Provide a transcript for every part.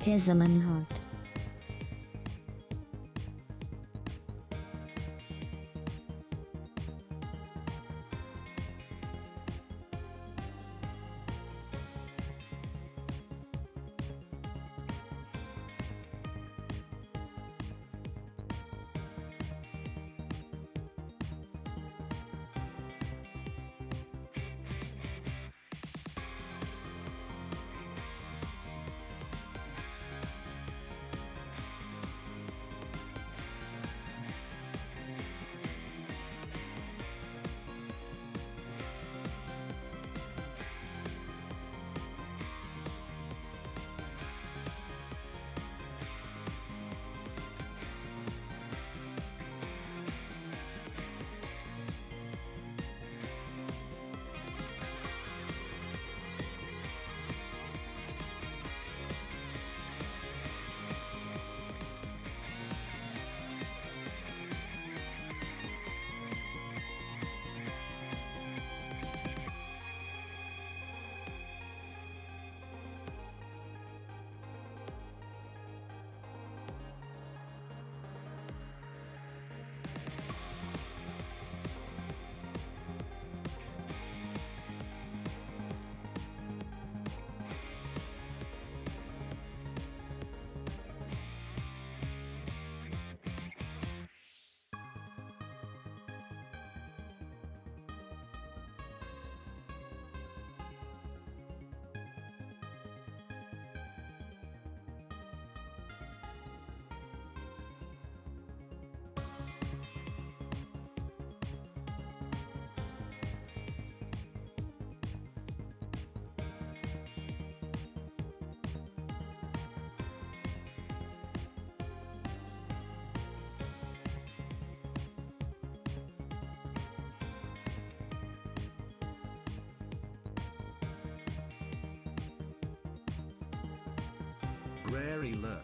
Her zaman hat. Rarely look.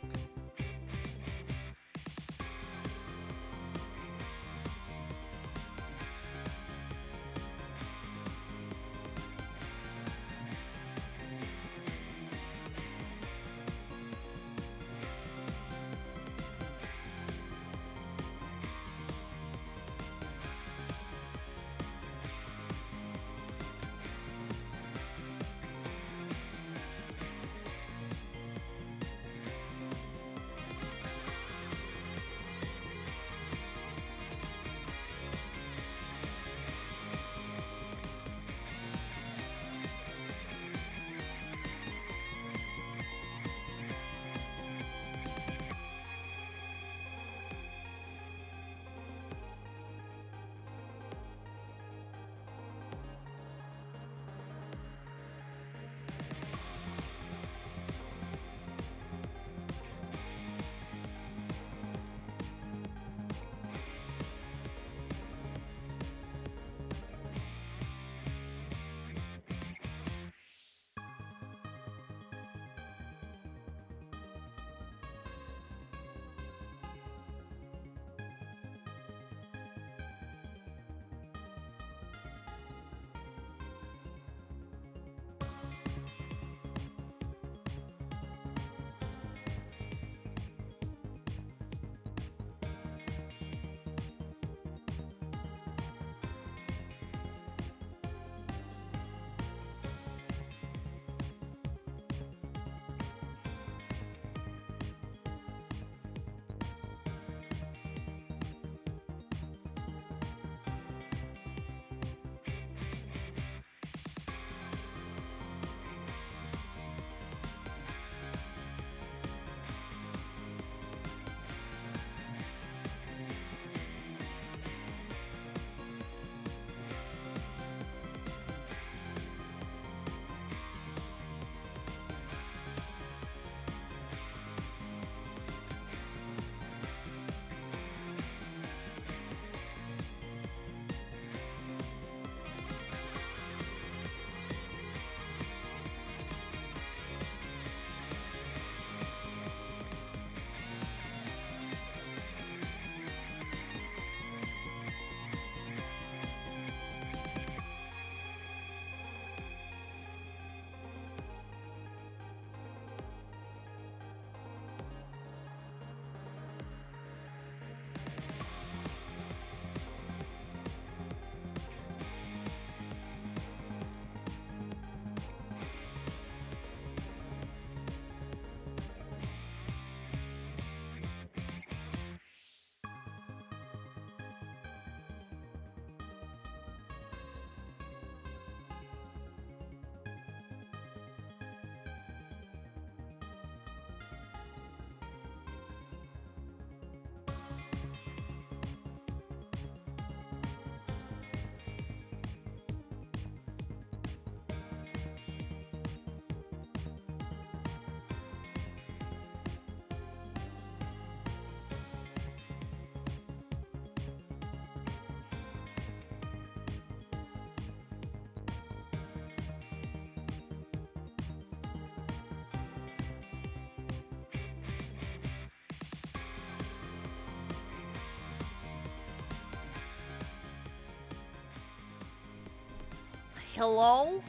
Hello?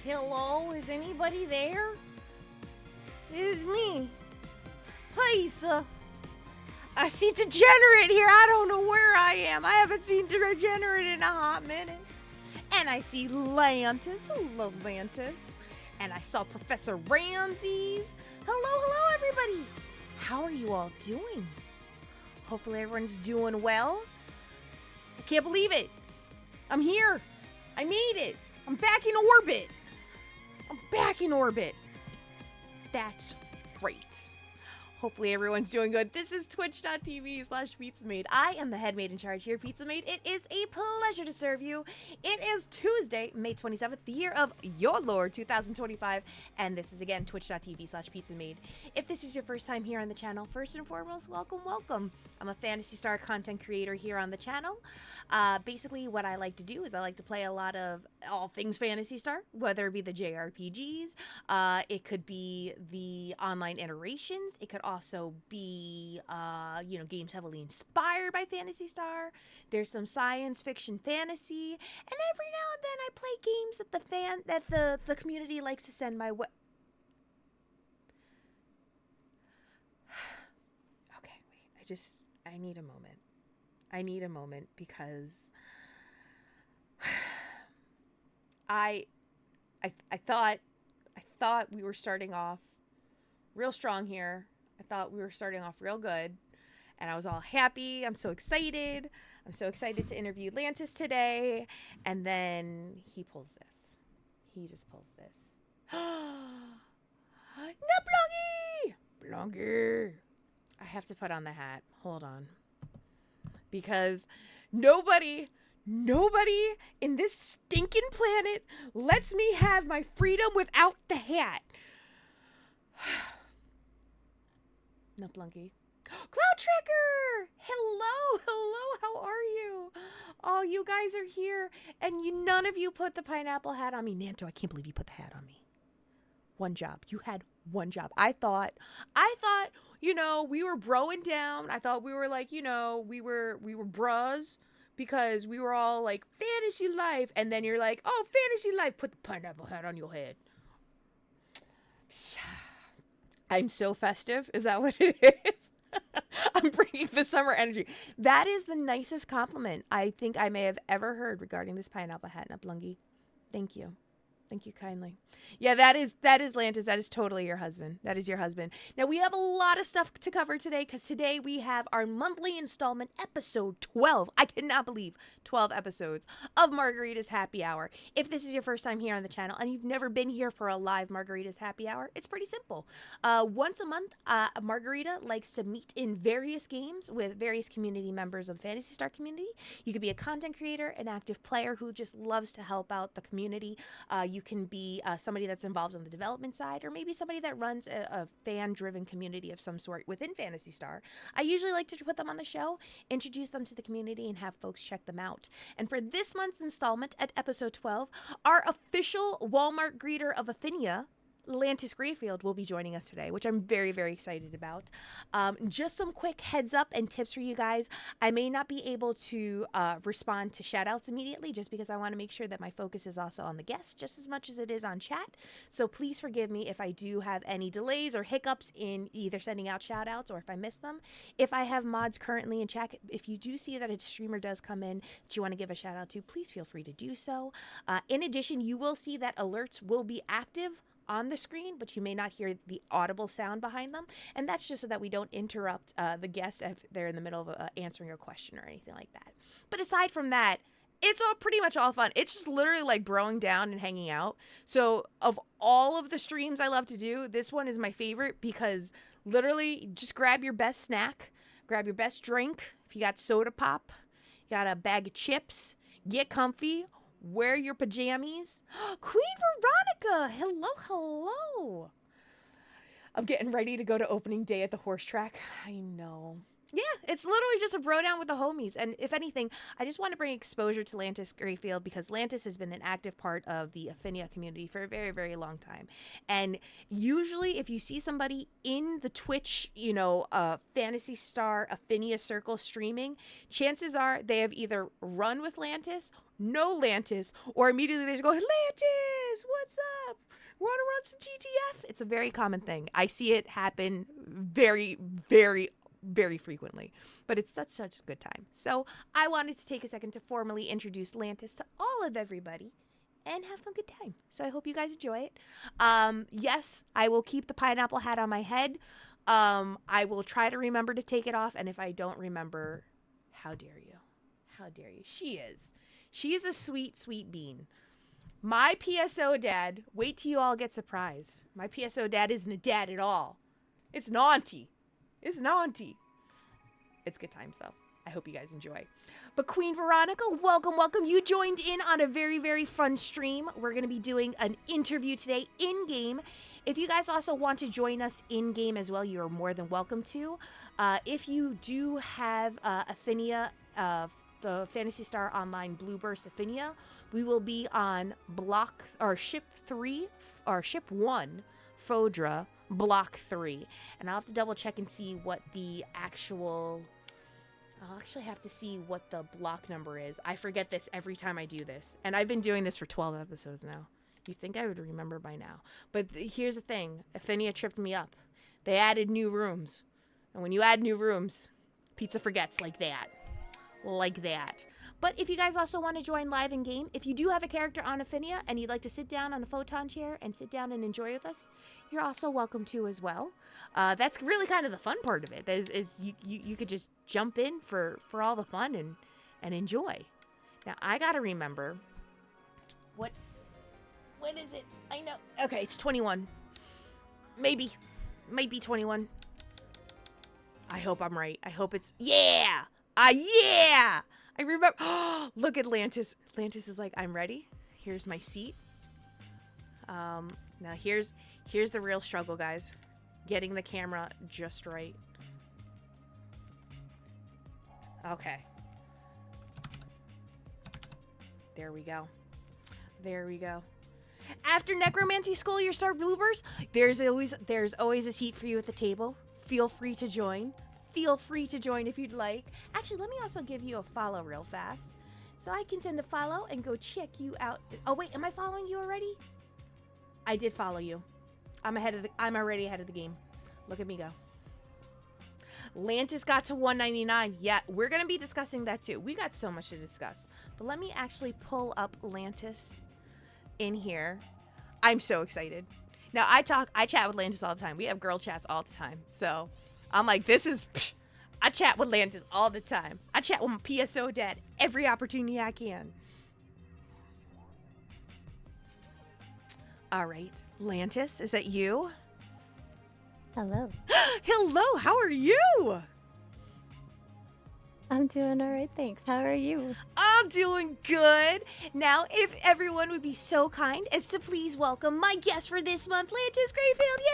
Hello? Is anybody there? It is me. Please, I see Degenerate here. I don't know where I am. I haven't seen Degenerate in a hot minute. And I see Lantis. Hello, Lantis. And I saw Professor Ramses. Hello, everybody. How are you all doing? Hopefully everyone's doing well. I can't believe it. I'm here. I made it. I'm back in orbit. That's great. Hopefully everyone's doing good. This is twitch.tv/PizzaMade. I am the head maid in charge here at PizzaMade. It is a pleasure to serve you. It is Tuesday, May 27th, the year of your Lord 2025. And this is again twitch.tv/PizzaMade. If this is your first time here on the channel, first and foremost, welcome. I'm a Phantasy Star content creator here on the channel. Basically, what I like to do is I like to play a lot of all things Phantasy Star, whether it be the JRPGs, it could be the online iterations, it could also be, games heavily inspired by Phantasy Star. There's some science fiction fantasy, and every now and then I play games that the community likes to send my way. Okay, wait, I need a moment because I thought we were starting off real strong here. I thought we were starting off real good, and I was all happy. I'm so excited. I'm so excited to interview Lantis today. And then he pulls this. He just pulls this. No, Blongy! I have to put on the hat. Hold on. Because nobody in this stinking planet lets me have my freedom without the hat. No, Blunky. Cloud Tracker! Hello, how are you? Oh, you guys are here, and none of you put the pineapple hat on me. Nanto, I can't believe you put the hat on me. One job. You had one job. I thought, we were broing down. I thought we were like, we were bros because we were all like fantasy life. And then you're like, oh, fantasy life, put the pineapple hat on your head. I'm so festive. Is that what it is? I'm bringing the summer energy. That is the nicest compliment I think I may have ever heard regarding this pineapple hat, Naplungi. Thank you. Thank you kindly. Yeah, that is Lantis. That is totally your husband. That is your husband. Now, we have a lot of stuff to cover today because today we have our monthly installment, episode 12. I cannot believe 12 episodes of Margarita's Happy Hour. If this is your first time here on the channel and you've never been here for a live Margarita's Happy Hour, it's pretty simple. Once a month, Margarita likes to meet in various games with various community members of the Phantasy Star community. You could be a content creator, an active player who just loves to help out the community. You can be somebody that's involved on the development side, or maybe somebody that runs a fan-driven community of some sort within Phantasy Star. I usually like to put them on the show, introduce them to the community, and have folks check them out. And for this month's installment at episode 12, our official Wal-Mart greeter of Ephinea, Lantis Greyfield, will be joining us today, which I'm very, very excited about. Just some quick heads up and tips for you guys. I may not be able to respond to shout outs immediately just because I want to make sure that my focus is also on the guests just as much as it is on chat. So please forgive me if I do have any delays or hiccups in either sending out shout outs or if I miss them. If I have mods currently in chat, if you do see that a streamer does come in that you want to give a shout out to, please feel free to do so. In addition, you will see that alerts will be active on the screen, but you may not hear the audible sound behind them, and that's just so that we don't interrupt the guests if they're in the middle of answering a question or anything like that. But aside from that, it's all pretty much all fun. It's just literally like broing down and hanging out. So of all of the streams I love to do, this one is my favorite because literally just grab your best snack, grab your best drink. If you got soda pop, you got a bag of chips, get comfy, wear your pajamas. Queen Veronica, hello. I'm getting ready to go to opening day at the horse track. I know. Yeah, it's literally just a bro down with the homies. And if anything, I just want to bring exposure to Lantis Greyfield because Lantis has been an active part of the Ephinea community for a very, very long time. And usually, if you see somebody in the Twitch, Phantasy Star Ephinea circle streaming, chances are they have either run with Lantis, know Lantis, or immediately they just go, Lantis, what's up? Want to run some TTF? It's a very common thing. I see it happen very, very very frequently, but it's such a good time. So I wanted to take a second to formally introduce Lantis to all of everybody and have some good time. So I hope you guys enjoy it. Yes, I will keep the pineapple hat on my head. I will try to remember to take it off, and if I don't remember, how dare you? How dare you? She is a sweet, sweet bean. My PSO dad, wait till you all get surprised. My PSO dad isn't a dad at all. It's an auntie. It's an auntie. It's good times, though. I hope you guys enjoy. But Queen Veronica, welcome, welcome. You joined in on a very, very fun stream. We're going to be doing an interview today in-game. If you guys also want to join us in-game as well, you're more than welcome to. If you do have Ephinea, the Phantasy Star Online Blue Burst Ephinea, we will be on Ship 3, or Ship 1, Fodra, Block 3, and I'll have to double check and see what the actual I'll actually have to see what the block number is. I forget this every time I do this, and I've been doing this for 12 episodes now. You'd think I would remember by now, but here's the thing. Ephinea tripped me up. They added new rooms, and when you add new rooms, pizza forgets like that. But if you guys also want to join live in game, if you do have a character on Ephinea and you'd like to sit down on a photon chair and sit down and enjoy with us, you're also welcome to as well. That's really kind of the fun part of it. Is you could just jump in for all the fun and enjoy. Now I gotta remember what is it? I know. Okay, it's 21. Maybe 21. I hope I'm right. I hope it's yeah. Yeah. I remember. Oh, look at Lantis. Lantis is like, I'm ready. Here's my seat. Now here's the real struggle, guys. Getting the camera just right. Okay. There we go. After necromancy school, your start bloopers. There's always a seat for you at the table. Feel free to join. If you'd like. Actually, let me also give you a follow real fast. So I can send a follow and go check you out. Oh, wait, am I following you already? I did follow you. I'm already ahead of the game. Look at me go. Lantis got to 199. Yeah, we're going to be discussing that too. We got so much to discuss. But let me actually pull up Lantis in here. I'm so excited. Now, I chat with Lantis all the time. We have girl chats all the time. So I'm like, I chat with Lantis all the time. I chat with my PSO dad every opportunity I can. All right. Lantis, is that you? Hello. Hello, how are you? I'm doing all right, thanks. How are you? I'm doing good. Now, if everyone would be so kind as to please welcome my guest for this month, Lantis Greyfield. Yay!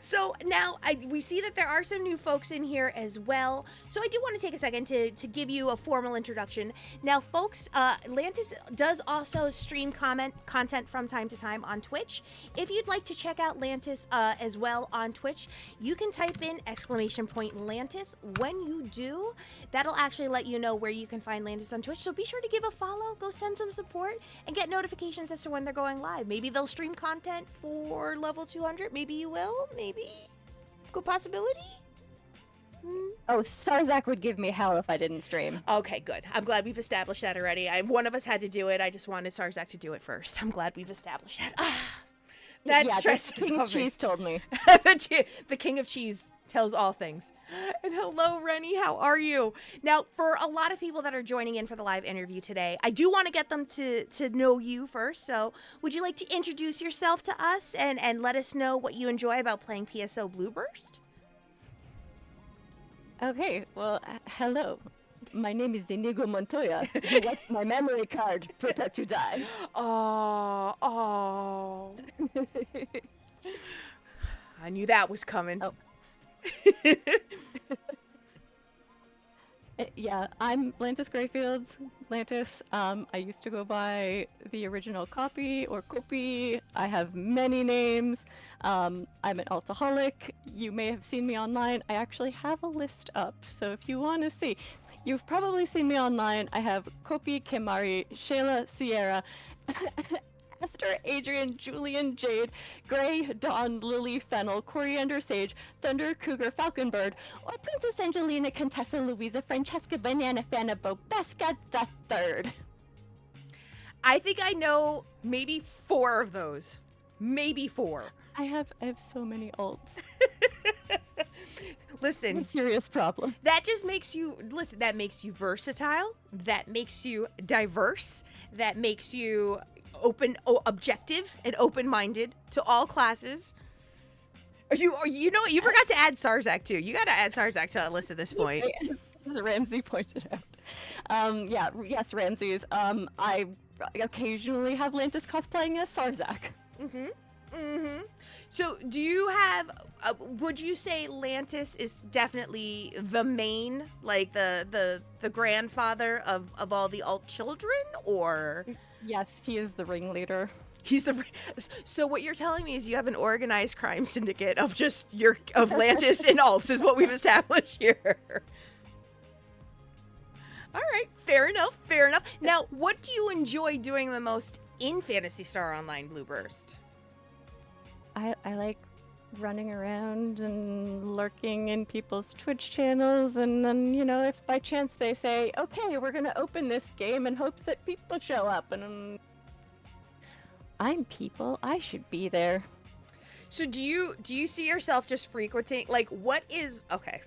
So now we see that there are some new folks in here as well. So I do want to take a second to give you a formal introduction. Now, folks, Lantis does also stream content from time to time on Twitch. If you'd like to check out Lantis as well on Twitch, you can type in !Lantis. When you do, that'll actually let you know where you can find Lantis on Twitch. So be sure to give a follow, go send some support, and get notifications as to when they're going live. Maybe they'll stream content for level 200. Maybe you will. Maybe. Good possibility. Oh, Sarzak would give me hell if I didn't stream. Okay, good. I'm glad we've established that already. One of us had to do it. I just wanted Sarzak to do it first. I'm glad we've established that. That stresses the King of Cheese told me. The King of Cheese tells all things. And hello, Rennie. How are you? Now, for a lot of people that are joining in for the live interview today, I do want to get them to know you first. So would you like to introduce yourself to us and let us know what you enjoy about playing PSO Blue Burst? Okay, well, hello. My name is Inigo Montoya. You left my memory card. Prepare to die. Oh. I knew that was coming. Oh. Yeah, I'm Lantis Greyfield. Lantis. I used to go by the original copy or copy. I have many names. I'm an alcoholic. You may have seen me online. I actually have a list up, so if you want to see, you've probably seen me online. I have Kopi, Kemari, Shayla, Sierra, Esther, Adrian, Julian, Jade, Gray, Dawn, Lily, Fennel, Coriander, Sage, Thunder, Cougar, Falconbird, or Princess Angelina, Contessa, Louisa, Francesca, Banana, Fana, Bobesca the Third. I think I know maybe 4 of those. Maybe 4. I have so many alts. Listen, a serious problem. That just makes you that makes you versatile. That makes you diverse. That makes you objective and open-minded to all classes. You know what? You forgot to add Sarzak too. You got to add Sarzak to that list at this point. As Ramsey pointed out. Yes, Ramsey's. I occasionally have Lantis cosplaying as Sarzak. So, do you have? Would you say Lantis is definitely the main, like the grandfather of all the alt children, or? Yes, he is the ringleader. So what you're telling me is you have an organized crime syndicate of Lantis and alts is what we've established here. All right, fair enough. Now, what do you enjoy doing the most in Phantasy Star Online Blue Burst? I like running around and lurking in people's Twitch channels, and then, if by chance they say, okay, we're gonna open this game in hopes that people show up, and I'm people, I should be there. So do you see yourself just frequenting, like, what is, okay,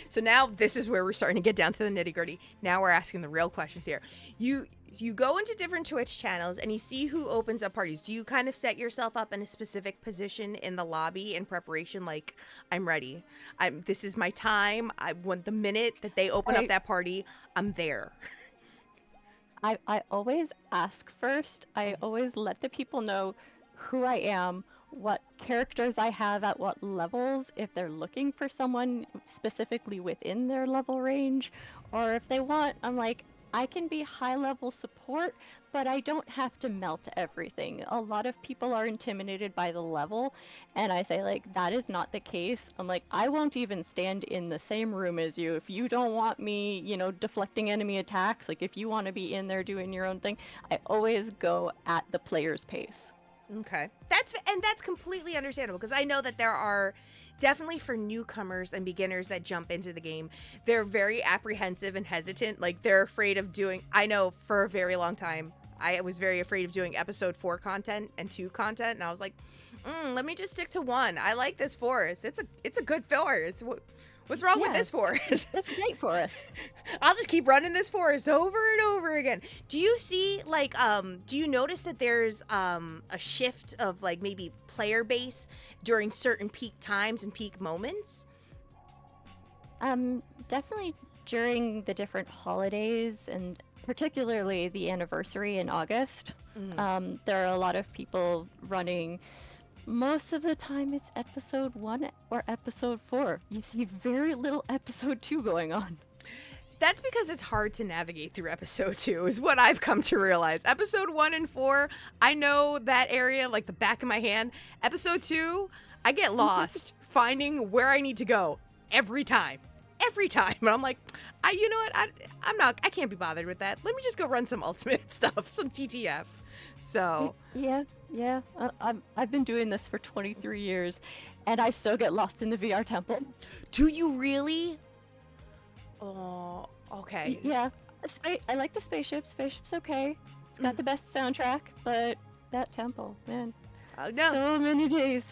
so now this is where we're starting to get down to the nitty-gritty. Now we're asking the real questions here. You go into different Twitch channels and you see who opens up parties. Do you kind of set yourself up in a specific position in the lobby in preparation? Like, I'm ready. This is my time. I want the minute that they open up that party, I'm there. I always ask first. I always let the people know who I am, what characters I have at what levels, if they're looking for someone specifically within their level range, or if they want, I'm like, I can be high-level support, but I don't have to melt everything. A lot of people are intimidated by the level, and I say, like, that is not the case. I'm like, I won't even stand in the same room as you. If you don't want me, deflecting enemy attacks, like, if you want to be in there doing your own thing, I always go at the player's pace. Okay. That's completely understandable, because I know that there are definitely, for newcomers and beginners that jump into the game, they're very apprehensive and hesitant. Like, they're afraid of doing, I know for a very long time, I was very afraid of doing episode 4 content and 2 content, and I was like, let me just stick to 1. I like this forest. It's a good forest. What's wrong with this forest? It's a great forest. I'll just keep running this forest over and over again. Do you see, like, do you notice that there's a shift of, like, maybe player base during certain peak times and peak moments? Definitely during the different holidays, and particularly the anniversary in August. There are a lot of people running. Most of the time it's episode 1 or episode 4. You see very little episode 2 going on. That's because it's hard to navigate through episode 2, is what I've come to realize. Episode 1 and 4, I know that area like the back of my hand. Episode 2, I get lost finding where I need to go every time. And I'm like, you know what? I can't be bothered with that. Let me just go run some ultimate stuff, some TTF. So yeah. I've been doing this for 23 years, and I still get lost in the VR temple. Do you really? Oh, okay. Yeah, I like the spaceship. Spaceship's okay. It's got the best soundtrack, but that temple, man. No. So many days.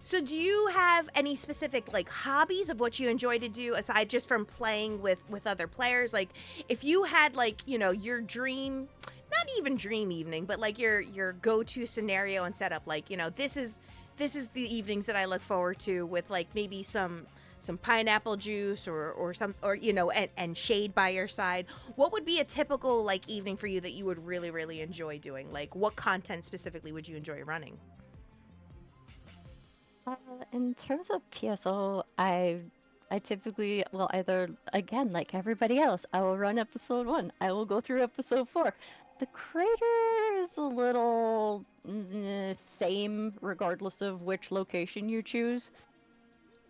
So do you have any specific, like, hobbies of what you enjoy to do aside just from playing with other players? Like, if you had, like, your dream, not even dream evening, but like your go-to scenario and setup, like, this is the evenings that I look forward to, with like maybe some pineapple juice or and shade by your side. What would be a typical, like, evening for you that you would really, really enjoy doing? Like, what content specifically would you enjoy running? Uh, in terms of PSO, I typically will either, again, like everybody else, I will run episode 1. I will go through episode 4. The crater is a little same regardless of which location you choose.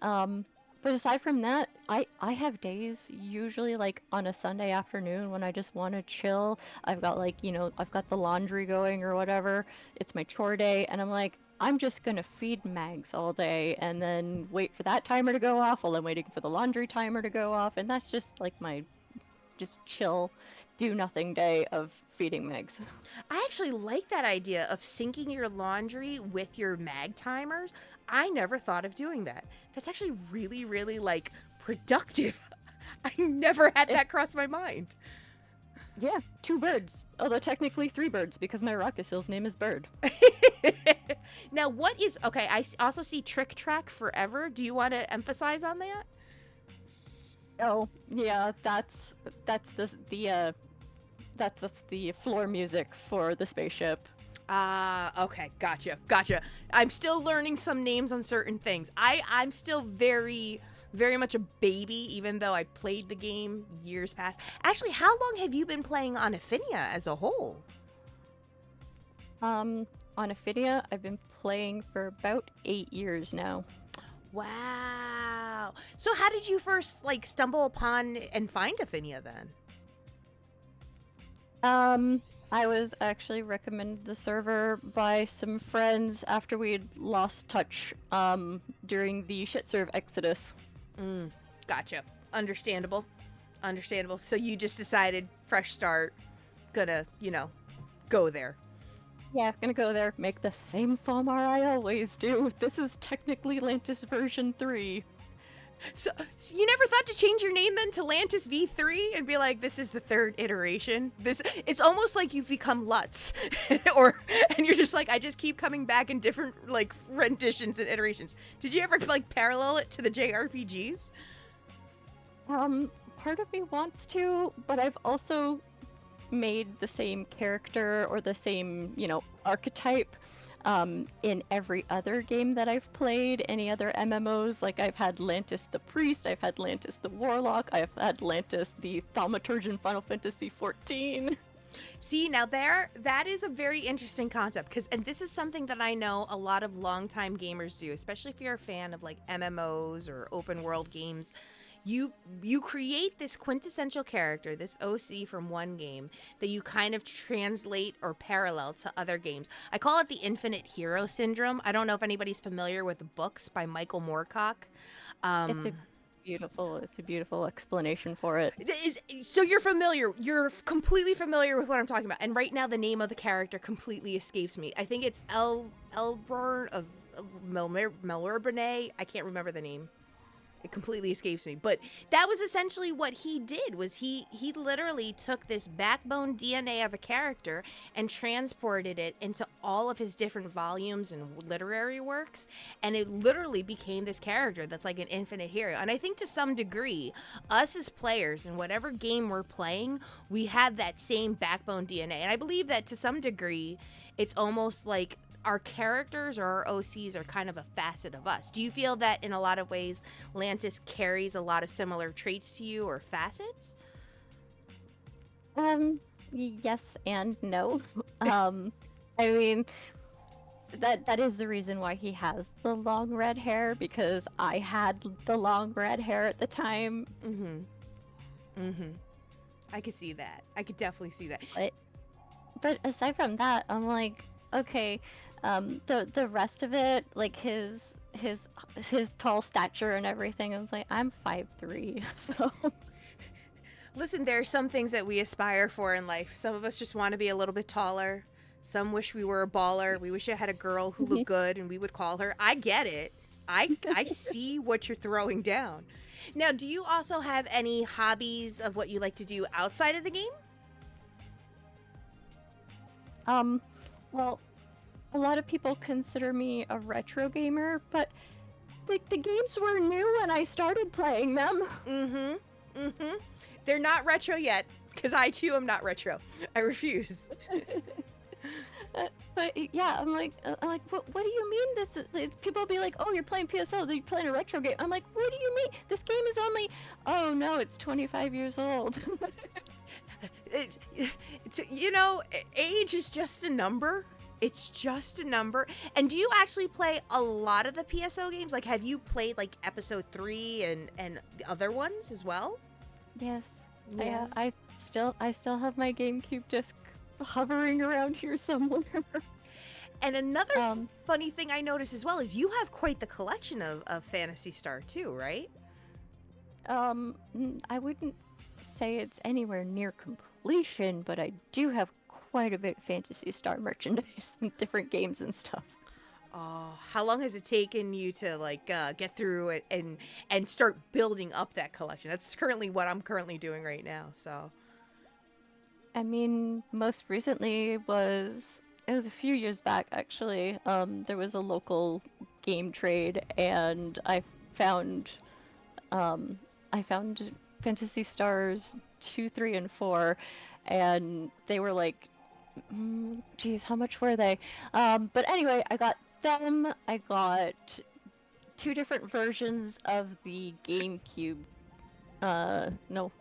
But aside from that, I have days usually like on a Sunday afternoon when I just want to chill. I've got like, I've got the laundry going or whatever. It's my chore day and I'm like, I'm just gonna feed Mags all day and then wait for that timer to go off while I'm waiting for the laundry timer to go off, and that's just like my just chill, do nothing day of feeding Mags. I actually like that idea of syncing your laundry with your mag timers. I never thought of doing that. That's actually really, really like productive. I never had that cross my mind. Yeah, 2 birds. Although technically 3 birds because my Rockasil's name is Bird. Now, what is okay? Also see Trick Track Forever. Do you want to emphasize on that? Oh, yeah, that's the floor music for the spaceship. Okay, gotcha. I'm still learning some names on certain things. I'm still very, very much a baby, even though I played the game years past. Actually, how long have you been playing on Ephinea as a whole? On Ephinea, I've been playing for about 8 years now. Wow. So how did you first like stumble upon and find Ephinea then? I was actually recommended the server by some friends after we'd lost touch during the shitserve exodus. Gotcha. Understandable. So you just decided fresh start, gonna, go there. Yeah, gonna go there, make the same FOmar I always do. This is technically Lantis version 3. So you never thought to change your name then to Lantis V3 and be like, this is the 3rd iteration? It's almost like you've become Lutz. And you're just like, I just keep coming back in different like renditions and iterations. Did you ever like parallel it to the JRPGs? Part of me wants to, but I've also made the same character or the same, archetype in every other game that I've played, any other MMOs. Like I've had Lantis the Priest, I've had Lantis the Warlock, I've had Lantis the Thaumaturge in Final Fantasy XIV. See, now that is a very interesting concept, and this is something that I know a lot of longtime gamers do, especially if you're a fan of like MMOs or open world games. You create this quintessential character, this OC from one game, that you kind of translate or parallel to other games. I call it the Infinite Hero Syndrome. I don't know if anybody's familiar with the books by Michael Moorcock. It's a beautiful explanation for it. So you're completely familiar with what I'm talking about. And right now the name of the character completely escapes me. I think it's Elburn of Melurbanay. I can't remember the name. It completely escapes me. But that was essentially what he did, was he literally took this backbone DNA of a character and transported it into all of his different volumes and literary works. And it literally became this character that's like an infinite hero. And I think to some degree, us as players in whatever game we're playing, we have that same backbone DNA. And I believe that to some degree, it's almost like our characters or our OCs are kind of a facet of us. Do you feel that in a lot of ways Lantis carries a lot of similar traits to you or facets? Yes and no. I mean, that is the reason why he has the long red hair, because I had the long red hair at the time. I could see that. I could definitely see that. But aside from that, I'm like, okay, the rest of it, like his tall stature and everything, I was like, I'm 5'3", so. Listen, there are some things that we aspire for in life. Some of us just want to be a little bit taller. Some wish we were a baller. We wish I had a girl who looked good and we would call her. I get it. I see what you're throwing down. Now, do you also have any hobbies of what you like to do outside of the game? Well, a lot of people consider me a retro gamer, but the games were new when I started playing them. They're not retro yet, because I too am not retro. I refuse. But yeah, I'm like, what do you mean? People will be like, oh, you're playing PSO, you're playing a retro game. I'm like, what do you mean? This game is only, oh no, it's 25 years old. It's age is just a number. It's just a number. And do you actually play a lot of the PSO games? Like, have you played like episode 3 and the other ones as well? Yes. Yeah. I still have my GameCube disc hovering around here somewhere. And another funny thing I noticed as well is you have quite the collection of Phantasy Star too, right? I wouldn't say it's anywhere near completion, but I do have quite a bit of Phantasy Star merchandise and different games and stuff. Oh, how long has it taken you to like get through it and start building up that collection? That's currently what I'm currently doing right now. So, I mean, most recently it was a few years back actually. There was a local game trade, and I found Phantasy Stars 2, 3, and 4, and they were like, geez, how much were they? But anyway, I got them. I got 2 different versions of the GameCube. No,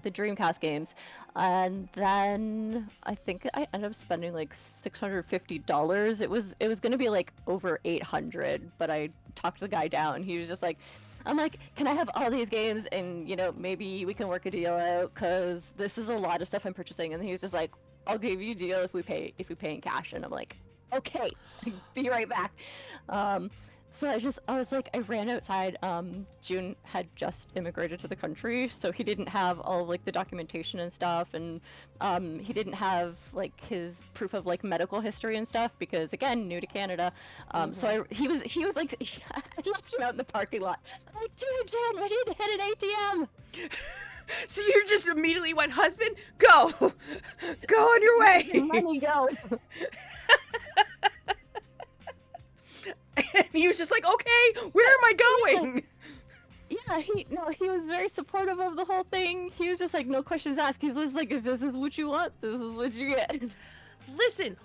the Dreamcast games, and then I think I ended up spending like $650. It was gonna be like over 800, but I talked the guy down. He was just like, I'm like, can I have all these games, and maybe we can work a deal out, because this is a lot of stuff I'm purchasing. And he was just like, I'll give you a deal if we pay in cash. And I'm like, okay, be right back. So I was like, I ran outside. June had just immigrated to the country, so he didn't have all like the documentation and stuff, and he didn't have like his proof of like medical history and stuff, because again, new to Canada. So he was like, I left him out in the parking lot. I'm like, dude, I need to hit an ATM. so you just immediately went, husband, go on your way. Money go. And he was just like, okay, where am I going? Yeah, he was very supportive of the whole thing. He was just like, no questions asked. He's just like, if this is what you want, this is what you get. Listen,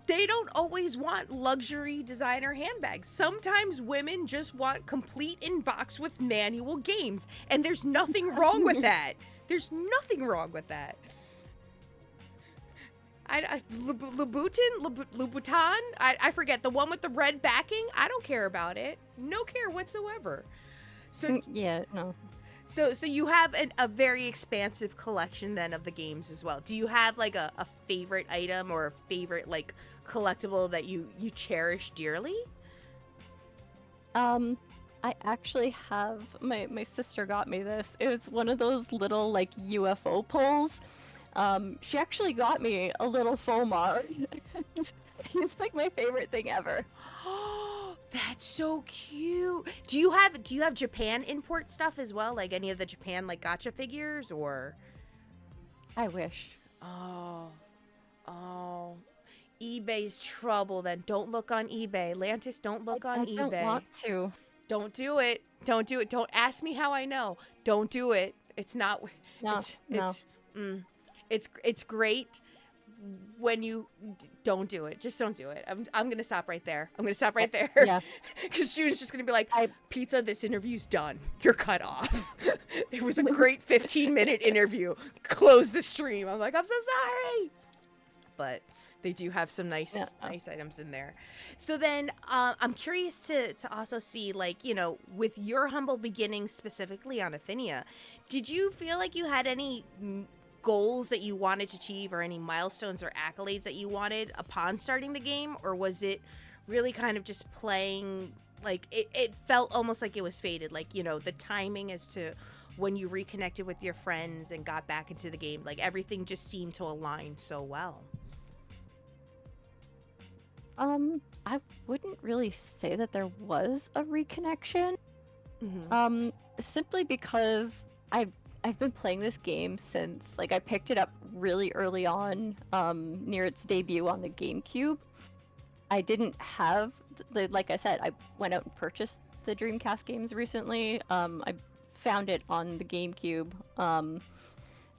they don't always want luxury designer handbags. Sometimes women just want complete in box with manual games. And there's nothing wrong with that. There's nothing wrong with that. Louboutin? I forget. The one with the red backing? I don't care about it. No care whatsoever. So yeah, no. So you have a very expansive collection then of the games as well. Do you have like a favorite item or a favorite like collectible that you cherish dearly? I actually have, my sister got me this. It was one of those little like UFO poles. She actually got me a little FOmar. It's like my favorite thing ever. Oh, that's so cute. Do you have Japan import stuff as well? Like any of the Japan like gacha figures or? I wish. Oh. eBay's trouble then. Don't look on eBay. Lantis, don't look on eBay. I don't want to. Don't do it. Don't do it. Don't ask me how I know. Don't do it. It's not. No. It's great when you don't do it. Just don't do it. I'm gonna stop right there. Yeah. Because June's just gonna be like, Pizza, this interview's done. You're cut off. It was a great 15-minute interview. Close the stream. I'm like, I'm so sorry. But they do have some nice items in there. So then I'm curious to also see, like, with your humble beginnings specifically on Ephinea, did you feel like you had any goals that you wanted to achieve or any milestones or accolades that you wanted upon starting the game? Or was it really kind of just playing, like, it felt almost like it was fated, like, the timing as to when you reconnected with your friends and got back into the game, like everything just seemed to align so well? I wouldn't really say that there was a reconnection. Mm-hmm. Simply because I've been playing this game since, like, I picked it up really early on, near its debut on the GameCube. I didn't have, like I said, I went out and purchased the Dreamcast games recently. I found it on the GameCube,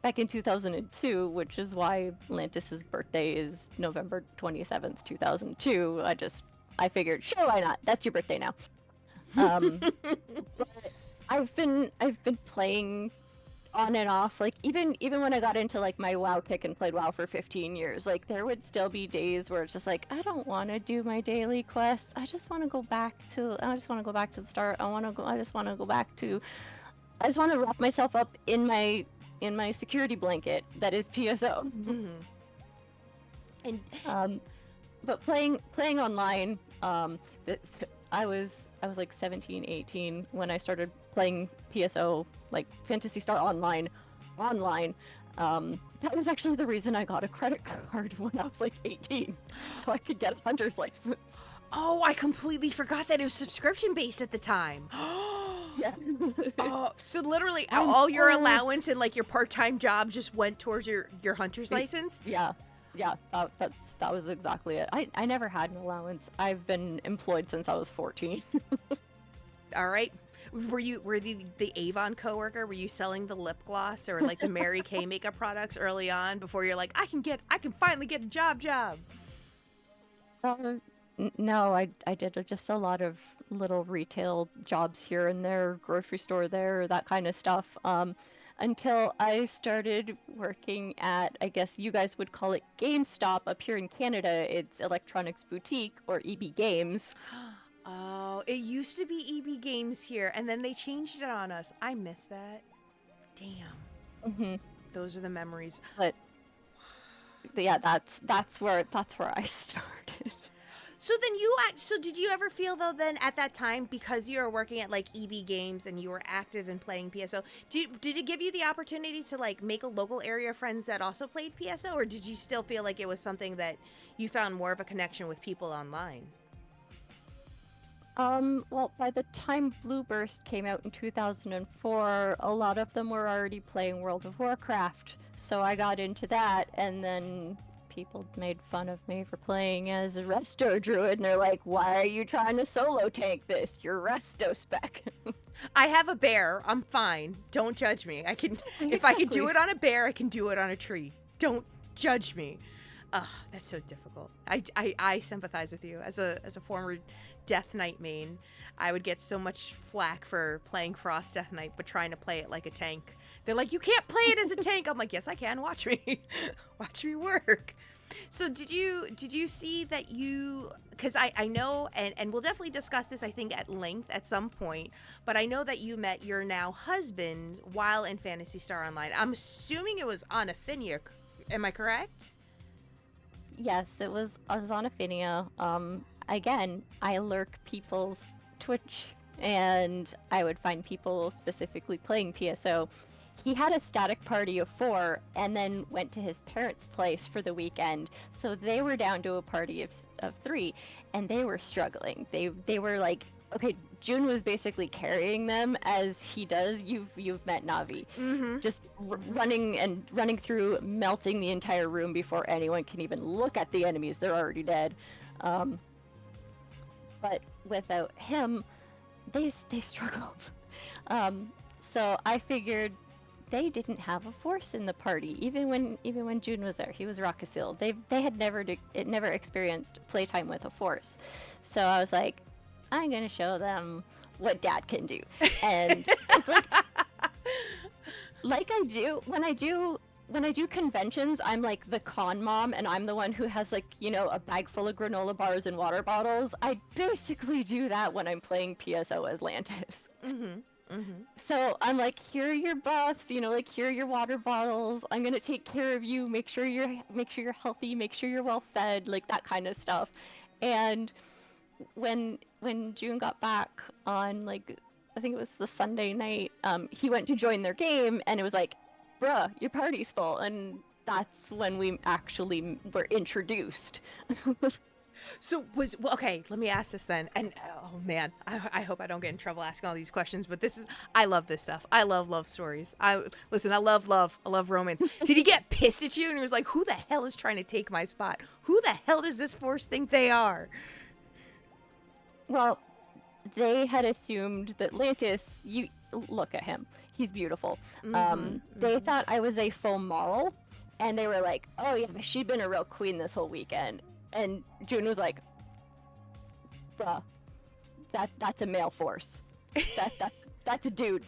back in 2002, which is why Lantis's birthday is November 27th, 2002. I figured, sure, why not? That's your birthday now. But I've been playing on and off, like even when I got into like my WoW kick and played WoW for 15 years, like there would still be days where it's just like I don't want to do my daily quests. I just want to go back to the start. I just want to go back to I just want to wrap myself up in my security blanket that is PSO. And But playing online, I was like 17, 18 when I started playing PSO, like Phantasy Star Online. That was actually the reason I got a credit card when I was like 18, so I could get a hunter's license. oh, I completely forgot that it was subscription based at the time. Yeah. Oh, so literally I'm all your so- allowance and like your part-time job just went towards your hunter's license? Yeah. That was exactly it. I never had an allowance. I've been employed since I was 14. All right. Were the Avon coworker? Were you selling the lip gloss or like the Mary Kay makeup products early on before you're like, I can finally get a job? No, I did just a lot of little retail jobs here and there, grocery store there, that kind of stuff. Until I started working at, I guess you guys would call it GameStop up here in Canada. It's Electronics Boutique, or EB Games. Oh, it used to be EB Games here, and then they changed it on us. I miss that. Damn. Mm-hmm. Those are the memories. But yeah, that's where I started. So then so did you ever feel though then at that time, because you were working at like EB Games and you were active in playing PSO, did it give you the opportunity to like make a local area friends that also played PSO, or did you still feel like it was something that you found more of a connection with people online? Well, by the time Blue Burst came out in 2004, a lot of them were already playing World of Warcraft, so I got into that, and then people made fun of me for playing as a resto druid, and they're like, why are you trying to solo tank this? You're resto spec. I have a bear. I'm fine. Don't judge me. If I can do it on a bear, I can do it on a tree. Don't judge me. That's so difficult. I sympathize with you. As a former Death Knight main, I would get so much flack for playing Frost Death Knight, but trying to play it like a tank. They're like, you can't play it as a tank. I'm like, yes, I can. Watch me. Watch me work. So did you see that because I know, and we'll definitely discuss this, I think, at length at some point, but I know that you met your now husband while in Phantasy Star Online. I'm assuming it was on Ephinea. Am I correct? Yes, I was on Ephinea. Again, I lurk people's Twitch, and I would find people specifically playing PSO. He had a static party of 4 and then went to his parents' place for the weekend. So they were down to a party of 3, and they were struggling. They were like, okay, June was basically carrying them as he does. You've met Navi. Mm-hmm. Just running through, melting the entire room before anyone can even look at the enemies. They're already dead. But without him, they struggled. So I figured they didn't have a force in the party. Even when June was there, he was Rockasil. They had never experienced playtime with a force. So I was like, I'm gonna show them what Dad can do. And it's like I do when I do conventions, I'm like the con mom, and I'm the one who has like, a bag full of granola bars and water bottles. I basically do that when I'm playing PSO as Lantis. Mm-hmm. Mm-hmm. So I'm like, here are your buffs, like here are your water bottles. I'm gonna take care of you, make sure you're healthy, make sure you're well fed, like that kind of stuff. And when June got back on, like, I think it was the Sunday night, he went to join their game, and it was like, bruh, your party's full. And that's when we actually were introduced. So okay, let me ask this then. And oh man, I hope I don't get in trouble asking all these questions, but I love this stuff. I love love stories. I love love. I love romance. Did he get pissed at you and he was like, who the hell is trying to take my spot? Who the hell does this force think they are? Well, they had assumed that Lantis, look at him. He's beautiful. Mm-hmm, They mm-hmm. thought I was a FOmar, and they were like, "Oh yeah, she's been a real queen this whole weekend." And June was like, "Bruh, that's a male force. That's a dude."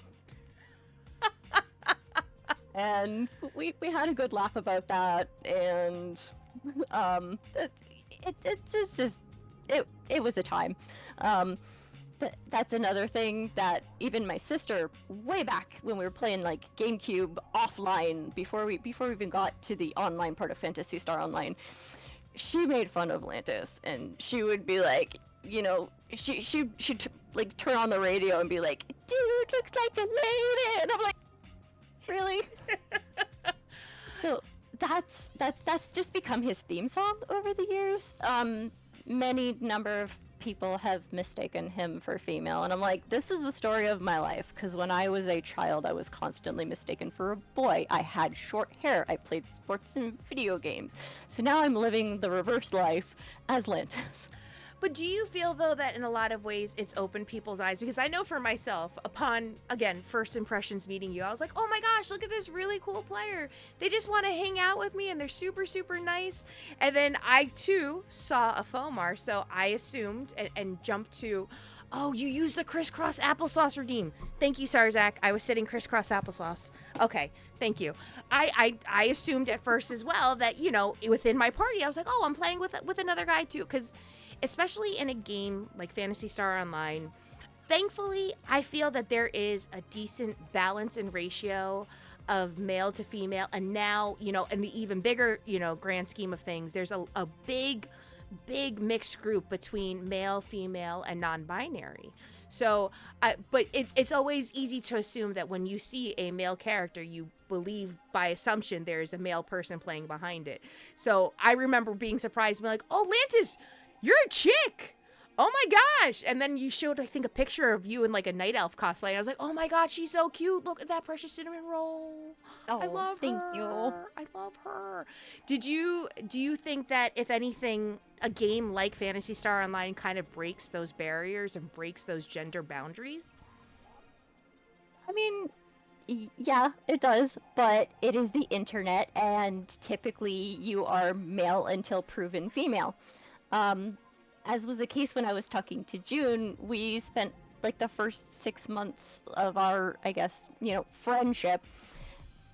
And we had a good laugh about that, and it's just it was a time. Um, that's another thing that even my sister, way back when we were playing like GameCube offline, before we even got to the online part of Phantasy Star Online, she made fun of Lantis, and she would be like, you know, she'd like turn on the radio and be like, "Dude looks like a lady," and I'm like, really? So that's just become his theme song over the years. Many number of people have mistaken him for female, and I'm like, this is the story of my life, because when I was a child, I was constantly mistaken for a boy. I had short hair. I played sports and video games. So now I'm living the reverse life as Lantis. But do you feel, though, that in a lot of ways it's opened people's eyes? Because I know for myself, upon, again, first impressions meeting you, I was like, oh my gosh, look at this really cool player. They just want to hang out with me and they're super, super nice. And then I, too, saw a FOmar, so I assumed and jumped to, oh, you use the crisscross applesauce redeem. Thank you, Sarzak. I was sitting crisscross applesauce. Okay, thank you. I assumed at first as well that, you know, within my party, I was like, oh, I'm playing with another guy, too, because especially in a game like Phantasy Star Online, thankfully, I feel that there is a decent balance and ratio of male to female. And now, you know, in the even bigger, you know, grand scheme of things, there's a big mixed group between male, female, and non-binary. So, but it's always easy to assume that when you see a male character, you believe by assumption there's a male person playing behind it. So I remember being surprised, being like, oh, Lantis, you're a chick. Oh my gosh. And then you showed, I think, a picture of you in like a night elf cosplay. And I was like, oh my god, she's so cute. Look at that precious cinnamon roll. I Oh, love thank her. you. I love her. Do you think that, if anything, a game like Phantasy Star Online kind of breaks those barriers and breaks those gender boundaries? I mean, yeah, it does, but it is the internet, and typically you are male until proven female. Um, as was the case when I was talking to June, we spent like the first 6 months of our, I guess, you know, friendship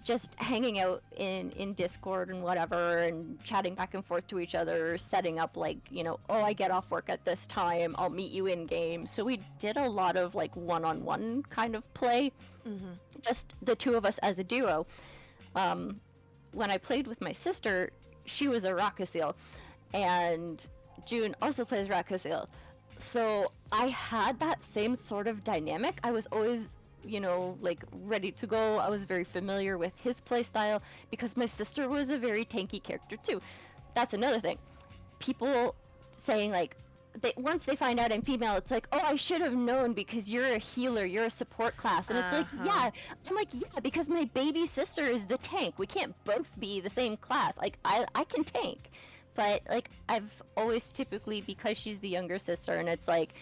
just hanging out in Discord and whatever, and chatting back and forth to each other, setting up like, you know, oh, I get off work at this time, I'll meet you in game. So we did a lot of like one-on-one kind of play, Mm-hmm. just the two of us as a duo. When I played with my sister, she was a Rakazil, and June also plays Rakazil. So I had that same sort of dynamic. I was always, you know, like ready to go. I was very familiar with his playstyle because my sister was a very tanky character too. That's another thing. People saying like, once they find out I'm female, it's like, oh, I should have known because you're a healer, you're a support class. And it's like, yeah. I'm like, yeah, because my baby sister is the tank. We can't both be the same class. Like, I can tank. But, like, I've always typically, because she's the younger sister, and it's like,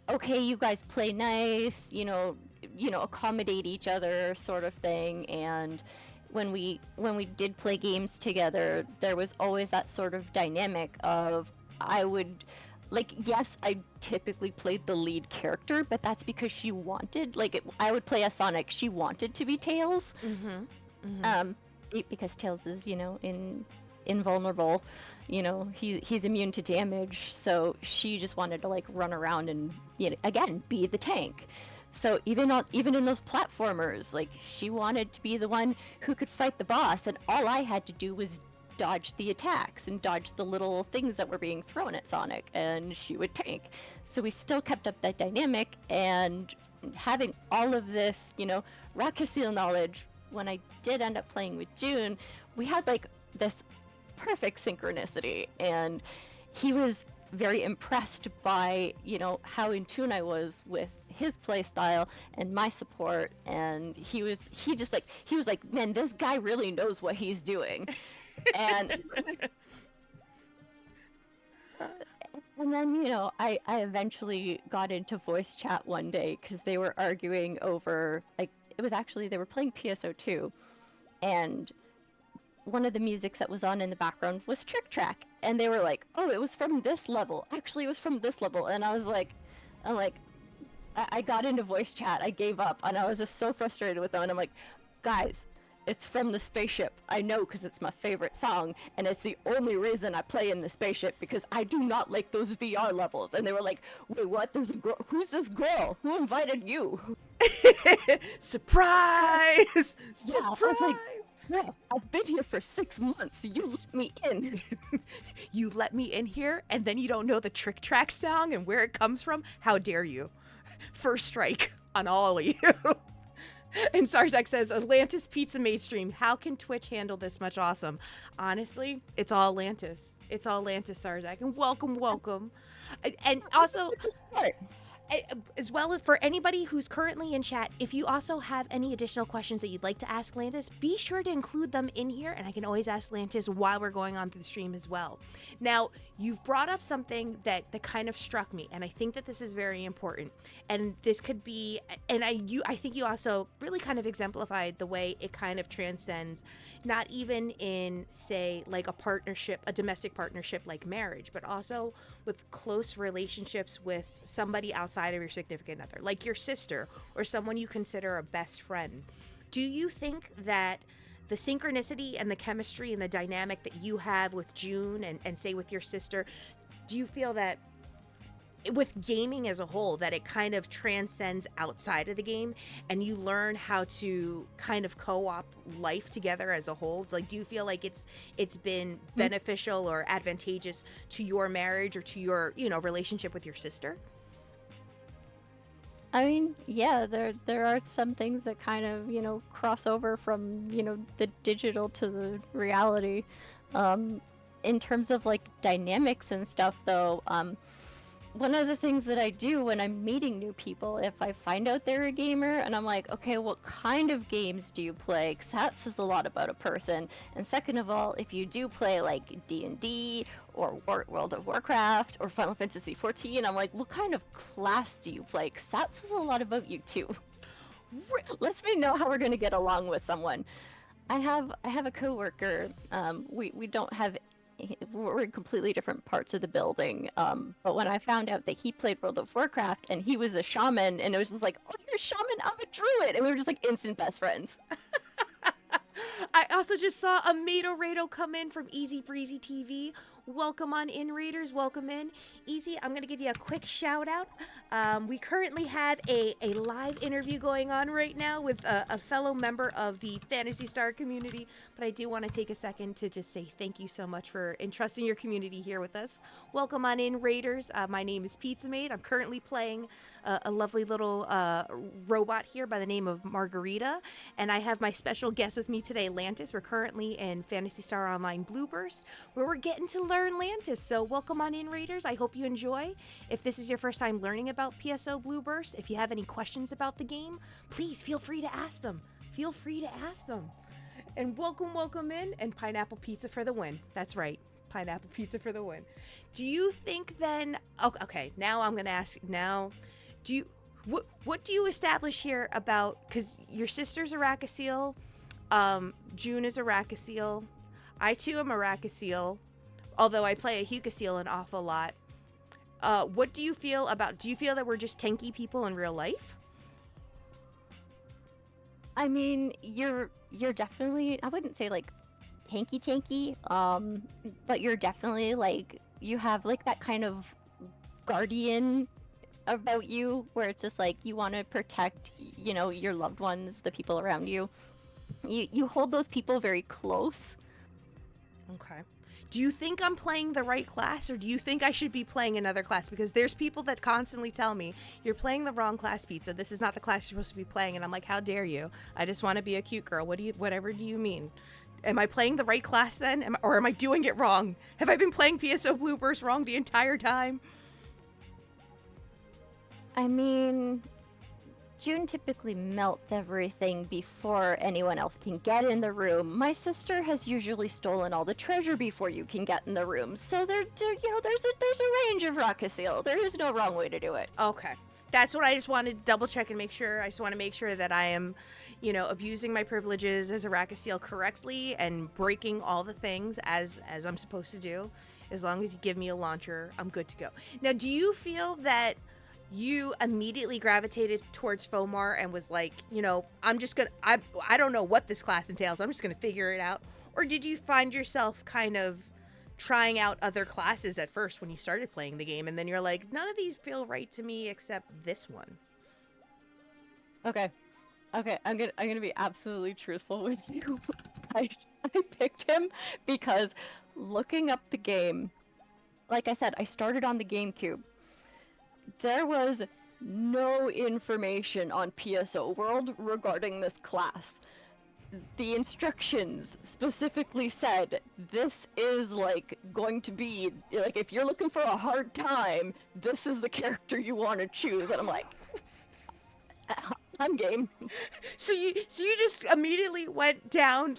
okay, you guys play nice, accommodate each other sort of thing. And when we did play games together, there was always that sort of dynamic of, I would, like, yes, I typically played the lead character, but that's because she wanted, like, I would play a Sonic, she wanted to be Tails. Mm-hmm. Mm-hmm. Because Tails is, invulnerable, he's immune to damage, so she just wanted to, like, run around and, again, be the tank. So even in those platformers, like, she wanted to be the one who could fight the boss, and all I had to do was dodge the attacks and dodge the little things that were being thrown at Sonic, and she would tank. So we still kept up that dynamic, and having all of this, Rakazil knowledge, when I did end up playing with June, we had, like, this perfect synchronicity, and he was very impressed by, how in tune I was with his play style and my support, and he was like, man, this guy really knows what he's doing. And And then, I eventually got into voice chat one day because they were arguing over, like, it was actually, they were playing PSO2, and one of the musics that was on in the background was Trick Track. And they were like, oh, it was from this level. Actually, it was from this level. And I'm like, I got into voice chat. I gave up, and I was just so frustrated with them. And I'm like, guys, it's from the spaceship. I know because it's my favorite song, and it's the only reason I play in the spaceship because I do not like those VR levels. And they were like, wait, what? There's a girl. Who's this girl? Who invited you? Surprise! Yeah, Surprise! I was like, yeah, I've been here for 6 months. You let me in. You let me in here, and then you don't know the Trick Track song and where it comes from? How dare you? First strike on all of you. And Sarzak says, Atlantis Pizza Mainstream. How can Twitch handle this much awesome? Honestly, it's all Atlantis. It's all Atlantis, Sarzak. And welcome. And also, as well as for anybody who's currently in chat, if you also have any additional questions that you'd like to ask Lantis, be sure to include them in here, and I can always ask Lantis while we're going on through the stream as well. Now, you've brought up something that kind of struck me, and I think that this is very important. And this could be, and I think you also really kind of exemplified the way it kind of transcends, not even in, say, like a partnership, a domestic partnership like marriage, but also with close relationships with somebody outside of your significant other, like your sister or someone you consider a best friend. Do you think that the synchronicity and the chemistry and the dynamic that you have with June and say with your sister, do you feel that with gaming as a whole, that it kind of transcends outside of the game and you learn how to kind of co-op life together as a whole? Like, do you feel like it's been beneficial or advantageous to your marriage or to your, relationship with your sister? I mean, yeah, there are some things that kind of, cross over from, the digital to the reality. In terms of like dynamics and stuff though, one of the things that I do when I'm meeting new people, if I find out they're a gamer and I'm like, okay, what kind of games do you play? Because that says a lot about a person. And second of all, if you do play like D&D or World of Warcraft or Final Fantasy 14, I'm like, what kind of class do you play? Because that says a lot about you too. Lets me know how we're going to get along with someone. I have a coworker. We don't have. We're in completely different parts of the building. But when I found out that he played World of Warcraft and he was a shaman, and it was just like, oh, you're a shaman, I'm a druid, and we were just like instant best friends. I also just saw a Mato Rado come in from Easy Breezy TV. Welcome on in, Raiders. Welcome in. Easy, I'm going to give you a quick shout out. We currently have a live interview going on right now with a fellow member of the Phantasy Star community, but I do want to take a second to just say thank you so much for entrusting your community here with us. Welcome on in, Raiders. My name is Pizza Maid. I'm currently playing a lovely little robot here by the name of Margarita, and I have my special guest with me today, Lantis. We're currently in Phantasy Star Online Blue Burst, where we're getting to learn Lantis. So welcome on in, Raiders. I hope you enjoy. If this is your first time learning about PSO Blue Burst, if you have any questions about the game, please feel free to ask them. Feel free to ask them. And welcome in, and pineapple pizza for the win. That's right. Pineapple pizza for the win. Do you think then, okay, now I'm going to ask, what do you establish here about, because your sister's a Rakasiel, June is a Rakasiel, I too am a Rakasiel, although I play a Hukasiel an awful lot. What do you feel that we're just tanky people in real life? I mean, you're definitely, I wouldn't say like tanky, but you're definitely like, you have like that kind of guardian about you where it's just like you want to protect, your loved ones, the people around you. You hold those people very close. Okay. Do you think I'm playing the right class, or do you think I should be playing another class? Because there's people that constantly tell me, you're playing the wrong class, Pizza. This is not the class you're supposed to be playing. And I'm like, how dare you? I just want to be a cute girl. Whatever do you mean? Am I playing the right class then? Or am I doing it wrong? Have I been playing PSO Blue Burst wrong the entire time? I mean, June typically melts everything before anyone else can get in the room. My sister has usually stolen all the treasure before you can get in the room. So there's a range of Rakkasil. There is no wrong way to do it. Okay. That's what I just wanted to double check and make sure. I just want to make sure that I am, abusing my privileges as a Rakkasil correctly and breaking all the things as I'm supposed to do. As long as you give me a launcher, I'm good to go. Now, do you feel that you immediately gravitated towards FOmar and was like, I'm just going to, I don't know what this class entails. I'm just going to figure it out. Or did you find yourself kind of trying out other classes at first when you started playing the game, and then you're like, none of these feel right to me except this one? Okay, I'm gonna be absolutely truthful with you. I picked him because looking up the game, like I said, I started on the GameCube. There was no information on PSO World regarding this class. The instructions specifically said this is going to be if you're looking for a hard time, this is the character you want to choose. And I'm like, I'm game. So you just immediately went down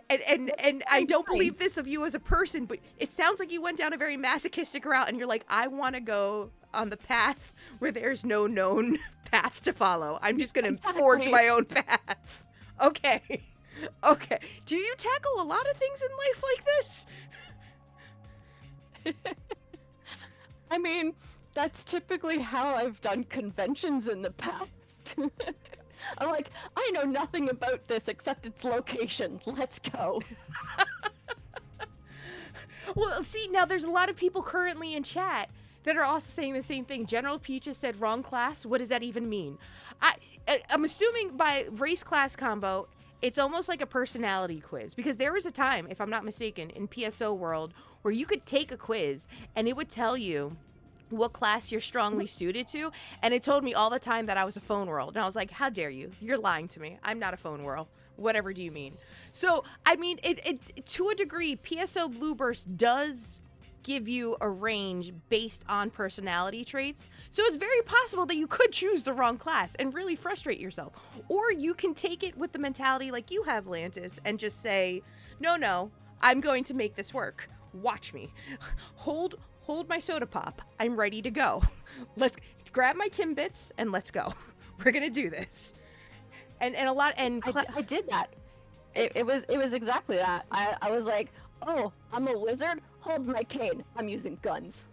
and I don't believe this of you as a person, but it sounds like you went down a very masochistic route and you're like, I want to go on the path where there's no known path to follow. I'm just going to forge my own path. Okay. Do you tackle a lot of things in life like this? I mean, that's typically how I've done conventions in the past. I'm like, I know nothing about this except its location. Let's go. Well, see, now there's a lot of people currently in chat that are also saying the same thing. General Peaches said wrong class. What does that even mean? I'm assuming by race class combo, it's almost like a personality quiz, because there was a time, if I'm not mistaken, in PSO World where you could take a quiz and it would tell you what class you're strongly suited to, and it told me all the time that I was a phone world, and I was like, how dare you? You're lying to me. I'm not a phone world. Whatever do you mean? So, I mean, it to a degree, PSO Blue Burst does give you a range based on personality traits. So it's very possible that you could choose the wrong class and really frustrate yourself. Or you can take it with the mentality like you have, Lantis, and just say, no, I'm going to make this work. Watch me. Hold my soda pop. I'm ready to go. Let's grab my Timbits and let's go. We're going to do this. And a lot, and I did that. It was exactly that. I was like, oh, I'm a wizard. Hold my cane. I'm using guns.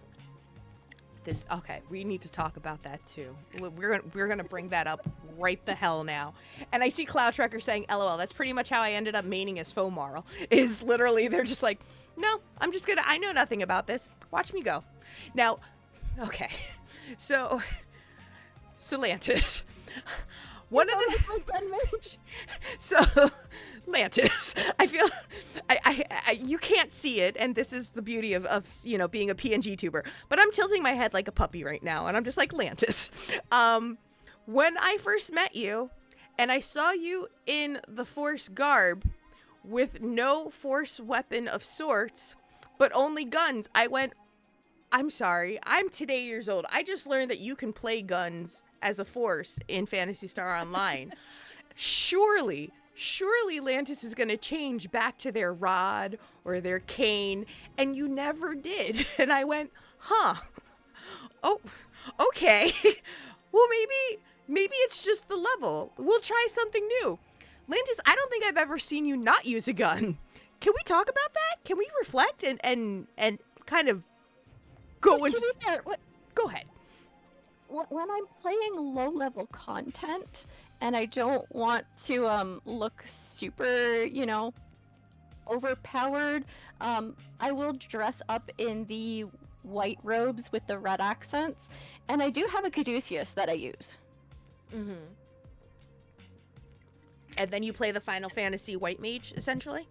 Okay, we need to talk about that too. We're gonna bring that up right the hell now. And I see Cloud Trekker saying, LOL, that's pretty much how I ended up maining as FOmar. Is literally, they're just like, no, I know nothing about this. Watch me go. Now, okay, so Lantis. One of the so Lantis, I feel I you can't see it, and this is the beauty of being a PNG tuber, but I'm tilting my head like a puppy right now, and I'm just like, Lantis. When I first met you and I saw you in the Force garb with no Force weapon of sorts, but only guns, I went, I'm sorry, I'm today years old. I just learned that you can play guns as a Force in Phantasy Star Online. Surely Lantis is going to change back to their rod or their cane, and you never did. And I went, oh, okay. Well, maybe it's just the level. We'll try something new. Lantis, I don't think I've ever seen you not use a gun. Can we talk about that? Can we reflect and kind of go into... Go ahead. When I'm playing low-level content and I don't want to look super, overpowered, I will dress up in the white robes with the red accents, and I do have a Caduceus that I use. Mm-hmm. And then you play the Final Fantasy White Mage, essentially?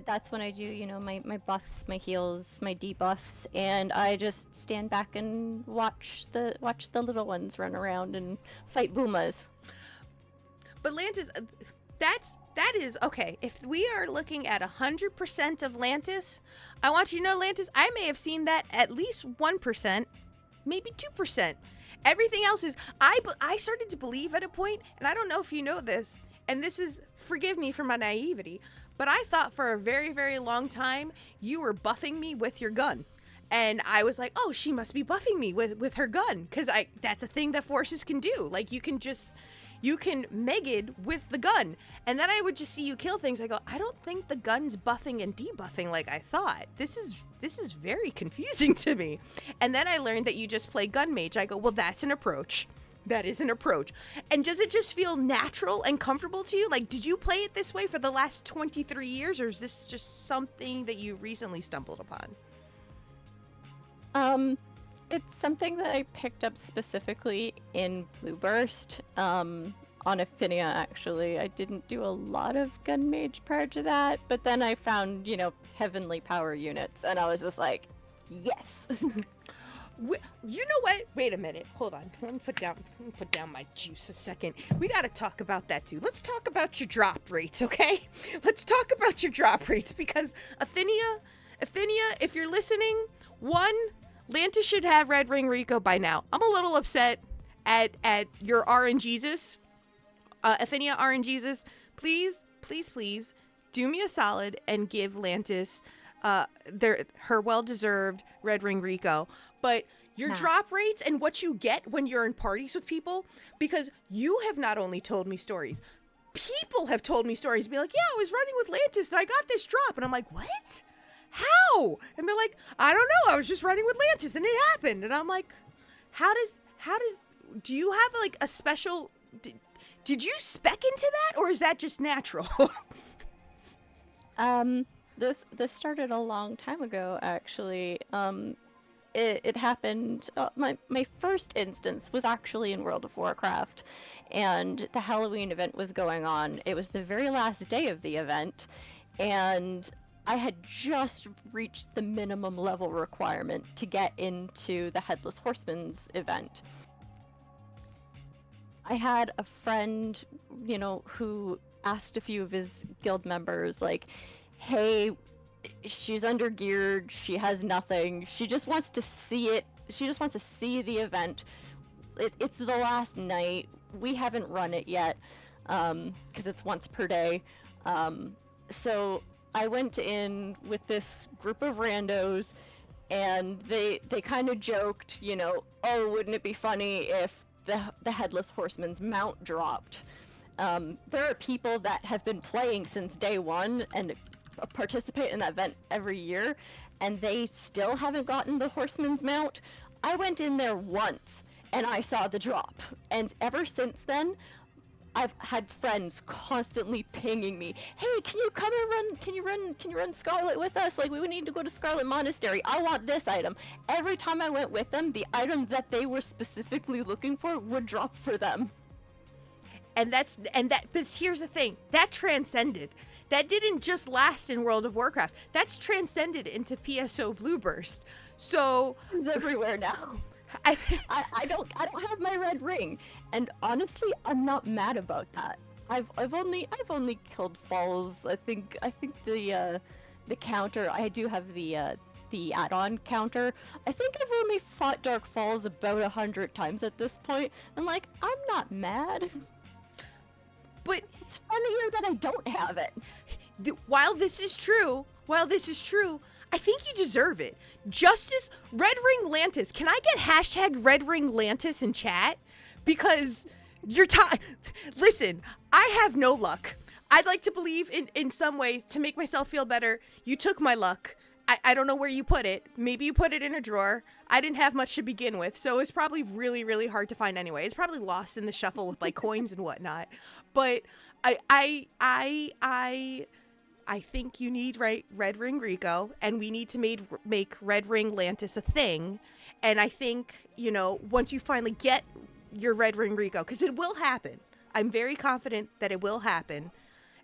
That's when I do, my buffs, my heals, my debuffs, and I just stand back and watch the little ones run around and fight Boomas. But Lantis, that is okay. If we are looking at 100% of Lantis, I want you to know, Lantis, I may have seen that at least 1%, maybe 2%. Everything else is, I started to believe at a point, and I don't know if you know this, and this is, forgive me for my naivety, but I thought for a very, very long time you were buffing me with your gun. And I was like, oh, she must be buffing me with her gun, because that's a thing that forces can do. Like, you can Megid with the gun. And then I would just see you kill things. I go, I don't think the gun's buffing and debuffing like I thought. This is very confusing to me. And then I learned that you just play gun mage. I go, well, that's an approach. That is an approach. And does it just feel natural and comfortable to you? Like, did you play it this way for the last 23 years, or is this just something that you recently stumbled upon? It's something that I picked up specifically in Blue Burst, on Ephinea, actually. I didn't do a lot of gun mage prior to that, but then I found, heavenly power units, and I was just like, yes! You know what? Wait a minute. Hold on. Let me put down my juice a second. We got to talk about that too. Let's talk about your drop rates, okay? Let's talk about your drop rates, because Ephinea, if you're listening, one, Lantis should have Red Ring Rico by now. I'm a little upset at your RNGesus. Ephinea RNGesus, please do me a solid and give Lantis her well-deserved Red Ring Rico. But your drop rates and what you get when you're in parties with people, because you have not only told me stories, people have told me stories. Be like, yeah, I was running with Lantis and I got this drop. And I'm like, what? How? And they're like, I don't know. I was just running with Lantis and it happened. And I'm like, how does, do you have like a special, did you spec into that, or is that just natural? This started a long time ago, actually. It happened, my first instance was actually in World of Warcraft, and the Halloween event was going on. It was the very last day of the event, and I had just reached the minimum level requirement to get into the Headless Horseman's event. I had a friend, who asked a few of his guild members, like, hey, she's undergeared, she has nothing, she just wants to see it, she just wants to see the event. It's the last night, we haven't run it yet, because it's once per day. So I went in with this group of randos, and they kind of joked, oh, wouldn't it be funny if the Headless Horseman's mount dropped? There are people that have been playing since day one and participate in that event every year, and they still haven't gotten the Horseman's mount. I went in there once and I saw the drop, and ever since then I've had friends constantly pinging me, hey, can you come and can you run Scarlet with us? Like, we need to go to Scarlet Monastery. I want this item. Every time I went with them, the item that they were specifically looking for would drop for them. But here's the thing, that transcended. That didn't just last in World of Warcraft. That's transcended into PSO Blue Burst. So it's everywhere now. I don't have my red ring, and honestly, I'm not mad about that. I've only killed falls. I think the counter. I do have the add-on counter. I think I've only fought Dark Falls about 100 times at this point. I'm like, I'm not mad. But it's funnier that I don't have it. While this is true, I think you deserve it. Justice, Red Ring Lantis. Can I get hashtag Red Ring Lantis in chat? Because listen, I have no luck. I'd like to believe in some ways, to make myself feel better, you took my luck. I don't know where you put it. Maybe you put it in a drawer. I didn't have much to begin with, so it's probably really, really hard to find anyway. It's probably lost in the shuffle with like coins and whatnot. But I think you need Red Ring Rico, and we need to make Red Ring Lantis a thing. And I think, once you finally get your Red Ring Rico, because it will happen. I'm very confident that it will happen.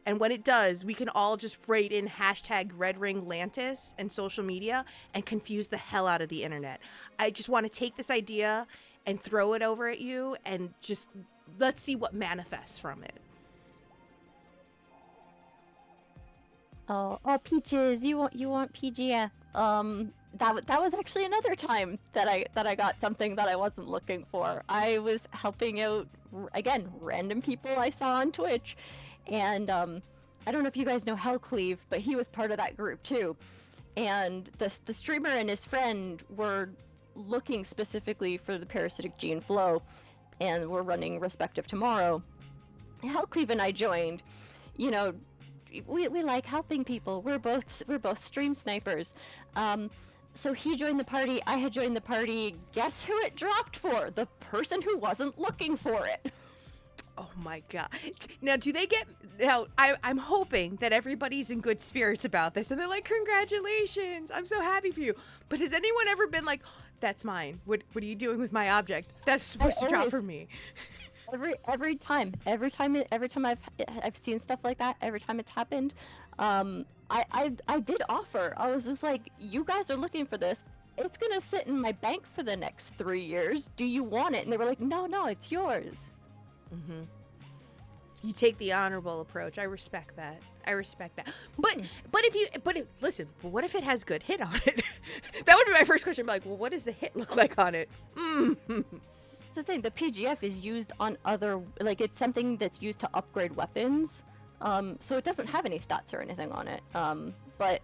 And when it does, we can all just write in hashtag Red Ring Lantis and social media and confuse the hell out of the internet. I just want to take this idea and throw it over at you, and just let's see what manifests from it. Oh, Peaches, you want PGF? that was actually another time that I got something that I wasn't looking for. I was helping out again random people I saw on Twitch, and I don't know if you guys know Hellcleave, but he was part of that group too. And the streamer and his friend were looking specifically for the parasitic gene flow, and were running Respective Tomorrow. Hellcleave and I joined. You know, we like helping people. We're both stream snipers. So he joined the party. I had joined the party. Guess who it dropped for? The person who wasn't looking for it. Oh my god. Now, do they get... Now, I'm hoping that everybody's in good spirits about this, and they're like, congratulations, I'm so happy for you. But has anyone ever been like, that's mine. What are you doing with my object? That's supposed to drop for me. Every time I've seen stuff like that, every time it's happened, I did offer. I was just like, you guys are looking for this. It's gonna sit in my bank for the next 3 years. Do you want it? And they were like, no, it's yours. Mm-hmm. You take the honorable approach. I respect that. But listen, what if it has good hit on it? That would be my first question. I'm like, well, what does the hit look like on it? That's the thing. The PGF is used on other, like, it's something that's used to upgrade weapons. So it doesn't have any stats or anything on it. But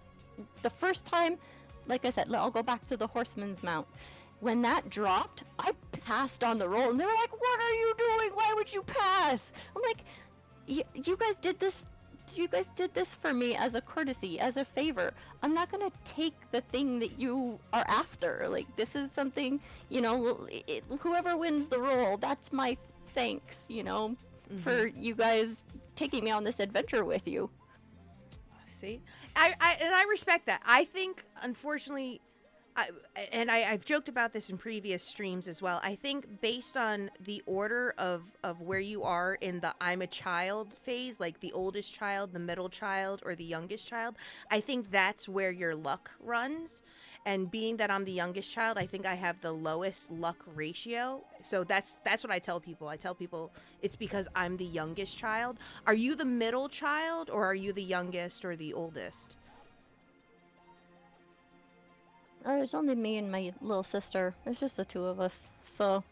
the first time, like I said, I'll go back to the Horseman's Mount. When that dropped, I passed on the roll, and they were like, "What are you doing? Why would you pass?" I'm like, "You guys did this. You guys did this for me as a courtesy, as a favor. I'm not gonna take the thing that you are after. Like, this is something, you know. Whoever wins the roll, that's my thanks. You know, for you guys taking me on this adventure with you." See, I respect that. I think, unfortunately. I've joked about this in previous streams as well. I think based on the order of where you are in the I'm a child phase, like the oldest child, the middle child, or the youngest child, I think that's where your luck runs. And being that I'm the youngest child, I think I have the lowest luck ratio. So that's what I tell people. I tell people it's because I'm the youngest child. Are you the middle child, or are you the youngest or the oldest? There's only me and my little sister. It's just the two of us. So,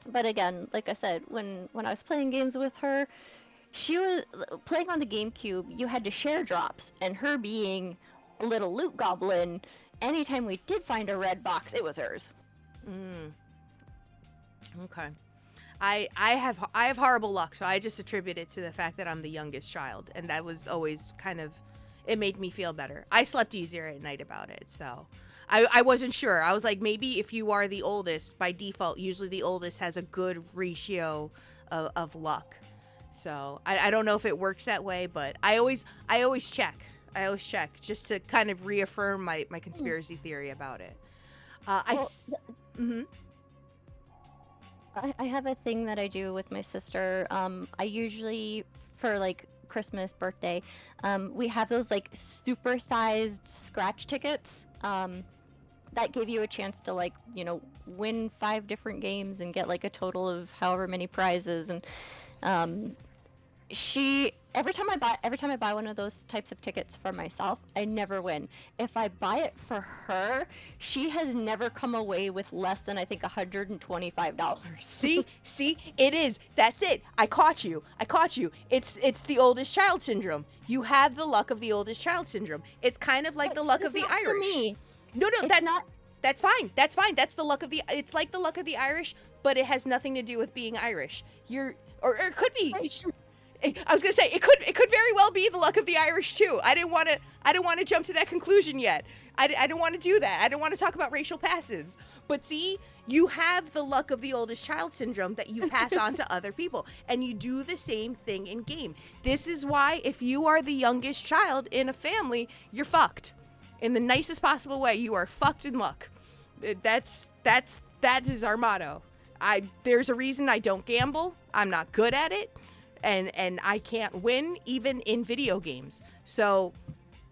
but again, like I said, when I was playing games with her, she was playing on the GameCube. You had to share drops, and her being a little loot goblin, anytime we did find a red box, it was hers. Okay. I have horrible luck, so I just attribute it to the fact that I'm the youngest child, and that was always kind of, it made me feel better. I slept easier at night about it, so I wasn't sure. I was like, maybe if you are the oldest, by default, usually the oldest has a good ratio of luck. So I don't know if it works that way, but I always check. I always check just to kind of reaffirm my conspiracy theory about it. I have a thing that I do with my sister. I usually, for like Christmas, birthday, we have those like super-sized scratch tickets that give you a chance to, like, you know, win 5 different games and get like a total of however many prizes. And every time I buy one of those types of tickets for myself, I never win. If I buy it for her, she has never come away with less than, I think, $125. See, it is. That's it. I caught you. It's the oldest child syndrome. You have the luck of the oldest child syndrome. It's kind of like the luck of the Irish. For me. No, that's fine. That's the luck of the. It's like the luck of the Irish, but it has nothing to do with being Irish. Or it could be. I was gonna say it could very well be the luck of the Irish too. I didn't want to jump to that conclusion yet. I didn't want to do that. I didn't want to talk about racial passives. But see, you have the luck of the oldest child syndrome that you pass on to other people, and you do the same thing in game. This is why if you are the youngest child in a family, you're fucked. In the nicest possible way, you are fucked in luck. That is our motto. There's a reason I don't gamble. I'm not good at it. And I can't win even in video games. So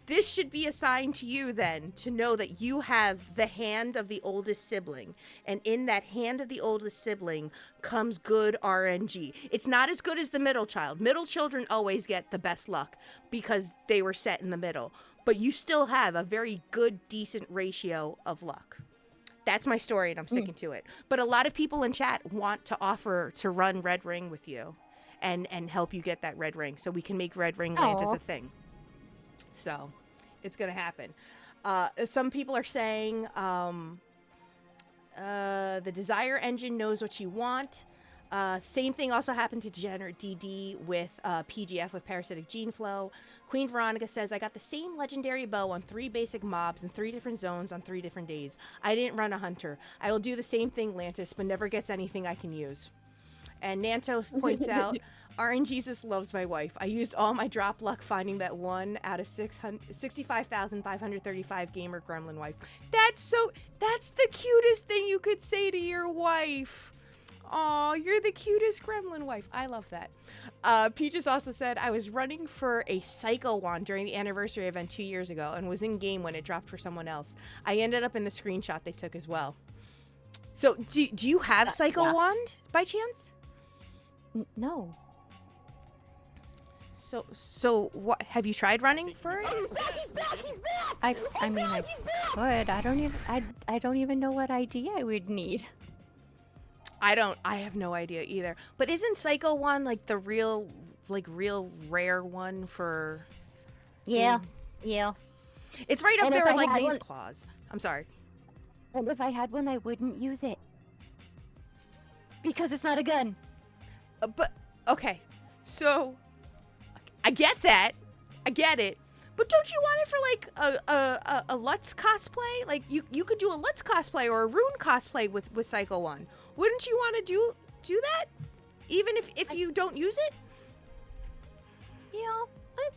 this should be a sign to you then to know that you have the hand of the oldest sibling. And in that hand of the oldest sibling comes good RNG. It's not as good as the middle child. Middle children always get the best luck because they were set in the middle. but you still have a very good, decent ratio of luck. That's my story, and I'm sticking to it. But a lot of people in chat want to offer to run Red Ring with you and help you get that red ring so we can make Red Ring Lantis a thing. So it's going to happen. Some people are saying the Desire engine knows what you want. Same thing also happened to Degenerate DD with PGF with Parasitic Gene Flow. Queen Veronica says, I got the same legendary bow on 3 basic mobs in 3 different zones on 3 different days. I didn't run a hunter. I will do the same thing, Lantis, but never gets anything I can use. And Nanto points out, RNGesus loves my wife. I used all my drop luck finding that 1 out of 65,535 gamer gremlin wife. That's the cutest thing you could say to your wife. Aw, you're the cutest gremlin wife. I love that. Peaches also said, I was running for a Psycho Wand during the anniversary event 2 years ago and was in game when it dropped for someone else. I ended up in the screenshot they took as well. So, do you have Psycho Wand by chance? No. So what? Have you tried running for it? He's back! I mean, I could. I don't even know what ID I would need. I have no idea either. But isn't Psycho Wand like the real rare one for? Yeah. It's right up And there if with I like had Maze one- Claws. I'm sorry. And if I had one, I wouldn't use it. Because it's not a gun. But okay, so I get that. I get it. But don't you want it for like a Lutz cosplay? Like you could do a Lutz cosplay or a Rune cosplay with Psycho Wand. Wouldn't you want to do that? Even if you don't use it? Yeah,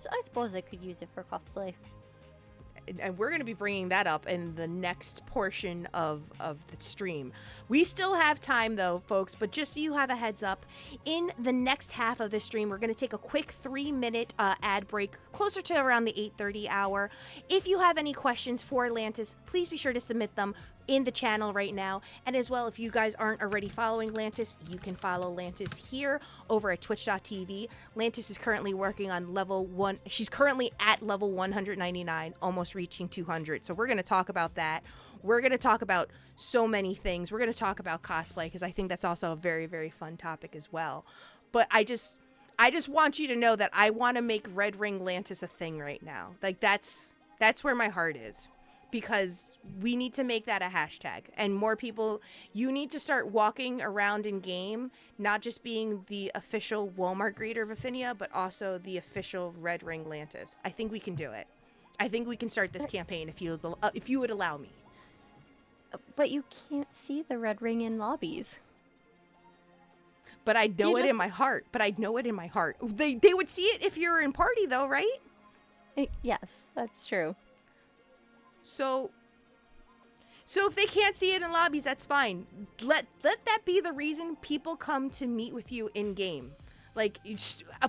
I suppose I could use it for cosplay. And we're going to be bringing that up in the next portion of the stream. We still have time though, folks, but just so you have a heads up, in the next half of the stream, we're going to take a quick 3-minute ad break, closer to around the 8:30 hour. If you have any questions for Lantis, please be sure to submit them in the channel right now. And as well, if you guys aren't already following Lantis, you can follow Lantis here over at twitch.tv. Lantis is currently working on level 1. She's currently at level 199, almost reaching 200. So we're going to talk about that. We're going to talk about so many things. We're going to talk about cosplay because I think that's also a very, very fun topic as well. But I just want you to know that I want to make Red Ring Lantis a thing right now. Like that's where my heart is. Because we need to make that a hashtag, and more people, you need to start walking around in game, not just being the official Wal-Mart greeter of Ephinea, but also the official Red Ring Lantis. I think we can do it. I think we can start this campaign if you would allow me. But you can't see the red ring in lobbies. But I know it in my heart. They would see it if you're in party though, right? Yes, that's true. So if they can't see it in lobbies, that's fine. Let that be the reason people come to meet with you in game. Like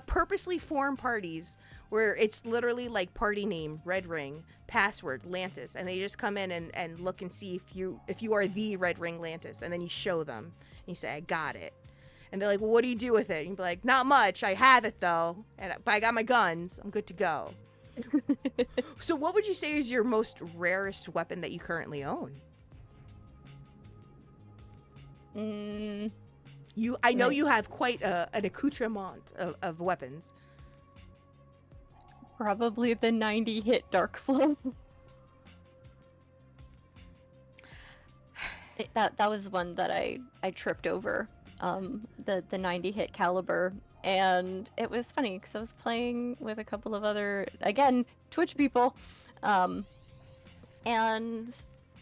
purposely form parties where it's literally like party name, Red Ring, password, Lantis, and they just come in and look and see if you are the Red Ring Lantis, and then you show them and you say, I got it. And they're like, well, what do you do with it? And you'd be like, not much. I have it though, but I got my guns. I'm good to go. So what would you say is your most rarest weapon that you currently own? I know you have quite an accoutrement of weapons. Probably the 90 hit Dark Flow. That was one that I tripped over. The 90 hit caliber. And it was funny because I was playing with a couple of other, again, Twitch people, and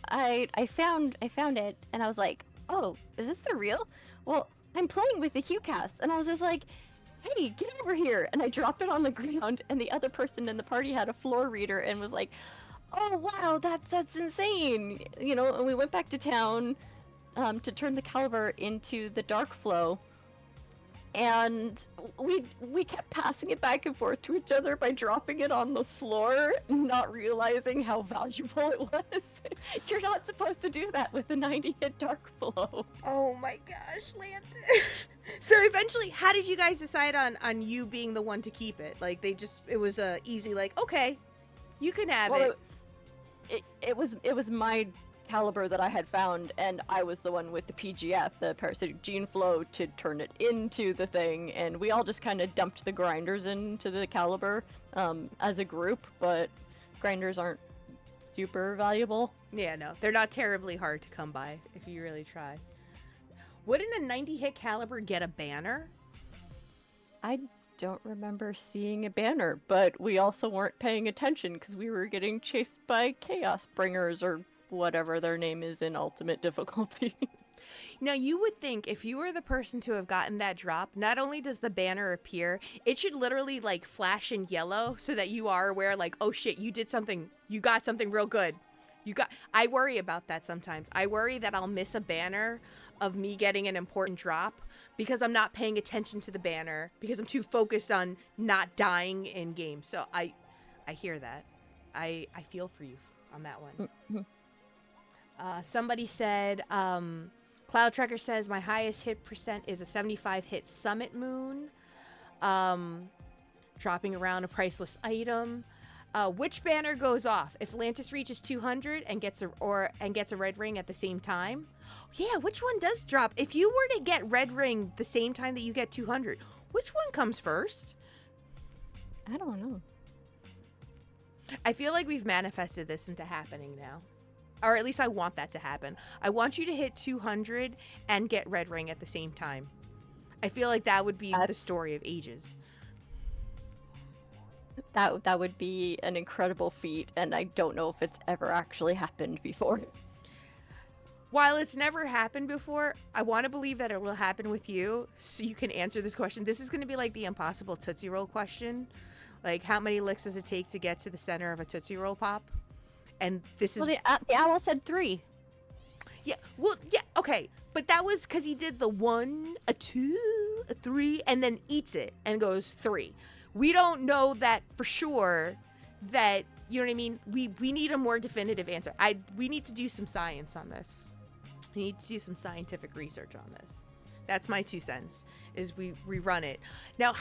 I found it, and I was like, "Oh, is this for real?" Well, I'm playing with the HuCast, and I was just like, "Hey, get over here!" And I dropped it on the ground, and the other person in the party had a floor reader and was like, "Oh wow, that's insane!" You know, and we went back to town to turn the caliber into the Dark Flow. And we kept passing it back and forth to each other by dropping it on the floor, not realizing how valuable it was. You're not supposed to do that with a 90 hit Dark Flow. Oh my gosh, Lance. So eventually, how did you guys decide on you being the one to keep it? Like it was a easy like, okay, You can have Well, it. it was my caliber that I had found, and I was the one with the PGF, the parasitic gene flow, to turn it into the thing, and we all just kind of dumped the grinders into the caliber as a group, but grinders aren't super valuable. Yeah, no, they're not terribly hard to come by if you really try. Wouldn't a 90 hit caliber get a banner? I don't remember seeing a banner, but we also weren't paying attention because we were getting chased by Chaos Bringers or whatever their name is in Ultimate Difficulty. Now, you would think if you were the person to have gotten that drop, not only does the banner appear, it should literally like flash in yellow so that you are aware, like, oh shit, you did something, you got something real good. I worry about that sometimes. I worry that I'll miss a banner of me getting an important drop because I'm not paying attention to the banner because I'm too focused on not dying in game. So I hear that. I feel for you on that one. Somebody said, Cloud Trekker says my highest hit percent is a 75 hit Summit Moon, dropping around a priceless item. Which banner goes off if Lantis reaches 200 and gets a red ring at the same time? Yeah, which one does drop? If you were to get red ring the same time that you get 200, which one comes first? I don't know. I feel like we've manifested this into happening now. Or at least I want that to happen. I want you to hit 200 and get red ring at the same time. I feel like that would be the story of ages. That would be an incredible feat, and I don't know if it's ever actually happened before. While it's never happened before, I want to believe that it will happen with you, so you can answer this question. This is going to be like the impossible Tootsie Roll question. Like, how many licks does it take to get to the center of a Tootsie Roll Pop? And this is... Well, the owl said 3. Yeah, well, yeah, okay. But that was because he did the 1, a 2, a 3, and then eats it and goes 3. We don't know that for sure that, you know what I mean? We need a more definitive answer. We need to do some science on this. We need to do some scientific research on this. That's my 2 cents, is we rerun it. Now,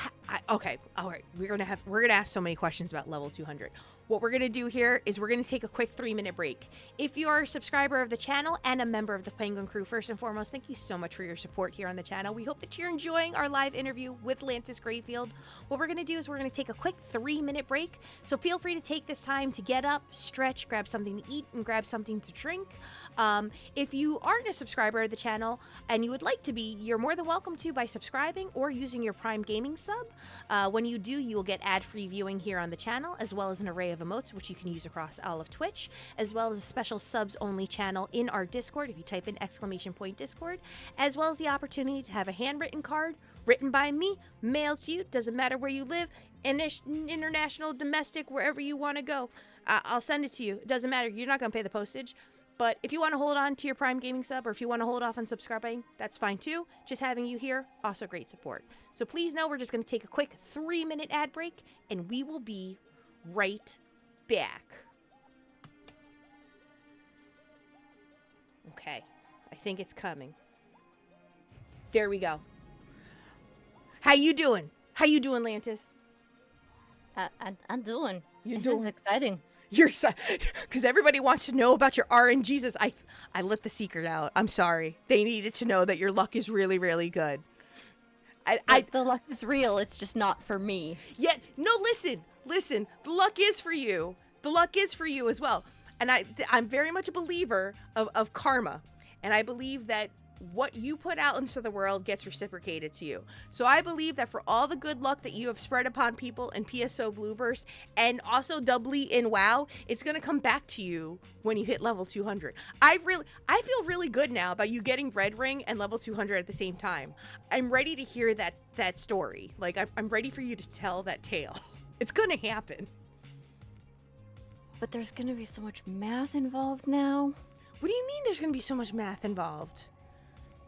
okay, all right. We're gonna ask so many questions about level 200. What we're going to do here is we're going to take a quick 3-minute break. If you are a subscriber of the channel and a member of the Penguin Crew, first and foremost, thank you so much for your support here on the channel. We hope that you're enjoying our live interview with Lantis Greyfield. What we're going to do is we're going to take a quick 3-minute break. So feel free to take this time to get up, stretch, grab something to eat, and grab something to drink. If you aren't a subscriber of the channel and you would like to be, you're more than welcome to by subscribing or using your Prime Gaming sub. When you do, you will get ad-free viewing here on the channel, as well as an array of emotes, which you can use across all of Twitch, as well as a special subs only channel in our Discord if you type in !Discord, as well as the opportunity to have a handwritten card written by me, mailed to you. Doesn't matter where you live, international, domestic, wherever you want to go. I'll send it to you. It doesn't matter. You're not going to pay the postage. But if you want to hold on to your Prime Gaming sub, or if you want to hold off on subscribing, that's fine too. Just having you here, also great support. So please know we're just going to take a quick 3-minute ad break, and we will be right back. Okay, I think it's coming. There we go. How you doing? How you doing, Lantis? I'm doing. You're This doing. is exciting. You're excited because everybody wants to know about your RNGs. I let the secret out. I'm sorry. They needed to know that your luck is really, really good. The luck is real. It's just not for me. Yeah, no, listen. The luck is for you. The luck is for you as well. And I'm very much a believer of karma. And I believe that what you put out into the world gets reciprocated to you. So I believe that for all the good luck that you have spread upon people in PSO Blue Burst, and also doubly in WoW, it's going to come back to you when you hit level 200. I feel really good now about you getting Red Ring and level 200 at the same time. I'm ready to hear that story. Like, I'm ready for you to tell that tale. It's going to happen. But there's gonna be so much math involved now. What do you mean there's going to be so much math involved?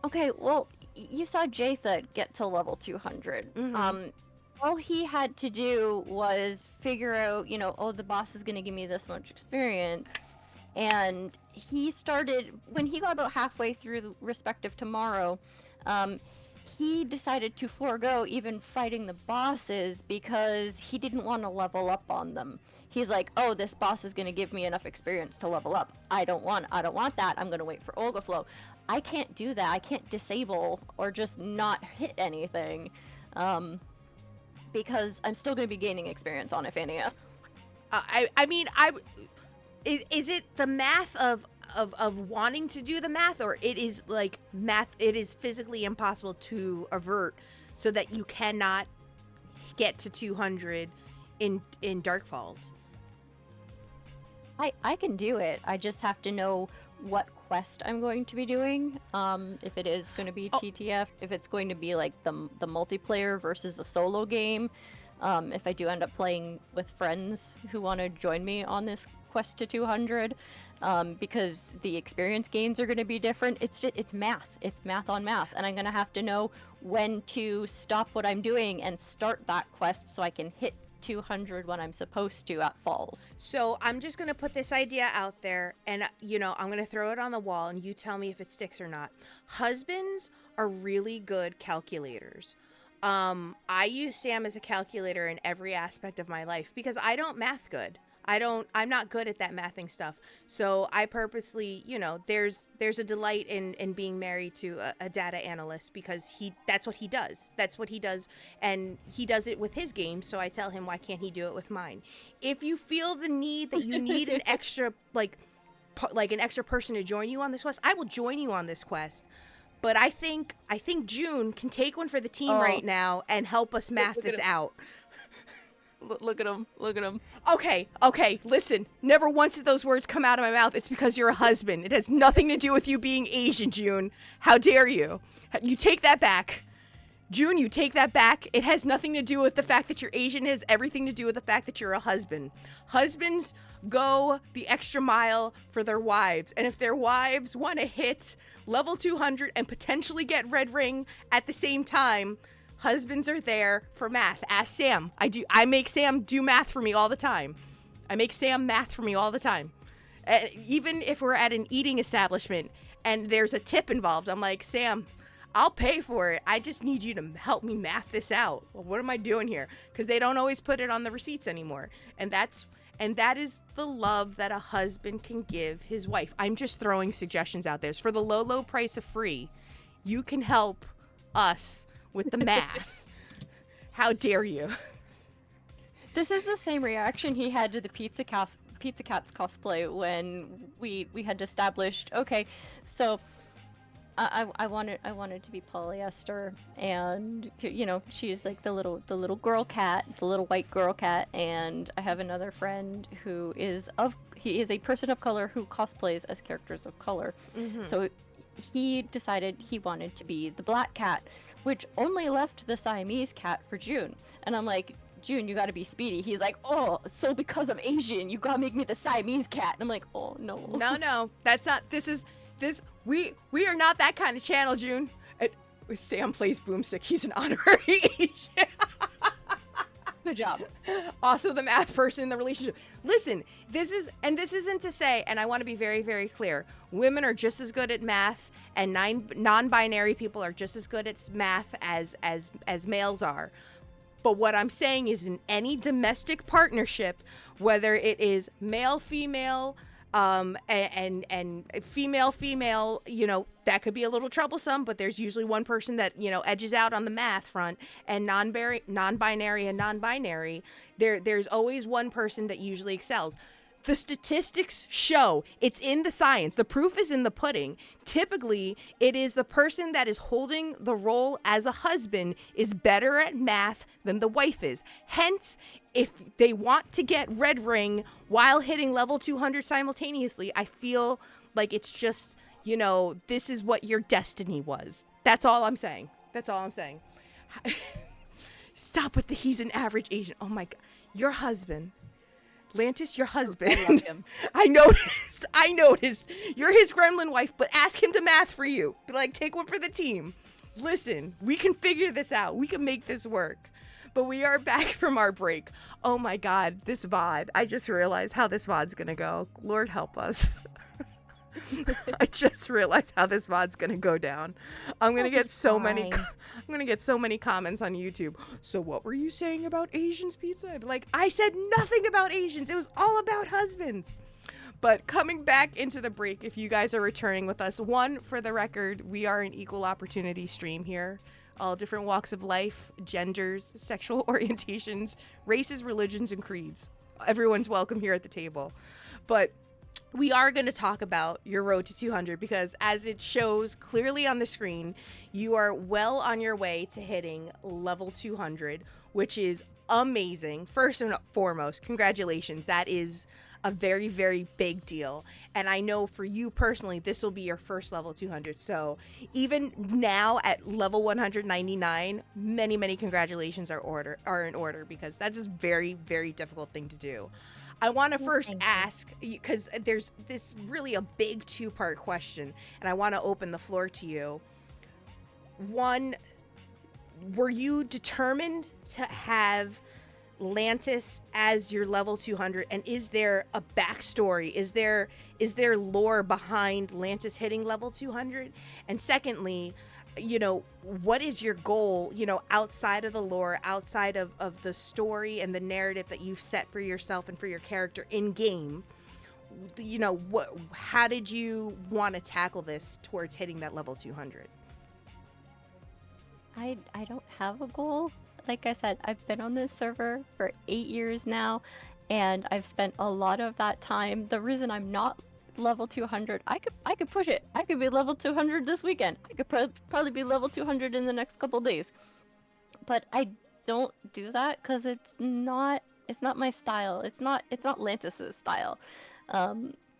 Okay, well, you saw Jatha get to level 200. Mm-hmm. All he had to do was figure out, oh, the boss is going to give me this much experience. And he started, when he got about halfway through the respective tomorrow, he decided to forego even fighting the bosses because he didn't want to level up on them. He's like, oh, this boss is going to give me enough experience to level up. I don't want that. I'm going to wait for Olga Flow. I can't do that. I can't disable or just not hit anything, because I'm still going to be gaining experience on Ephinea. I mean, is it the math of wanting to do the math, or it is like math? It is physically impossible to avert, so that you cannot get to 200 in Dark Falls. I can do it. I just have to know what quest I'm going to be doing. If it is going to be TTF, if it's going to be like the multiplayer versus a solo game. If I do end up playing with friends who want to join me on this quest to 200, because the experience gains are going to be different. It's math. It's math on math, and I'm going to have to know when to stop what I'm doing and start that quest so I can hit 200 when I'm supposed to at Falls. So I'm just going to put this idea out there, and I'm going to throw it on the wall, and you tell me if it sticks or not. Husbands are really good calculators. I use Sam as a calculator in every aspect of my life because I don't math good. I'm not good at that mathing stuff. So I purposely, there's a delight in being married to a data analyst because that's what he does. That's what he does. And he does it with his games. So I tell him, why can't he do it with mine? If you feel the need that you need an extra, like an extra person to join you on this quest, I will join you on this quest. But I think June can take one for the team right now and help us math this out. Look at him. Look at him. Okay, listen. Never once did those words come out of my mouth. It's because you're a husband. It has nothing to do with you being Asian, June. How dare you? You take that back. June, you take that back. It has nothing to do with the fact that you're Asian. It has everything to do with the fact that you're a husband. Husbands go the extra mile for their wives. And if their wives want to hit level 200 and potentially get red ring at the same time, husbands are there for math. Ask Sam. I make Sam do math for me all the time. I make Sam math for me all the time. Even if we're at an eating establishment and there's a tip involved, I'm like, Sam, I'll pay for it. I just need you to help me math this out. Well, what am I doing here? Because they don't always put it on the receipts anymore. And that is the love that a husband can give his wife. I'm just throwing suggestions out there. For the low price of free, you can help us with the math. How dare you? This is the same reaction he had to the Pizza Cats cosplay when we had established, okay, so I wanted to be polyester, and she's like the little girl cat, the little white girl cat, and I have another friend who is a person of color who cosplays as characters of color. Mm-hmm. So he decided he wanted to be the black cat, which only left the Siamese cat for June. And I'm like, June, you gotta be speedy. He's like, oh, so because I'm Asian, you gotta make me the Siamese cat. And I'm like, oh, no. No, that's not, we are not that kind of channel, June. Sam plays Boomstick. He's an honorary Asian. Good job. Also the math person in the relationship. Listen, this isn't to say, and I want to be very, very clear, women are just as good at math, and non-binary people are just as good at math as males are. But what I'm saying is, in any domestic partnership, whether it is male, female, and female, that could be a little troublesome, but there's usually one person that, edges out on the math front, and non-binary, there's always one person that usually excels. The statistics show, it's in the science. The proof is in the pudding. Typically, it is the person that is holding the role as a husband is better at math than the wife is. Hence, if they want to get red ring while hitting level 200 simultaneously, I feel like it's just, this is what your destiny was. That's all I'm saying. Stop with the he's an average Asian. Oh my God. Your husband. Lantis, your husband. I love him. I noticed. You're his gremlin wife, but ask him to math for you. Take one for the team. Listen, we can figure this out. We can make this work. But we are back from our break. Oh my God, this VOD. I just realized how this VOD's gonna go. Lord help us. I just realized how this mod's gonna go down. I'm gonna get so many. Fine. I'm gonna get so many comments on YouTube. So what were you saying about Asians pizza? I'd be like, I said nothing about Asians. It was all about husbands. But coming back into the break, if you guys are returning with us, one, for the record, we are an equal opportunity stream here. All different walks of life, genders, sexual orientations, races, religions, and creeds. Everyone's welcome here at the table. But we are going to talk about your road to 200 because as it shows clearly on the screen, you are well on your way to hitting level 200, which is amazing. First and foremost, congratulations. That is a very, very big deal. And I know for you personally, this will be your first level 200. So even now at level 199, many, many congratulations are in order because that's a very, very difficult thing to do. I want to first ask, because there's this really a big two-part question, and I want to open the floor to you. One, were you determined to have Lantis as your level 200, and is there a backstory? Is there lore behind Lantis hitting level 200? And secondly, you know, what is your goal, you know, outside of the lore, outside of the story and the narrative that you've set for yourself and for your character in game? You know, how did you want to tackle this towards hitting that level 200? I don't have a goal. Like I said, I've been on this server for 8 years now, and I've spent a lot of that time. The reason I'm not level 200, I could push it. I could be level 200 this weekend. I could probably be level 200 in the next couple days. But I don't do that because it's not my style. It's not Lantis's style.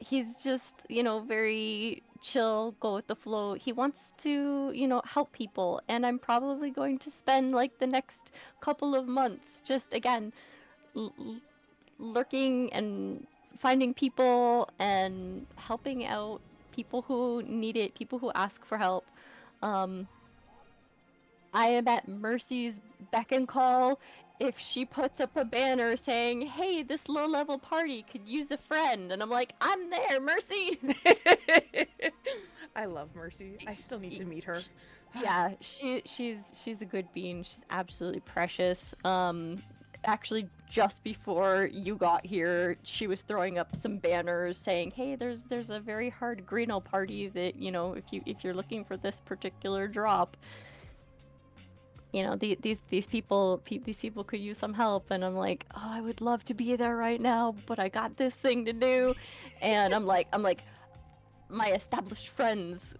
He's just, you know, very chill, go with the flow. He wants to, you know, help people, and I'm probably going to spend like the next couple of months just again lurking and finding people and helping out people who need it, people who ask for help. I am at Mercy's beck and call. If she puts up a banner saying, hey, this low-level party could use a friend, and I'm like, I'm there, Mercy! I love Mercy. I still need to meet her. Yeah, she's a good bean. She's absolutely precious. Actually, just before you got here, she was throwing up some banners saying, hey, there's a very hard Greeno party that, you know, if you're looking for this particular drop, you know, these people could use some help. And I'm like, oh, I would love to be there right now, but I got this thing to do. And I'm like, my established friends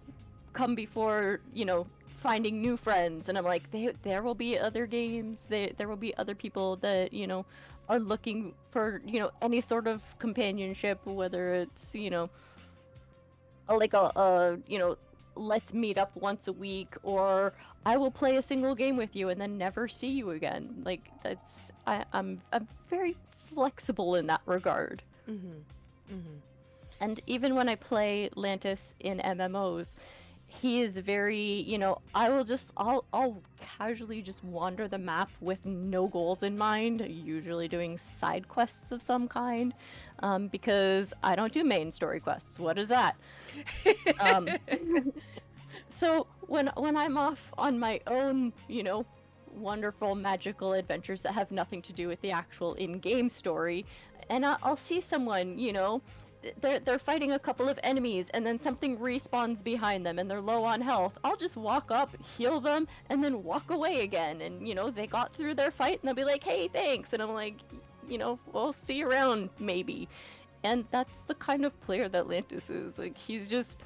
come before, you know, finding new friends. And I'm like, there will be other games, there will be other people that, you know, are looking for, you know, any sort of companionship, whether it's, you know, like a you know, let's meet up once a week, or I will play a single game with you and then never see you again. Like, that's I'm very flexible in that regard. And even when I play Lantis in MMOs, he is very, you know, I'll casually just wander the map with no goals in mind, usually doing side quests of some kind, because I don't do main story quests. What is that? So when I'm off on my own, you know, wonderful magical adventures that have nothing to do with the actual in-game story, and I'll see someone, you know, they're fighting a couple of enemies, and then something respawns behind them and they're low on health, I'll just walk up, heal them, and then walk away again. And, you know, they got through their fight and they'll be like, hey, thanks. And I'm like, you know, we'll see you around, maybe. And that's the kind of player that Lantis is. Like, he's just...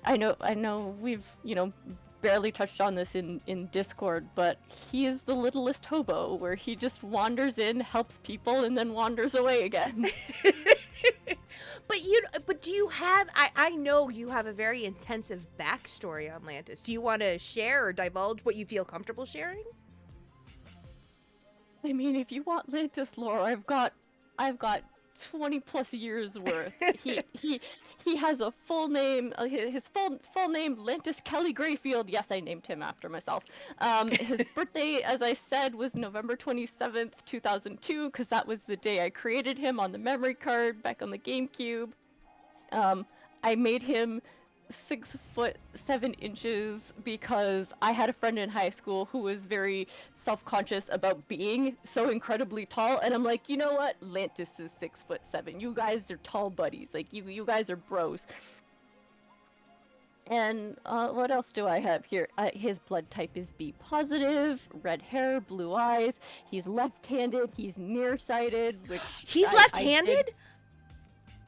I know we've, you know, barely touched on this in Discord, but he is the littlest hobo, where he just wanders in, helps people, and then wanders away again. But do you have, I know you have a very intensive backstory on Lantis. Do you want to share or divulge what you feel comfortable sharing? I mean, if you want Lantis lore, I've got 20 plus years worth. He has a full name, his full name, Lantis Kelly Greyfield. Yes, I named him after myself. His birthday, as I said, was November 27th, 2002, because that was the day I created him on the memory card back on the GameCube. I made him 6'7" because I had a friend in high school who was very self-conscious about being so incredibly tall, and I'm like, you know what? Lantis is 6'7". You guys are tall buddies. Like you guys are bros. And what else do I have here? His blood type is B positive, red hair, blue eyes. He's left-handed. He's nearsighted, which He's I left-handed?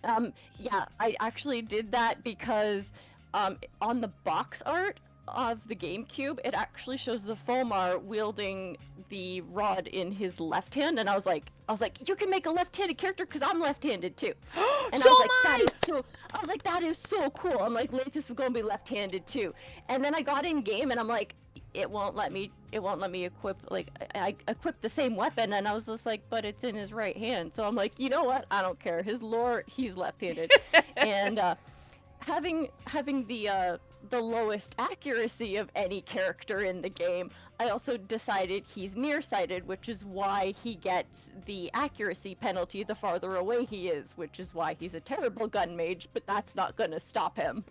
did. Yeah, I actually did that because on the box art of the GameCube, it actually shows the FOmar wielding the rod in his left hand, and I was like, you can make a left-handed character because I'm left-handed too. And So I was like, am I! that is so cool. I'm like, Lantis is gonna be left-handed too. And then I got in game, and I'm like, it won't let me equip, like, I equipped the same weapon, and I was just like, but it's in his right hand. So I'm like, you know what? I don't care. His lore, he's left-handed. And having the lowest accuracy of any character in the game, I also decided he's nearsighted, which is why he gets the accuracy penalty the farther away he is, which is why he's a terrible gun mage, but that's not gonna stop him.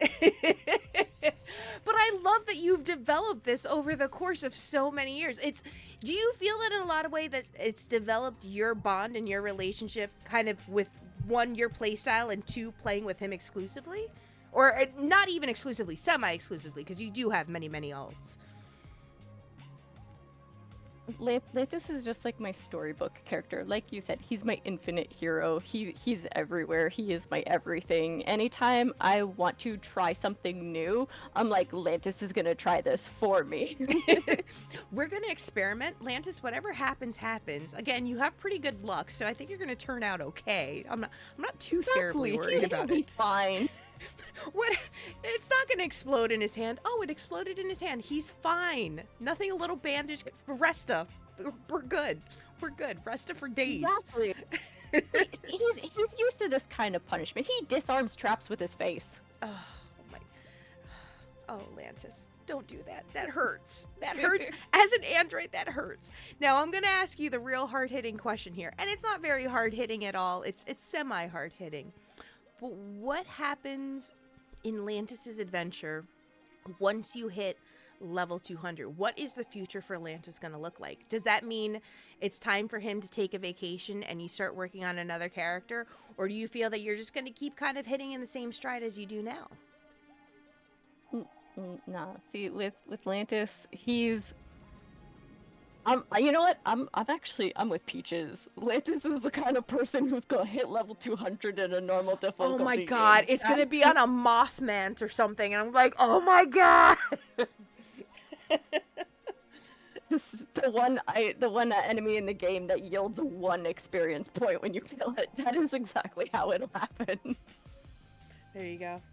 But I love that you've developed this over the course of so many years. Do you feel that in a lot of ways that it's developed your bond and your relationship kind of with, one, your play style, and two, playing with him exclusively? Or not even exclusively, semi-exclusively, because you do have many, many alts. Lantis is just like my storybook character. Like you said, he's my infinite hero. He's everywhere. He is my everything. Anytime I want to try something new, I'm like, Lantis is gonna try this for me. We're gonna experiment. Lantis, whatever happens, happens. Again, you have pretty good luck, so I think you're gonna turn out okay. I'm not too terribly worried about it. He'll be fine. What? It's not gonna explode in his hand. Oh, it exploded in his hand. He's fine. Nothing, a little bandage. Resta. We're good. We're good. Resta for days. Exactly. he's used to this kind of punishment. He disarms traps with his face. Oh my. Oh, Lantis. Don't do that. That hurts. That hurts. As an android, that hurts. Now, I'm going to ask you the real hard-hitting question here. And it's not very hard-hitting at all. It's semi-hard-hitting. But what happens in Lantis's adventure once you hit level 200? What is the future for Lantis going to look like? Does that mean it's time for him to take a vacation and you start working on another character? Or do you feel that you're just going to keep kind of hitting in the same stride as you do now? No, see, with Lantis, he's you know what? I'm with Peaches. Lantis is the kind of person who's gonna hit level 200 in a normal difficulty. Oh my god, it's gonna be on a Mothman or something, and I'm like, oh my god. This is the one enemy in the game that yields 1 experience point when you kill it. That is exactly how it'll happen. There you go.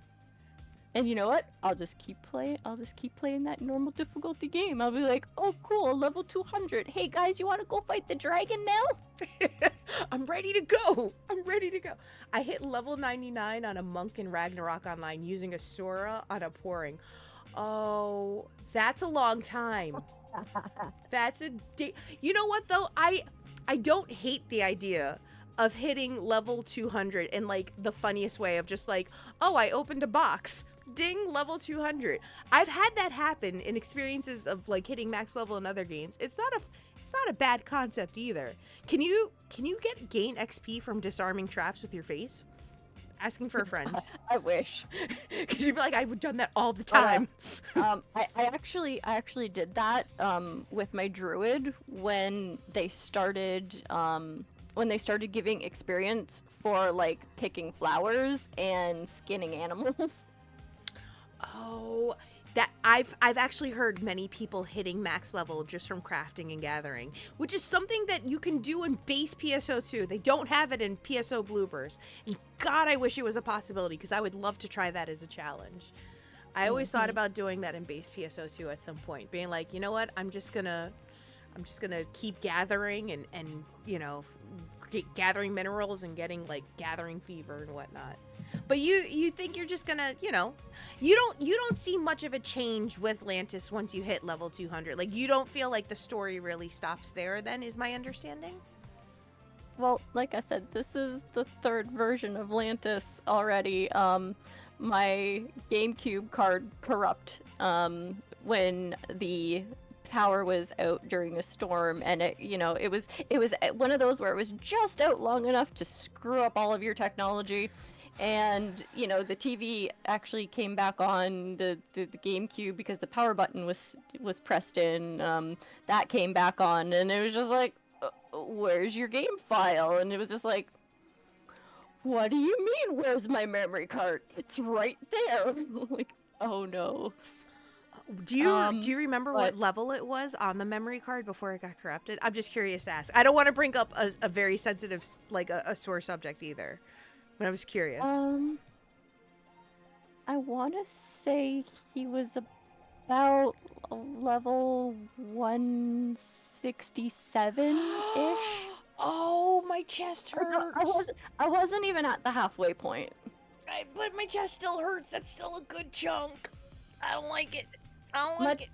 And you know what? I'll just keep playing that normal difficulty game. I'll be like, oh cool, level 200. Hey guys, you want to go fight the dragon now? I'm ready to go. I hit level 99 on a monk in Ragnarok Online using a Sora on a pouring. Oh, that's a long time. That's you know what though? I don't hate the idea of hitting level 200 in like the funniest way of just like, oh, I opened a box. Ding, level 200. I've had that happen in experiences of like hitting max level in other games. It's not a bad concept either. Can you gain XP from disarming traps with your face? Asking for a friend. I wish. Because you'd be like, I've done that all the time. I actually did that with my druid when they started giving experience for like picking flowers and skinning animals. Oh, that I've actually heard many people hitting max level just from crafting and gathering, which is something that you can do in base PSO2. They don't have it in PSO Bloopers. And God, I wish it was a possibility because I would love to try that as a challenge. I always thought about doing that in base PSO2 at some point, being like, you know what, I'm just gonna keep gathering and you know, gathering minerals and getting like gathering fever and whatnot. But you think you're just gonna, you know, you don't see much of a change with Lantis once you hit level 200. Like, you don't feel like the story really stops there then, is my understanding? Well, like I said, this is the 3rd version of Lantis already. my GameCube card corrupt when the power was out during a storm, and it was one of those where it was just out long enough to screw up all of your technology. And the TV actually came back on the GameCube because the power button was pressed in. That came back on, and it was just like, where's your game file? And it was just like, what do you mean, where's my memory card? It's right there. Like, oh no. Do you remember what level it was on the memory card before it got corrupted? I'm just curious to ask. I don't want to bring up a very sensitive, like a sore subject either, but I was curious. I want to say he was about level 167-ish. Oh, my chest hurts. I wasn't even at the halfway point. But my chest still hurts. That's still a good chunk. I don't like it. I don't like it.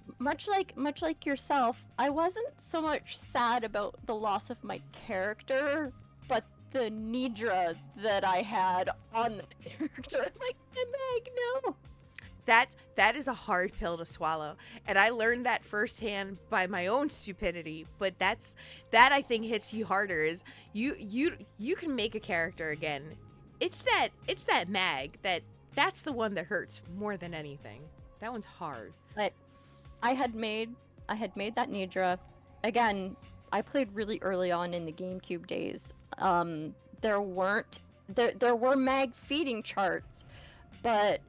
Much like yourself, I wasn't so much sad about the loss of my character, but the Nidra that I had on the character. I'm like, Meg, no. That is a hard pill to swallow, and I learned that firsthand by my own stupidity. But that I think hits you harder. Is you can make a character again. It's that Mag that's the one that hurts more than anything. That one's hard. But I had made that Nidra. Again, I played really early on in the GameCube days. There were mag feeding charts, but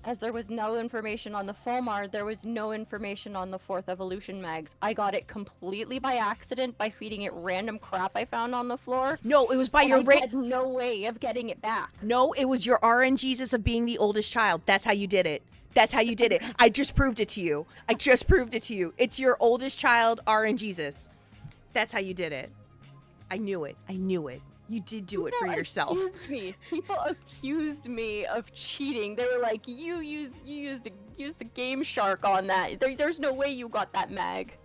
as there was no information on the FOmar, there was no information on the 4th evolution mags. I got it completely by accident by feeding it random crap I found on the floor. No, it was by your I had no way of getting it back. No, it was your RNGesus of being the oldest child. That's how you did it. That's how you did it. I just proved it to you. It's your oldest child, RNGesus. That's how you did it. I knew it. You did do it for yourself. People accused me of cheating. They were like, you used the Game Shark on that. There's no way you got that mag.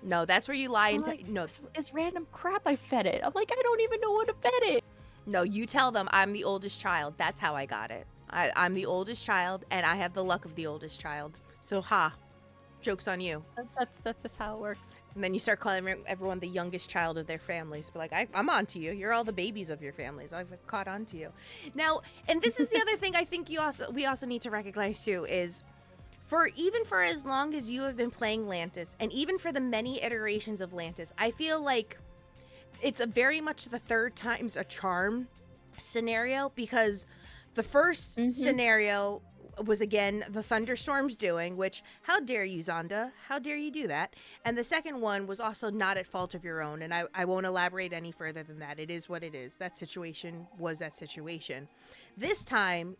No, that's where you lie and no. It's random crap I fed it. I'm like, I don't even know what to fed it. No, you tell them I'm the oldest child. That's how I got it. I'm the oldest child, and I have the luck of the oldest child. So, joke's on you. That's just how it works. And then you start calling everyone the youngest child of their families. But like, I'm on to you. You're all the babies of your families. I've caught on to you. Now, and this is the other thing I think we also need to recognize too is for as long as you have been playing Lantis, and even for the many iterations of Lantis, I feel like it's a very much the third time's a charm scenario, because the first scenario was again the thunderstorms doing, which how dare you, Zonda? How dare you do that? And the second one was also not at fault of your own, and I won't elaborate any further than that. It is what it is. That situation was that situation. This time,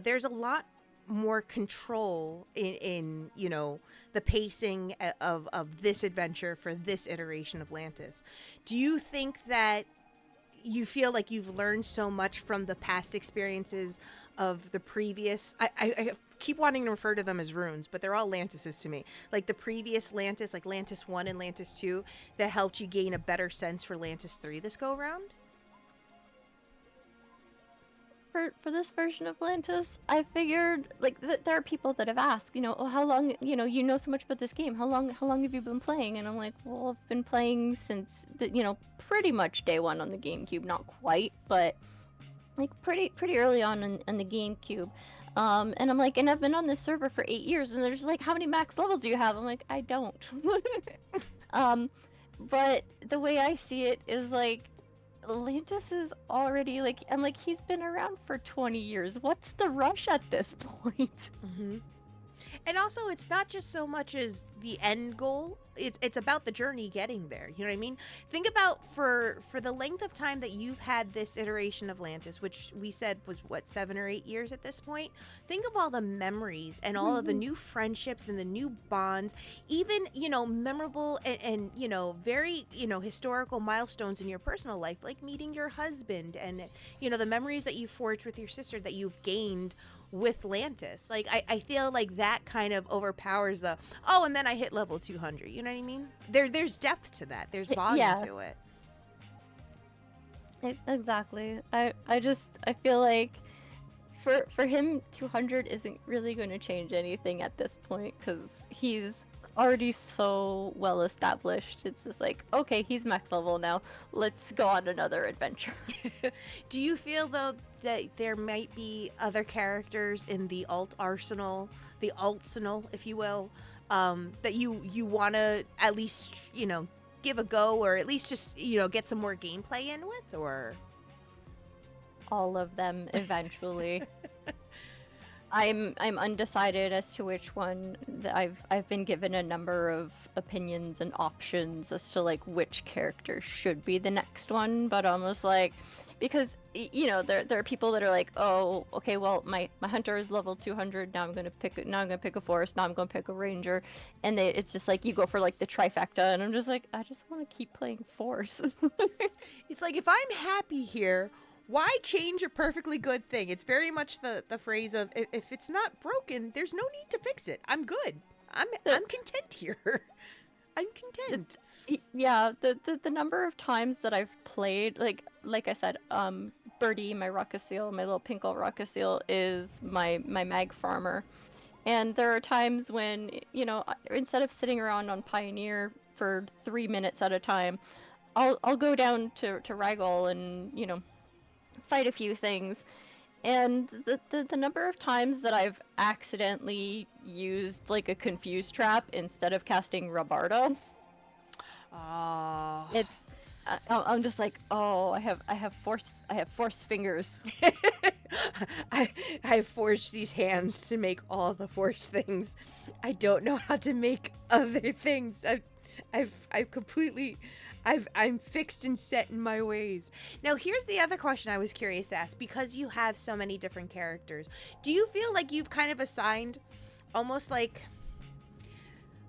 there's a lot more control in the pacing of this adventure for this iteration of Lantis. Do you think that you feel like you've learned so much from the past experiences of the previous, I keep wanting to refer to them as runes, but they're all Lantises to me, like the previous Lantis, like Lantis 1 and Lantis 2, that helped you gain a better sense for Lantis 3 this go around? For this version of Lantis, I figured like there are people that have asked, how long, you know so much about this game. How long have you been playing? And I'm like, well, I've been playing since pretty much day one on the GameCube. Not quite, but like pretty early on in the GameCube. And I'm like, and I've been on this server for 8 years, and they're just like, how many max levels do you have? I'm like, I don't. But the way I see it is like, Lantis is already like, I'm like, he's been around for 20 years. What's the rush at this point? Mm-hmm. And also, it's not just so much as the end goal. It's about the journey getting there. You know what I mean? Think about for the length of time that you've had this iteration of Lantis, which we said was, 7 or 8 years at this point? Think of all the memories and all of the new friendships and the new bonds, even, memorable and very, historical milestones in your personal life, like meeting your husband and, the memories that you forged with your sister that you've gained with Lantis. Like, I feel like that kind of overpowers and then I hit level 200. You know what I mean? There's depth to that. There's volume to it. Exactly. I feel like for him, 200 isn't really going to change anything at this point because he's already so well established. It's just like, okay, he's max level now. Let's go on another adventure. Do you feel though that there might be other characters in the arsenal, if you will, that you want to at least give a go, or at least just get some more gameplay in with, or All of them eventually. I'm undecided as to which one. I've been given a number of opinions and options as to like which character should be the next one, but almost like because there are people that are like, oh, okay, well my hunter is level 200, now I'm gonna pick a forest, now I'm gonna pick a ranger, and it's just like you go for like the trifecta, and I'm just like, I just want to keep playing force. it's like, if I'm happy here, why change a perfectly good thing? It's very much the phrase of, if it's not broken, there's no need to fix it. I'm good. I'm content here. I'm content. Yeah, the number of times that I've played, like I said, Birdie, my Rockasiel, my little pink Rockasiel, is my mag farmer, and there are times when instead of sitting around on Pioneer for 3 minutes at a time, I'll go down to Ragol and fight a few things, and the number of times that I've accidentally used like a confuse trap instead of casting Rabarda. Oh. I'm just like, oh, I have force fingers. I forged these hands to make all the force things. I don't know how to make other things. I'm fixed and set in my ways. Now, here's the other question I was curious to ask. Because you have so many different characters, do you feel like you've kind of assigned almost like,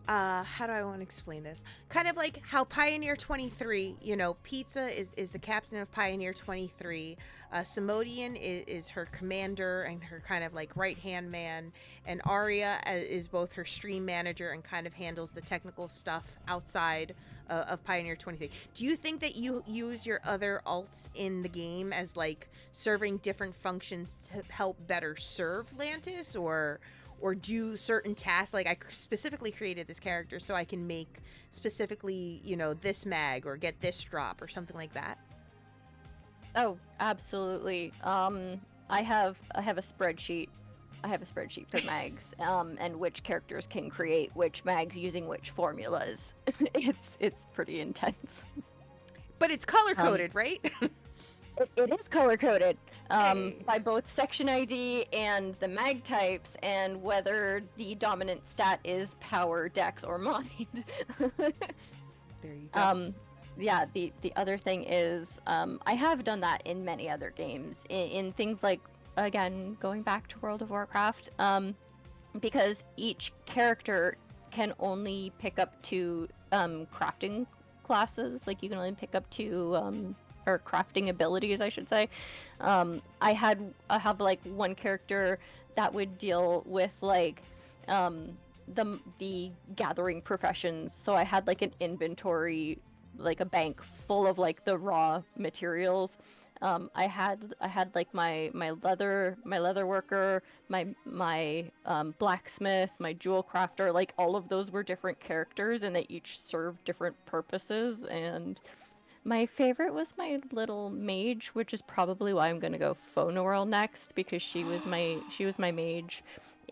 how do I want to explain this? Kind of like how Pioneer 23, Pizza is the captain of Pioneer 23. Simodian is her commander and her kind of like right-hand man. And Arya is both her stream manager and kind of handles the technical stuff outside of Pioneer 23. Do you think that you use your other alts in the game as like serving different functions to help better serve Lantis, or do certain tasks? Like, I specifically created this character so I can make specifically, this mag or get this drop or something like that? Oh, absolutely. I have a spreadsheet. I have a spreadsheet for mags, and which characters can create which mags using which formulas. It's pretty intense. But it's color coded, right? It is color coded by both section ID and the mag types, and whether the dominant stat is power, dex, or mind. There you go. Yeah, the other thing is, I have done that in many other games, in things like, again, going back to World of Warcraft, because each character can only pick up 2 crafting classes. Like, you can only pick up 2 or crafting abilities, I should say. I have like one character that would deal with like the gathering professions. So I had like an inventory, like a bank full of like the raw materials. I had like my leather worker, my blacksmith, my jewel crafter. Like, all of those were different characters, and they each served different purposes. And my favorite was my little mage, which is probably why I'm gonna go FOmar next, because she was my mage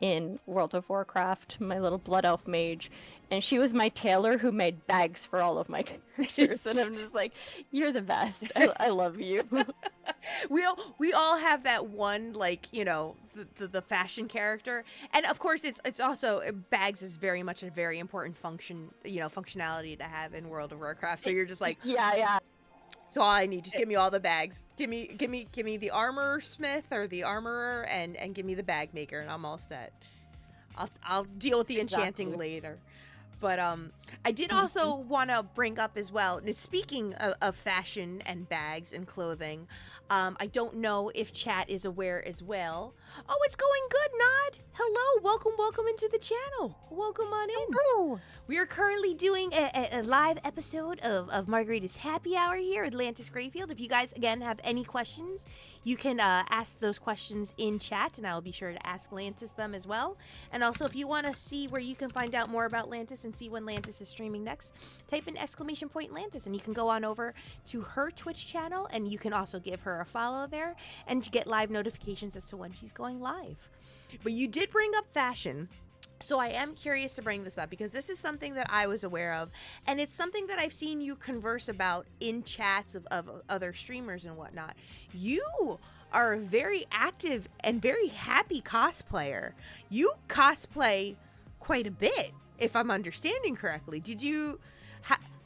in World of Warcraft, my little blood elf mage, and she was my tailor who made bags for all of my characters. And I'm just like, you're the best. I love you. We all have that one, like, the fashion character, and of course it's also, bags is very much a very important functionality to have in World of Warcraft. So you're just like, yeah. That's all I need. Just give me all the bags. Give me the armor smith or the armorer, and give me the bag maker, and I'm all set. I'll deal with the enchanting later. But I did also want to bring up as well, speaking of fashion and bags and clothing, I don't know if chat is aware as well. Oh, it's going good, Nod. Hello, welcome into the channel. Welcome on in. Hello. We are currently doing a live episode of Margarita's Happy Hour here at Lantis Greyfield. If you guys, again, have any questions, you can ask those questions in chat, and I'll be sure to ask Lantis them as well. And also, if you want to see where you can find out more about Lantis and see when Lantis is streaming next, type in !Lantis, and you can go on over to her Twitch channel, and you can also give her a follow there and get live notifications as to when she's going live. But you did bring up fashion. So I am curious to bring this up because this is something that I was aware of, and it's something that I've seen you converse about in chats of other streamers and whatnot. You are a very active and very happy cosplayer. You cosplay quite a bit, if I'm understanding correctly. Did you?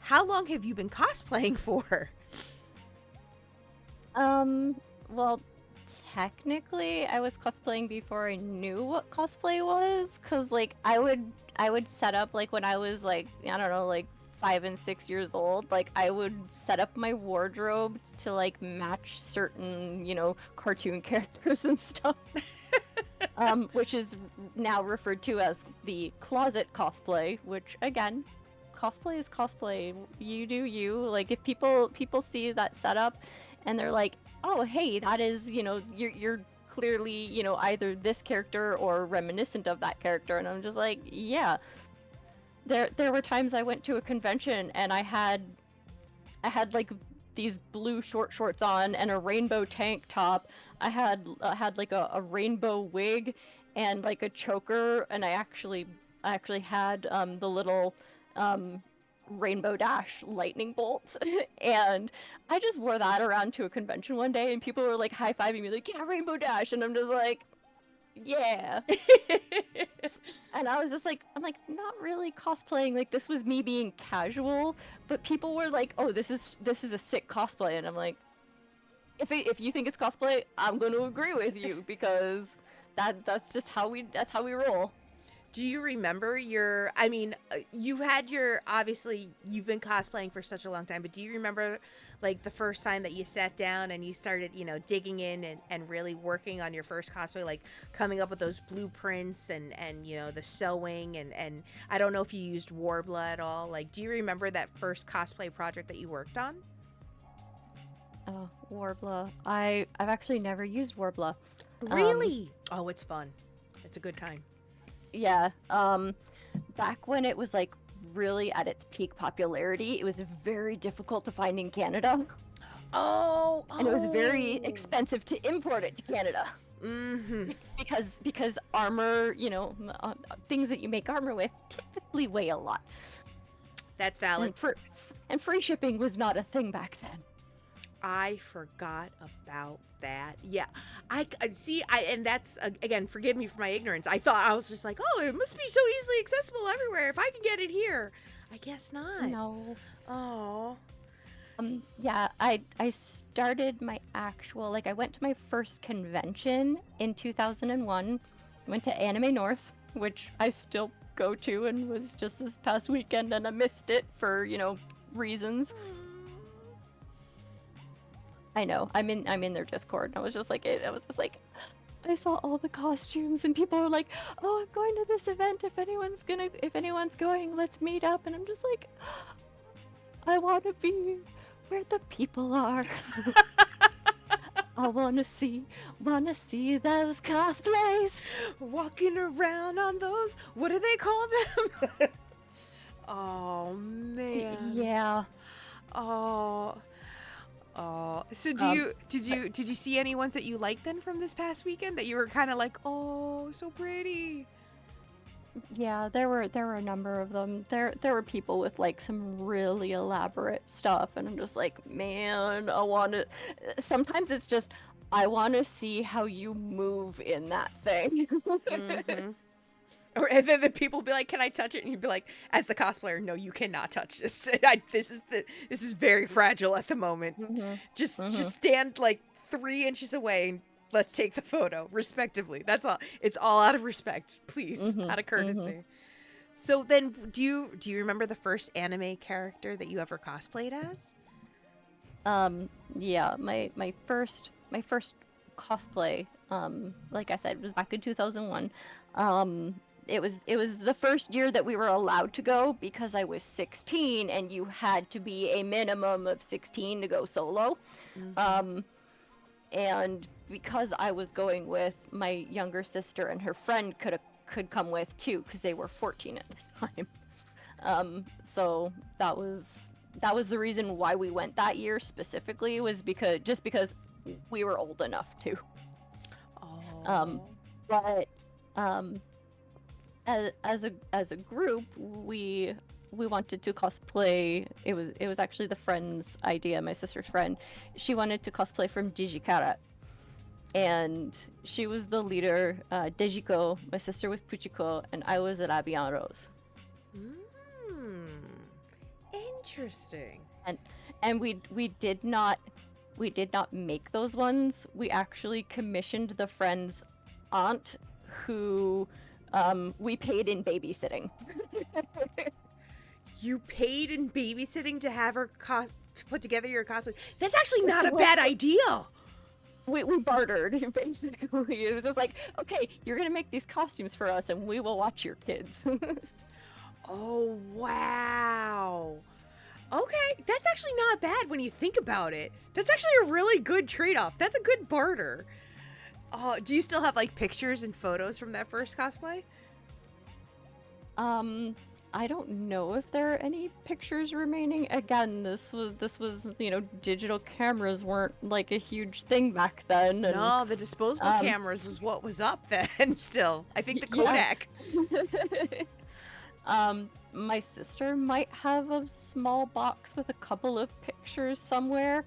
How long have you been cosplaying for? Well, technically, I was cosplaying before I knew what cosplay was, cause like I would set up like when I was like I don't know like 5 and 6 years old, like I would set up my wardrobe to like match certain cartoon characters and stuff, which is now referred to as the closet cosplay. Which again, cosplay is cosplay. You do you. Like if people see that setup, and they're like, oh, hey, that is, you're clearly, either this character or reminiscent of that character. And I'm just like, yeah. There were times I went to a convention and I had like these blue short shorts on and a rainbow tank top. I had like a rainbow wig and like a choker, and I actually had the little Rainbow Dash lightning bolt and I just wore that around to a convention one day, and people were like high-fiving me like, yeah, Rainbow Dash, and I'm just like, yeah. And I was just like, I'm like, not really cosplaying, like this was me being casual, but people were like, oh, this is a sick cosplay, and I'm like, if you think it's cosplay, I'm going to agree with you, because that's just how we roll. Do you remember obviously you've been cosplaying for such a long time, but do you remember like the first time that you sat down and you started, digging in and really working on your first cosplay, like coming up with those blueprints and the sewing and I don't know if you used Warbler at all. Like, do you remember that first cosplay project that you worked on? Oh, Warbler. I've actually never used Warbler. Really? Oh, it's fun. It's a good time. Yeah, back when it was like really at its peak popularity, it was very difficult to find in Canada. Oh. And it was very expensive to import it to Canada. Mm-hmm. Because armor, things that you make armor with typically weigh a lot. That's valid. And free shipping was not a thing back then. I forgot about that. Yeah, I see. And that's again, forgive me for my ignorance. I was just like, oh, it must be so easily accessible everywhere. If I can get it here, I guess not. No. Oh. Yeah, I started my actual I went to my first convention in 2001. Went to Anime North, which I still go to, and was just this past weekend, and I missed it for reasons. I know. I'm in their Discord, and I was just like, I saw all the costumes, and people were like, "Oh, I'm going to this event. If anyone's going, let's meet up." And I'm just like, I want to be where the people are. I wanna see those cosplays. Walking around on those. What do they call them? Oh man. Yeah. Oh. Oh, so did you see any ones that you liked then from this past weekend that you were kind of like, oh, so pretty? Yeah, there were a number of them. There were people with some really elaborate stuff, and I'm just like, man, I want to. Sometimes it's just I want to see how you move in that thing. Mm-hmm. And then the people be like, "Can I touch it?" And you'd be like, as the cosplayer, "No, you cannot touch this. This is very fragile at the moment. Mm-hmm. Just stand 3 inches away and let's take the photo, respectively. That's all. It's all out of respect, please, out of courtesy." So then, do you remember the first anime character that you ever cosplayed as? Yeah, my first cosplay, like I said, was back in 2001. Um, it was the first year that we were allowed to go because I was 16 and you had to be a minimum of 16 to go solo. Mm-hmm. Um, and because I was going with my younger sister and her friend could come with too because they were 14 at the time. So that was the reason why we went that year specifically, was because we were old enough to. Um, Oh. but um, as a group, we wanted to cosplay. It was actually the friend's idea, my sister's friend. She wanted to cosplay from Digikarat, and she was the leader, Dejiko. My sister was Puchiko, and I was Arabian Rose. Mm. Interesting. and and we did not make those ones. We actually commissioned the friend's aunt, who we paid in babysitting. You paid in babysitting to have her to put together your costume. That's actually not a bad idea. We bartered, basically. It was just like, okay, you're gonna make these costumes for us and we will watch your kids. Oh, wow. Okay, that's actually not bad when you think about it. That's actually a really good trade-off. That's a good barter. Oh, do you still have like pictures and photos from that first cosplay? I don't know if there are any pictures remaining. Again, this was digital cameras weren't like a huge thing back then. And No, the disposable um, cameras was what was up then still. I think the yeah. Kodak. My sister might have a small box with a couple of pictures somewhere.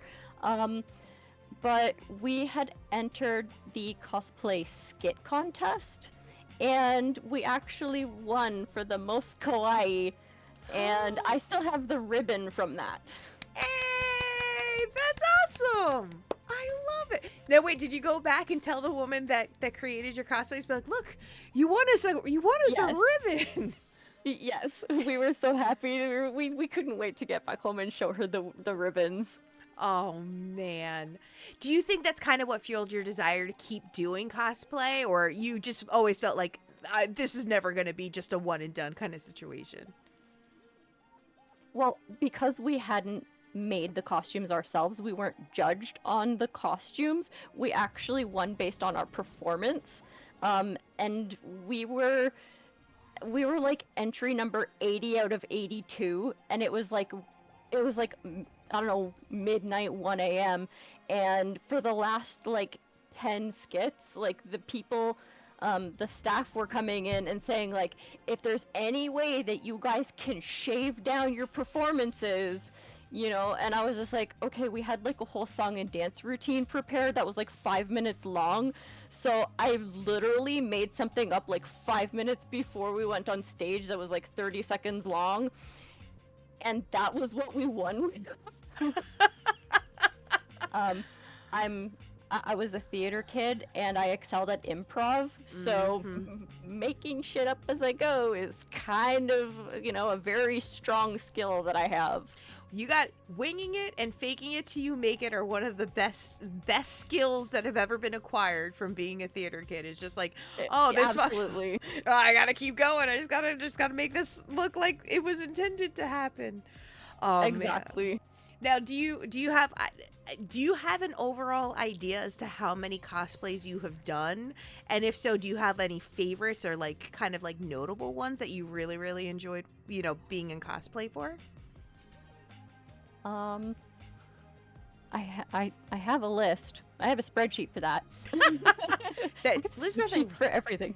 But we had entered the cosplay skit contest, and we actually won for the most kawaii, and I still have the ribbon from that. Hey, that's awesome. I love it. Now wait, did you go back and tell the woman that created your cosplays, be like, look, you won us a Yes. ribbon? Yes, we were so happy. We couldn't wait to get back home and show her the ribbons. Oh man. Do you think that's kind of what fueled your desire to keep doing cosplay, or you just always felt like this is never going to be just a one and done kind of situation? Well, because we hadn't made the costumes ourselves, we weren't judged on the costumes. We actually won based on our performance. And we were like entry number 80 out of 82, and it was like I don't know, midnight, 1 a.m. And for the last like 10 skits, like the people, the staff were coming in and saying like, if there's any way that you guys can shave down your performances, and I was just like, okay, we had like a whole song and dance routine prepared that was like 5 minutes long. So I literally made something up like 5 minutes before we went on stage that was like 30 seconds long. And that was what we won with. I was a theater kid and I excelled at improv, so making shit up as I go is kind of, a very strong skill that I have. You got winging it and faking it till you make it are one of the best skills that have ever been acquired from being a theater kid. It's just like, oh, this absolutely. Oh, I gotta keep going. I just gotta make this look like it was intended to happen. Oh, exactly. Man. Now, do you have an overall idea as to how many cosplays you have done? And if so, do you have any favorites or like kind of like notable ones that you really, really enjoyed, being in cosplay for? I have a list. I have a spreadsheet for that. Spreadsheets for everything.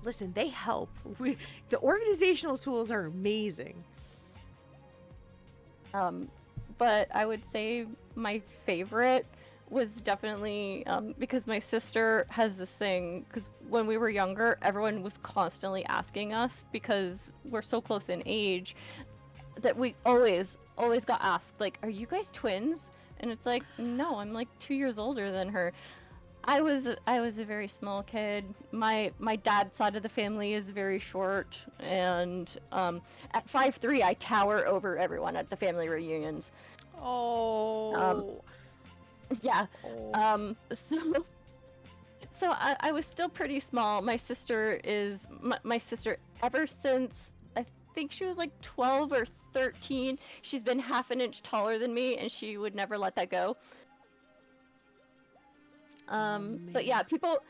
Listen, they help. The organizational tools are amazing. But I would say my favorite was definitely because my sister has this thing, because when we were younger, everyone was constantly asking us, because we're so close in age, that we always got asked, like, are you guys twins? And it's like, no, I'm like 2 years older than her. I was a very small kid. My dad's side of the family is very short, and at 5'3", I tower over everyone at the family reunions. Oh. Yeah. Oh. So I was still pretty small. My sister is my sister ever since I think she was like 12 or 13. She's been half an inch taller than me, and she would never let that go. Oh But man. yeah, people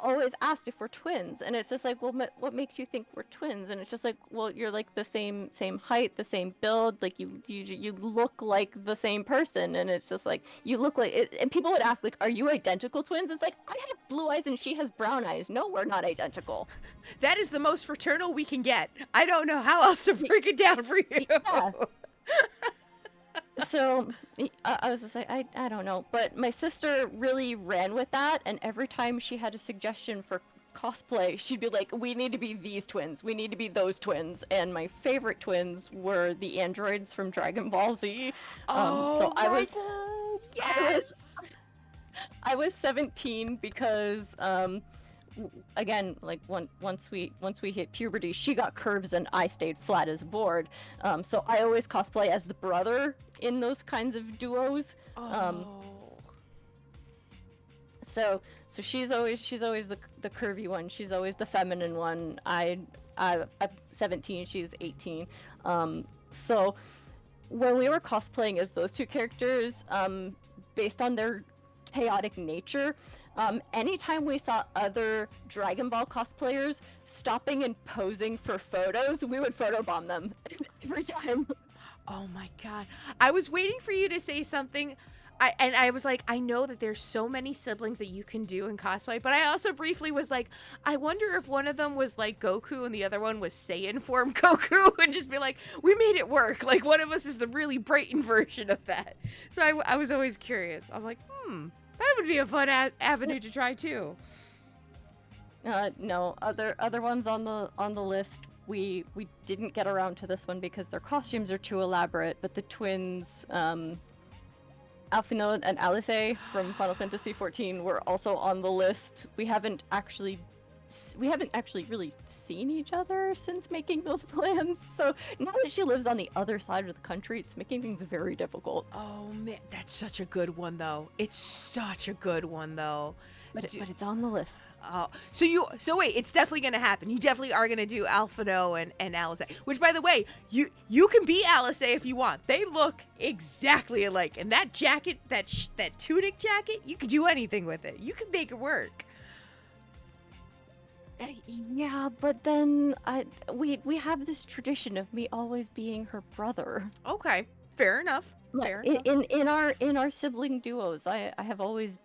always asked if we're twins, and it's just like, well, what makes you think we're twins? And it's just like, well, you're like the same height, the same build, like you look like the same person, and it's just like you look like it. And people would ask like, are you identical twins? It's like, I have blue eyes and she has brown eyes. No, we're not identical. That is the most fraternal we can get. I don't know how else to break it down for you. Yeah. So I was just like, I don't know, but my sister really ran with that, and every time she had a suggestion for cosplay, she'd be like, we need to be these twins, we need to be those twins. And my favorite twins were the androids from Dragon Ball Z. Oh So my god. Yes. I was 17 because again, like once we hit puberty, she got curves and I stayed flat as a board. So I always cosplay as the brother in those kinds of duos. Oh. So she's always the curvy one. She's always the feminine one. I'm 17. She's 18. So when we were cosplaying as those two characters, based on their chaotic nature, anytime we saw other Dragon Ball cosplayers stopping and posing for photos, we would photobomb them every time. Oh my god. I was waiting for you to say something. I was like, I know that there's so many siblings that you can do in cosplay, but I also briefly was like, I wonder if one of them was like Goku and the other one was Saiyan form Goku, and just be like, we made it work. Like, one of us is the really Brighton version of that. So I was always curious. I'm like, that would be a fun avenue to try too. No, other ones on the list. We didn't get around to this one because their costumes are too elaborate. But the twins, Alphinaud and Alice from Final Fantasy XIV, were also on the list. We haven't actually really seen each other since making those plans. So now that she lives on the other side of the country, it's making things very difficult. Oh man, that's such a good one though. It's such a good one though. But it's on the list. Oh, so wait, it's definitely gonna happen. You definitely are gonna do Alphino and Alice. Which, by the way, you can be Alice if you want. They look exactly alike, and that jacket, that tunic jacket, you can do anything with it. You can make it work. Yeah, but then we have this tradition of me always being her brother. Okay, fair enough. Fair enough. In our sibling duos, I've always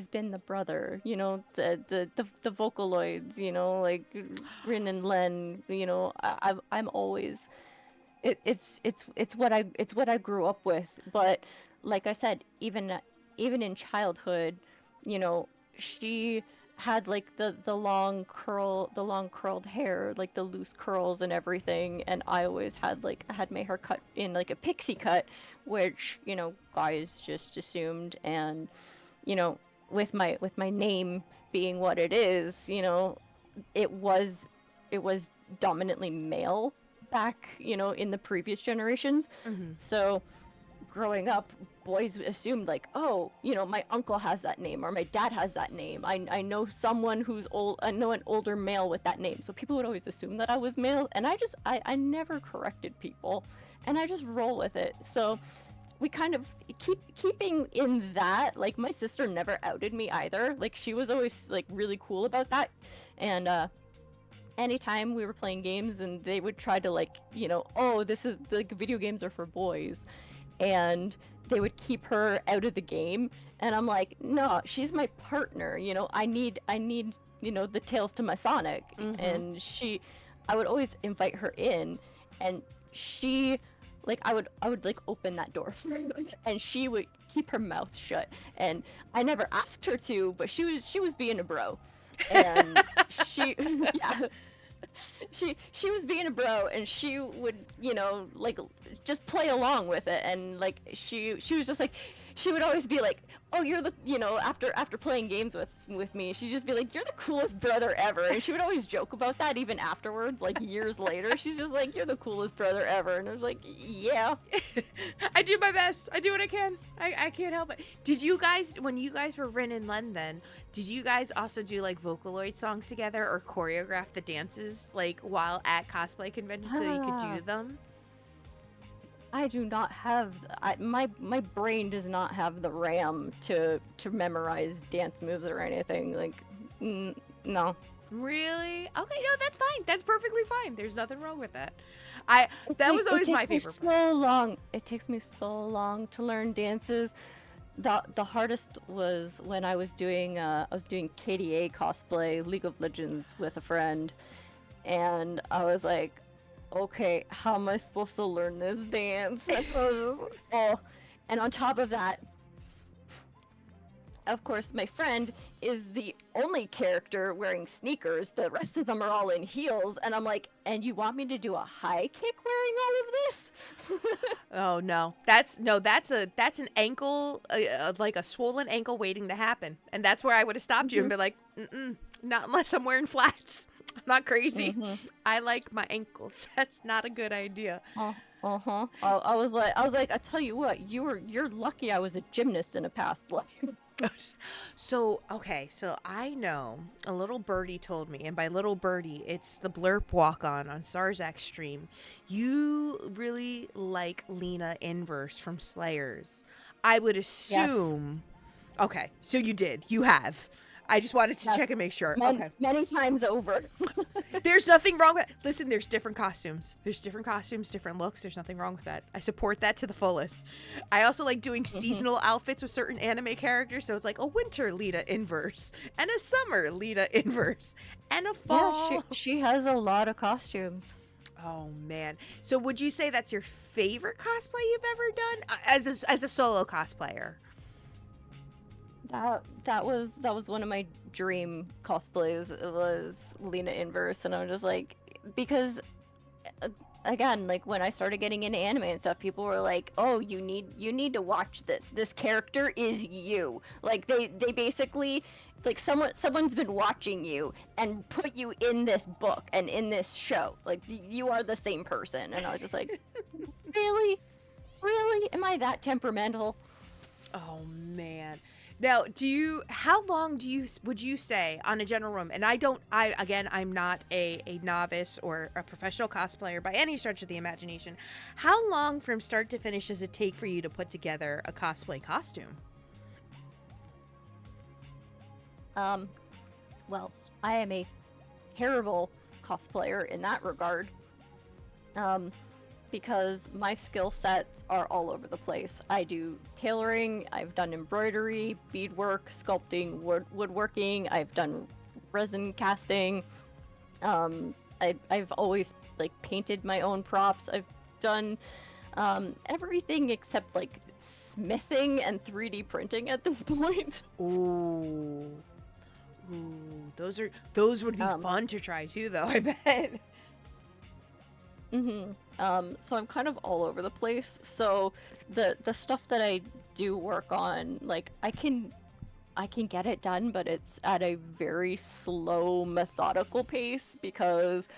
been the brother. You know, the Vocaloids. You know, like Rin and Len. You know, I'm always. It's what I grew up with. But like I said, even in childhood, you know, she had like the long curled hair, like the loose curls and everything, and I always had my hair cut in like a pixie cut, which, you know, guys just assumed. And, you know, with my name being what it is, you know, it was dominantly male back, you know, in the previous generations. Mm-hmm. So growing up, boys assumed like, oh, you know, my uncle has that name, or my dad has that name. I know someone who's old. I know an older male with that name. So people would always assume that I was male, and I never corrected people, and I just roll with it. So we kind of keeping in that. Like, my sister never outed me either. Like, she was always like really cool about that. And anytime we were playing games and they would try to, like, you know, oh, this is like, video games are for boys, and they would keep her out of the game, and I'm like, no, she's my partner, you know, I need, you know, the tails to my Sonic. Mm-hmm. And I would always invite her in, and she, like, I would like open that door for her, and she would keep her mouth shut. And I never asked her to, but she was being a bro. And yeah, she was being a bro, and she would, you know, like, just play along with it. And like she was just like, she would always be like, "Oh, you're the," after playing games with me, she'd just be like, "You're the coolest brother ever," and she would always joke about that even afterwards, like years later. She's just like, "You're the coolest brother ever," and I was like, "Yeah." I do my best. I do what I can. I can't help it. Did you guys, when you guys were Rin and Len then, did you guys also do like Vocaloid songs together or choreograph the dances like while at cosplay conventions so you could do them? I do not have my brain does not have the RAM to memorize dance moves or anything. Like, no. Really? Okay, no, that's fine. That's perfectly fine. There's nothing wrong with that. That was always my favorite part. So long. It takes me so long to learn dances. The hardest was when I was doing KDA cosplay, League of Legends with a friend, and I was like, okay, how am I supposed to learn this dance? And on top of that, of course, my friend is the only character wearing sneakers. The rest of them are all in heels, and I'm like, and you want me to do a high kick wearing all of this? Oh no, that's an ankle, like a swollen ankle waiting to happen, and that's where I would have stopped you and been like, not unless I'm wearing flats. I'm not crazy. I like my ankles. That's not a good idea. I was like, I tell you what, you're lucky I was a gymnast in a past life. So I know a little birdie told me, and by little birdie, it's the Blurp walk-on Sarzak's stream. You really like Lena Inverse from Slayers. I would assume. Yes. Okay, so you did. You have. I just wanted to check and make sure. Okay. Many times over. There's nothing wrong with it. Listen, there's different costumes. There's different costumes, different looks. There's nothing wrong with that. I support that to the fullest. I also like doing seasonal outfits with certain anime characters. So it's like a winter Lita Inverse and a summer Lita Inverse and a fall. Yeah, she has a lot of costumes. Oh, man. So would you say that's your favorite cosplay you've ever done as a solo cosplayer? That was one of my dream cosplays. It was Lena Inverse, and I was just like, because again, like when I started getting into anime and stuff, people were like, "Oh, you need to watch this. This character is you." Like they basically, like someone's been watching you and put you in this book and in this show. Like you are the same person. And I was just like, really, am I that temperamental? Oh man. Now, how long would you say on a general room, and I'm not a novice or a professional cosplayer by any stretch of the imagination, how long from start to finish does it take for you to put together a cosplay costume? Well, I am a terrible cosplayer in that regard. Because my skill sets are all over the place. I do tailoring, I've done embroidery, beadwork, sculpting, woodworking, I've done resin casting. I've always like painted my own props. I've done everything except like smithing and 3D printing at this point. Ooh, those would be fun to try too, though. I bet. So I'm kind of all over the place. So the stuff that I do work on, like I can get it done, but it's at a very slow, methodical pace because,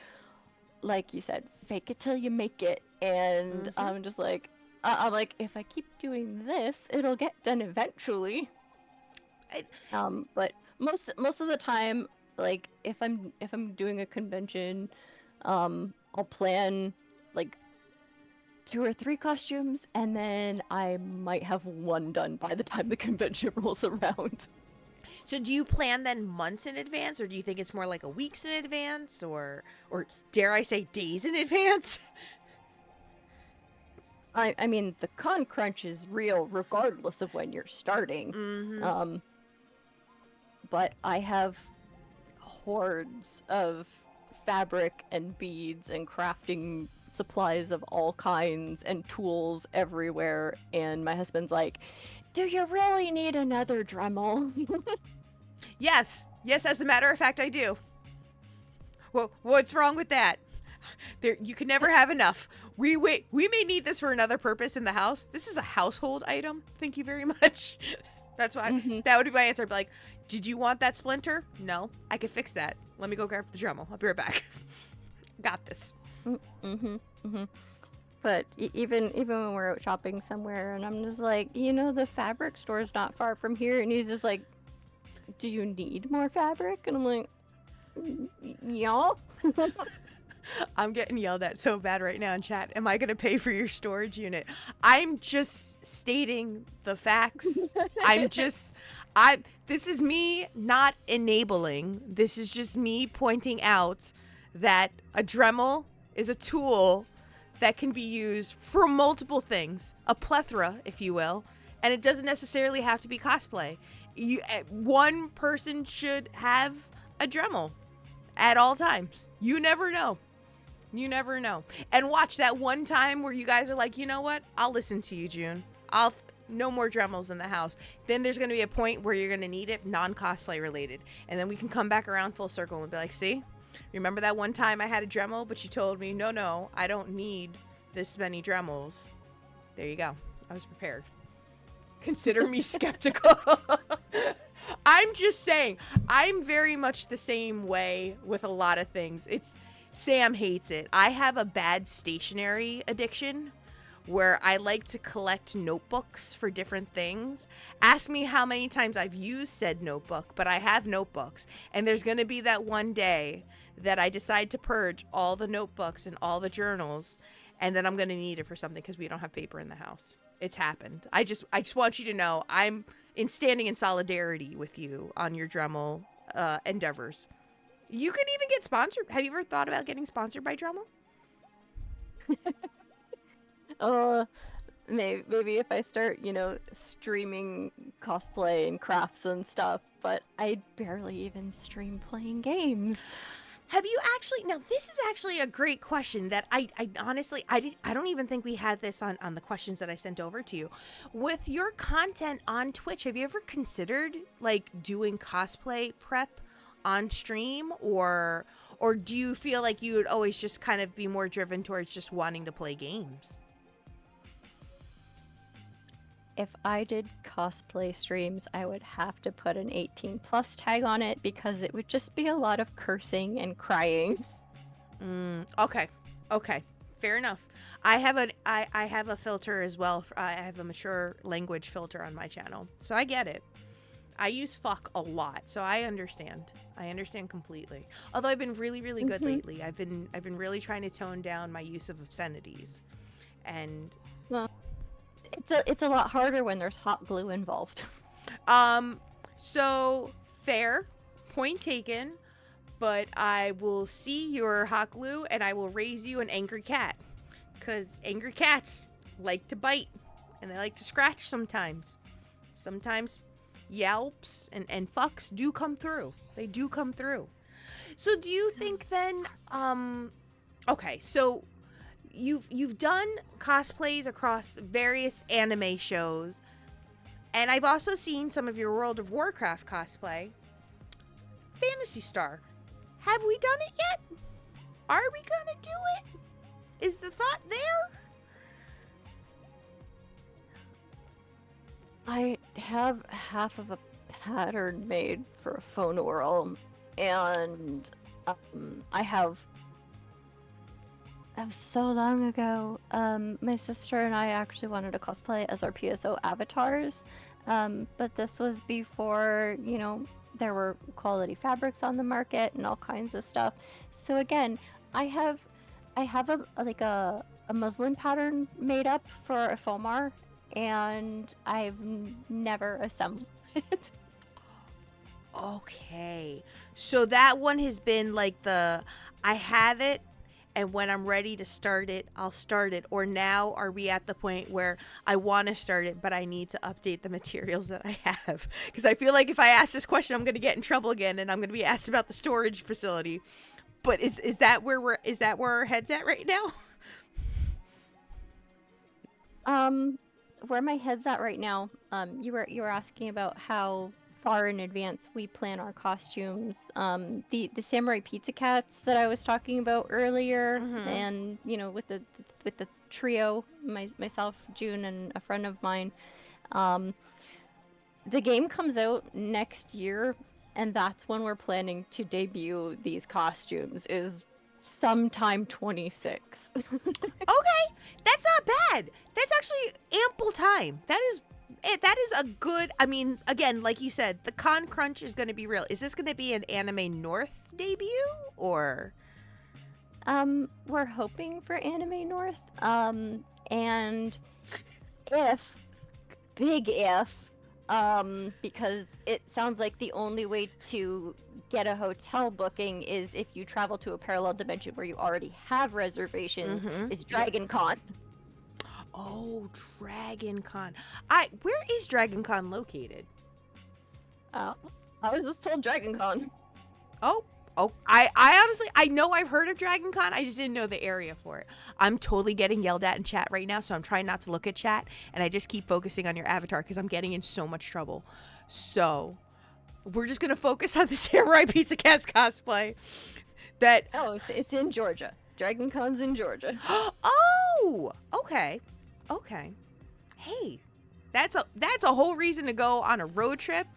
like you said, fake it till you make it. And I'm just like, if I keep doing this, it'll get done eventually. But most of the time, like if I'm doing a convention, I'll plan like 2 or 3 costumes, and then I might have one done by the time the convention rolls around. So do you plan then months in advance, or do you think it's more like a weeks in advance, or dare I say days in advance? I mean, the con crunch is real regardless of when you're starting. But I have hordes of fabric and beads and crafting supplies of all kinds and tools everywhere, and my husband's like, "Do you really need another Dremel?" Yes, as a matter of fact I do. Well, what's wrong with that? There, you can never have enough. We may need this for another purpose in the house. This is a household item. Thank you very much. That's why that would be my answer. I'd be like, did you want that splinter? No, I could fix that. Let me go grab the Dremel. I'll be right back. Got this. But even when we're out shopping somewhere, and I'm just like, the fabric store's not far from here, and he's just like, do you need more fabric? And I'm like, yeah. I'm getting yelled at so bad right now in chat. Am I going to pay for your storage unit? I'm just stating the facts. This is me not enabling. This is just me pointing out that a Dremel is a tool that can be used for multiple things, a plethora, if you will, and it doesn't necessarily have to be cosplay. One person should have a Dremel at all times. You never know. You never know. And watch that one time where you guys are like, you know what? I'll listen to you, June. No more Dremels in the house. Then there's going to be a point where you're going to need it non-cosplay related. And then we can come back around full circle and be like, see? Remember that one time I had a Dremel, but you told me, no, I don't need this many Dremels. There you go. I was prepared. Consider me skeptical. I'm just saying, I'm very much the same way with a lot of things. Sam hates it. I have a bad stationery addiction where I like to collect notebooks for different things. Ask me how many times I've used said notebook, but I have notebooks. And there's going to be that one day that I decide to purge all the notebooks and all the journals, and then I'm going to need it for something because we don't have paper in the house. It's happened. I just want you to know I'm standing in solidarity with you on your Dremel endeavors. You could even get sponsored. Have you ever thought about getting sponsored by Dremel? Maybe if I start, streaming cosplay and crafts and stuff, but I barely even stream playing games. Have you actually? Now, this is actually a great question that I honestly, I don't even think we had this on the questions that I sent over to you. With your content on Twitch, have you ever considered like doing cosplay prep on stream, or do you feel like you would always just kind of be more driven towards just wanting to play games? If I did cosplay streams, I would have to put an 18 plus tag on it because it would just be a lot of cursing and crying. Okay. Fair enough. I have a filter as well. I have a mature language filter on my channel, so I get it. I use fuck a lot, so I understand. I understand completely. Although I've been really, really good lately. I've been really trying to tone down my use of obscenities, and well, it's a lot harder when there's hot glue involved. So fair, point taken. But I will see your hot glue, and I will raise you an angry cat, because angry cats like to bite, and they like to scratch sometimes. Sometimes yelps and fucks do come through. They do come through. So do you think then, okay, so you've done cosplays across various anime shows, and I've also seen some of your World of Warcraft cosplay. Phantasy Star. Have we done it yet? Are we gonna do it? Is the thought there? I have half of a pattern made for a FOmar, and I have so long ago, my sister and I actually wanted to cosplay as our PSO avatars, but this was before, there were quality fabrics on the market and all kinds of stuff. So again, I have a muslin pattern made up for a FOmar, and I've never assembled it. Okay. So that one has been like I have it, and when I'm ready to start it, I'll start it. Or now are we at the point where I want to start it, but I need to update the materials that I have? Because I feel like if I ask this question, I'm going to get in trouble again, and I'm going to be asked about the storage facility. But is that where our head's at right now? Where my head's at right now, you were asking about how far in advance we plan our costumes. The samurai pizza cats that I was talking about earlier, and with the trio, myself, June, and a friend of mine. The game comes out next year, and that's when we're planning to debut these costumes. Is sometime 26. Okay, that's not bad. That's actually ample time. That is a good, I mean, again, like you said, the con crunch is going to be real. Is this going to be an Anime North debut or? We're hoping for Anime North. And if, big if, because it sounds like the only way to get a hotel booking is if you travel to a parallel dimension where you already have reservations, is Dragon Con. Oh, Dragon Con. Where is Dragon Con located? I was just told Dragon Con. Oh, I honestly, I know I've heard of Dragon Con. I just didn't know the area for it. I'm totally getting yelled at in chat right now, so I'm trying not to look at chat, and I just keep focusing on your avatar because I'm getting in so much trouble. So we're just going to focus on the Samurai Pizza Cats cosplay. It's in Georgia. Dragon Con's in Georgia. Oh, okay. Hey, that's a whole reason to go on a road trip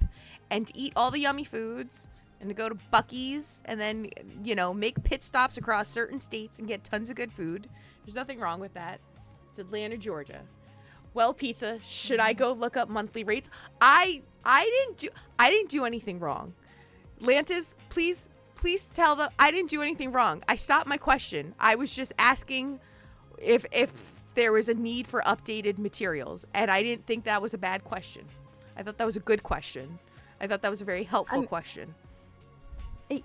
and to eat all the yummy foods and to go to Buc-ee's and then, make pit stops across certain states and get tons of good food. There's nothing wrong with that. It's Atlanta, Georgia. Well, pizza, should I go look up monthly rates? I didn't do anything wrong. Lantis, please tell them I didn't do anything wrong. I stopped my question. I was just asking if there was a need for updated materials, and I didn't think that was a bad question. I thought that was a good question. I thought that was a very helpful question.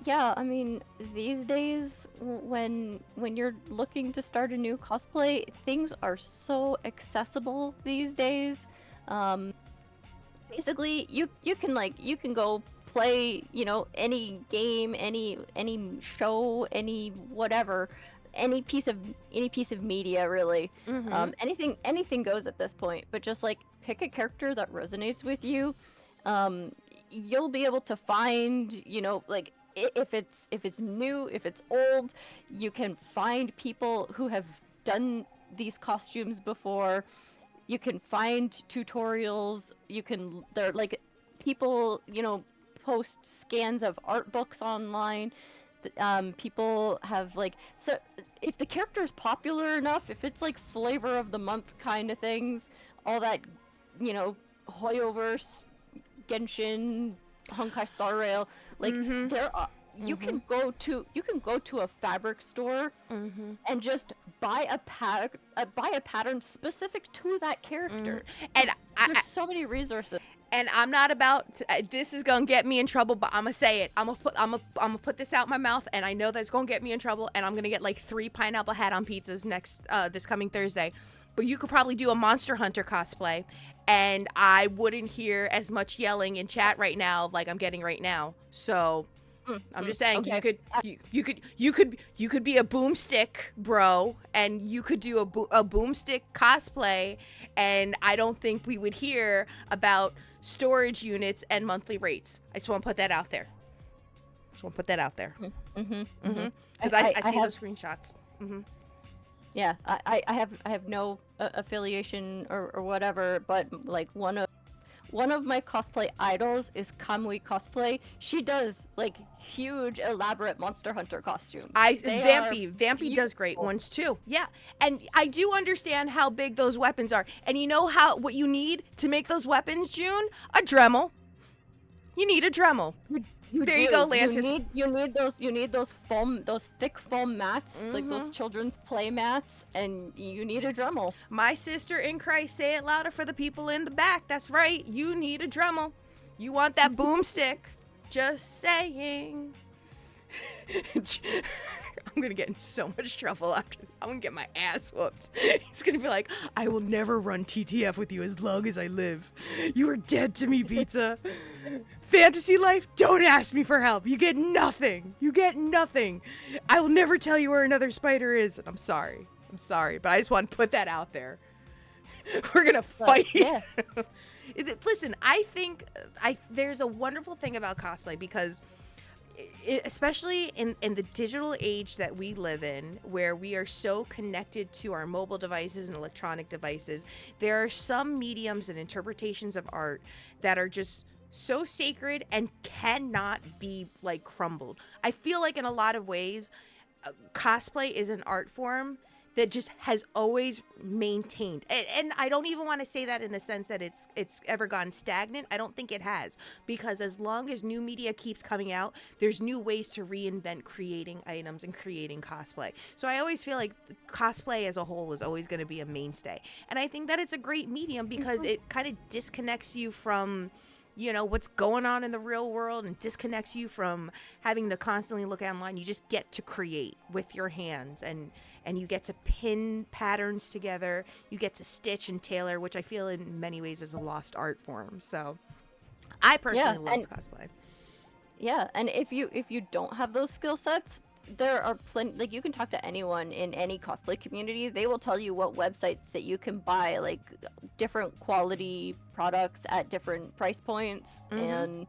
Yeah, I mean, these days, when you're looking to start a new cosplay, things are so accessible these days. Basically, you can go play, any game, any show, any whatever, any piece of media, really. Anything goes at this point. But just pick a character that resonates with you. You'll be able to find, if it's new, if it's old, you can find people who have done these costumes before. You can find tutorials. They're people, post scans of art books online. People have so if the character is popular enough, if it's flavor of the month kind of things, all that, Hoyoverse, Genshin, Honkai Star Rail, there are you can go to a fabric store and just buy a pattern specific to that character. And there's so many resources. And I'm not about to, this is gonna get me in trouble, but I'm gonna say it. I'm gonna put this out my mouth, and I know that's gonna get me in trouble. And I'm gonna get 3 pineapple hat on pizzas this coming Thursday. But you could probably do a Monster Hunter cosplay, and I wouldn't hear as much yelling in chat right now like I'm getting right now. So I'm just saying, okay. you could be a boomstick bro, and you could do a boomstick cosplay, and I don't think we would hear about storage units and monthly rates. I just want to put that out there. Because I see those screenshots. Yeah, I have no affiliation or whatever, but one of my cosplay idols is Kamui Cosplay. She does huge elaborate Monster Hunter costumes. Vampy does great ones too. Yeah, and I do understand how big those weapons are. And you know what you need to make those weapons, June? A Dremel. You need a Dremel. You go, Lantis. You need those thick foam mats, like those children's play mats, and you need a Dremel. My sister in Christ, say it louder for the people in the back. That's right. You need a Dremel. You want that boomstick. Just saying. I'm gonna get in so much trouble after this. I'm gonna get my ass whooped. He's gonna be like, I will never run TTF with you as long as I live. You are dead to me, pizza. Fantasy life, don't ask me for help. You get nothing. I will never tell you where another spider is. And I'm sorry, but I just want to put that out there. We're gonna fight. Yeah. Listen, I think there's a wonderful thing about cosplay because especially in the digital age that we live in, where we are so connected to our mobile devices and electronic devices, there are some mediums and interpretations of art that are just so sacred and cannot be like crumbled. I feel like in a lot of ways, cosplay is an art form that just has always maintained, and I don't even want to say that in the sense that it's ever gone stagnant. I don't think it has, because as long as new media keeps coming out, there's new ways to reinvent creating items and creating cosplay. So I always feel like cosplay as a whole is always going to be a mainstay, and I think that it's a great medium because it kind of disconnects you from what's going on in the real world and disconnects you from having to constantly look online. You just get to create with your hands, and you get to pin patterns together. You get to stitch and tailor, which I feel in many ways is a lost art form. So I personally love cosplay. Yeah, and if you don't have those skill sets, there are plenty. Like, you can talk to anyone in any cosplay community. They will tell you what websites that you can buy, like, different quality products at different price points. And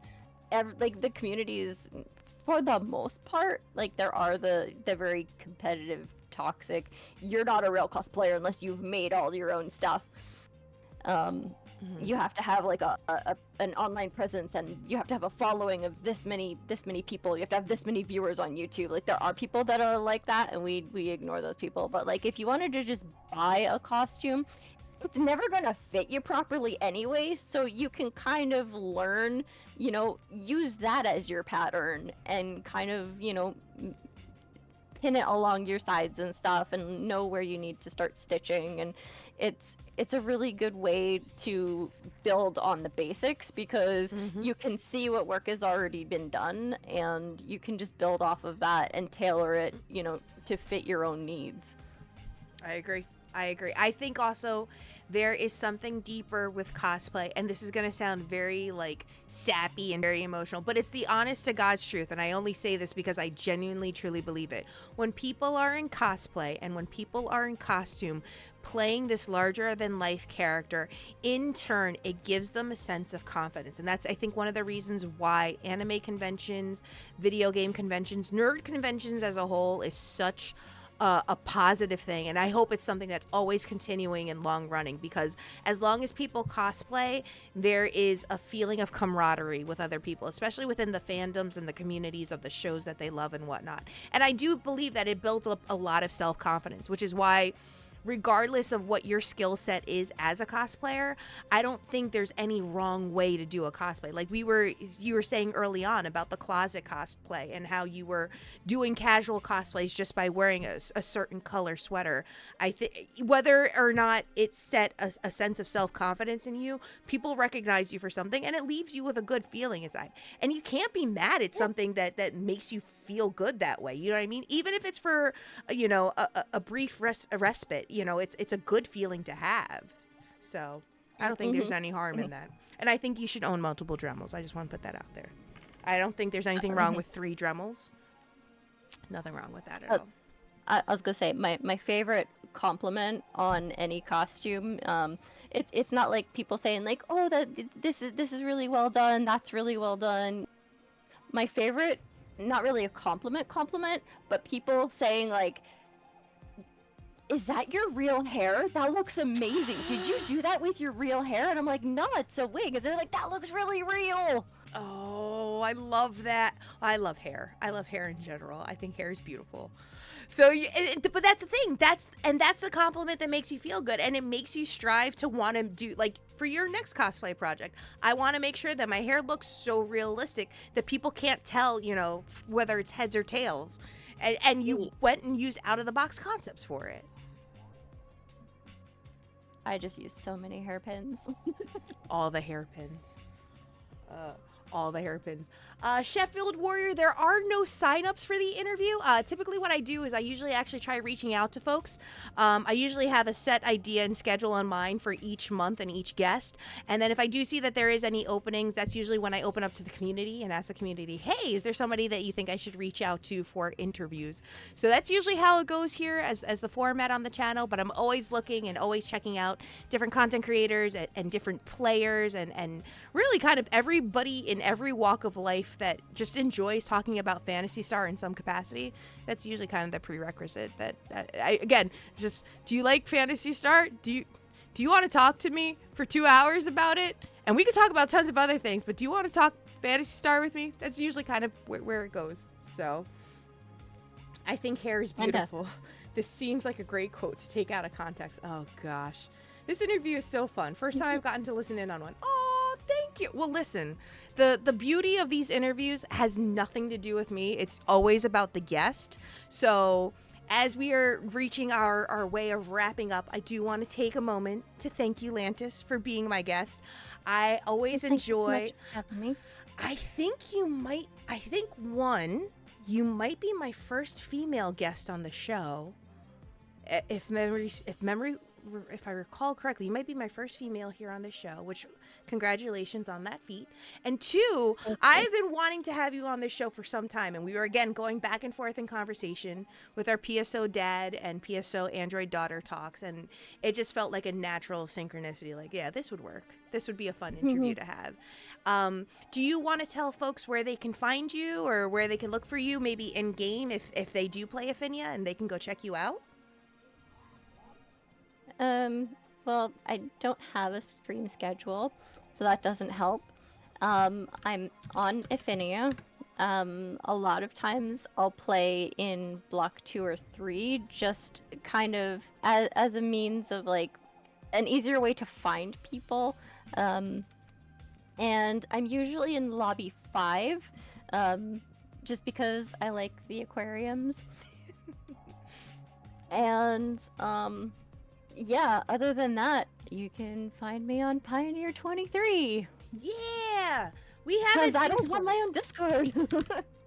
like, the communities, for the most part, like, there are the very competitive, toxic, you're not a real cosplayer unless you've made all your own stuff. You have to have like an online presence, and you have to have a following of this many people. You have to have this many viewers on YouTube. Like, there are people that are like that, and we ignore those people. But like, if you wanted to just buy a costume, it's never gonna fit you properly anyway, so you can kind of learn, use that as your pattern and kind of, pin it along your sides and stuff, and know where you need to start stitching. And it's a really good way to build on the basics, because you can see what work has already been done, and you can just build off of that and tailor it, to fit your own needs. I agree. I think also there is something deeper with cosplay, and this is going to sound very like sappy and very emotional, but it's the honest to God's truth, and I only say this because I genuinely truly believe it. When people are in cosplay and when people are in costume playing this larger than life character, in turn it gives them a sense of confidence. And that's, I think, one of the reasons why anime conventions, video game conventions, nerd conventions as a whole is such a positive thing. And I hope it's something that's always continuing and long running, because as long as people cosplay, there is a feeling of camaraderie with other people, especially within the fandoms and the communities of the shows that they love and whatnot. And I do believe that it builds up a lot of self-confidence, which is why, regardless of what your skill set is as a cosplayer, I don't think there's any wrong way to do a cosplay. Like you were saying early on about the closet cosplay and how you were doing casual cosplays just by wearing a certain color sweater. I think whether or not it set a sense of self-confidence in you, people recognize you for something, and it leaves you with a good feeling inside. And you can't be mad at something that makes you feel good that way. You know what I mean? Even if it's for, a brief respite, it's a good feeling to have. So I don't think there's any harm in that. And I think you should own multiple Dremels. I just want to put that out there. I don't think there's anything wrong with 3 Dremels. Nothing wrong with that at all. I was gonna say, my favorite compliment on any costume, it's not like people saying like, oh, this is really well done, that's really well done. My favorite, not really a compliment, but people saying like, is that your real hair? That looks amazing. Did you do that with your real hair? And I'm like, no, it's a wig. And they're like, that looks really real. Oh, I love that. I love hair. I love hair in general. I think hair is beautiful. So, but that's the thing. That's the compliment that makes you feel good, and it makes you strive to want to do, like, for your next cosplay project, I want to make sure that my hair looks so realistic that people can't tell, whether it's heads or tails, and you went and used out of the box concepts for it. I just used so many hairpins. All the hairpins. all the hairpins. Sheffield Warrior, there are no signups for the interview. Typically what I do is I usually actually try reaching out to folks. I usually have a set idea and schedule on mine for each month and each guest. And then if I do see that there is any openings, that's usually when I open up to the community and ask the community, hey, is there somebody that you think I should reach out to for interviews? So that's usually how it goes here as the format on the channel. But I'm always looking and always checking out different content creators and different players and really kind of everybody in every walk of life that just enjoys talking about Phantasy Star in some capacity. That's usually kind of the prerequisite that I again, just, do you like Phantasy Star? Do you want to talk to me for 2 hours about it? And we could talk about tons of other things, but do you want to talk Phantasy Star with me? That's usually kind of where it goes. So I think hair is beautiful. This seems like a great quote to take out of context. Oh gosh. This interview is so fun. First time I've gotten to listen in on one. Oh, thank you. Well, listen, the beauty of these interviews has nothing to do with me. It's always about the guest. So as we are reaching our way of wrapping up, I do want to take a moment to thank you, Lantis, for being my guest. I always enjoy. Thank you so much for having me. I think you might be my first female guest on the show. If I recall correctly, you might be my first female here on the show, which congratulations on that feat. And two, I've been wanting to have you on this show for some time, and we were again going back and forth in conversation with our PSO dad and PSO Android daughter talks, and it just felt like a natural synchronicity. Like, yeah, this would work. This would be a fun interview to have. Do you want to tell folks where they can find you or where they can look for you, maybe in game if they do play Ephinea and they can go check you out? Well, I don't have a stream schedule, so that doesn't help. I'm on Ephinea. A lot of times I'll play in block 2 or 3, just kind of as a means of like an easier way to find people. And I'm usually in lobby 5, just because I like the aquariums. And, yeah, other than that, you can find me on Pioneer 23. Yeah! We have Because I don't have my own Discord.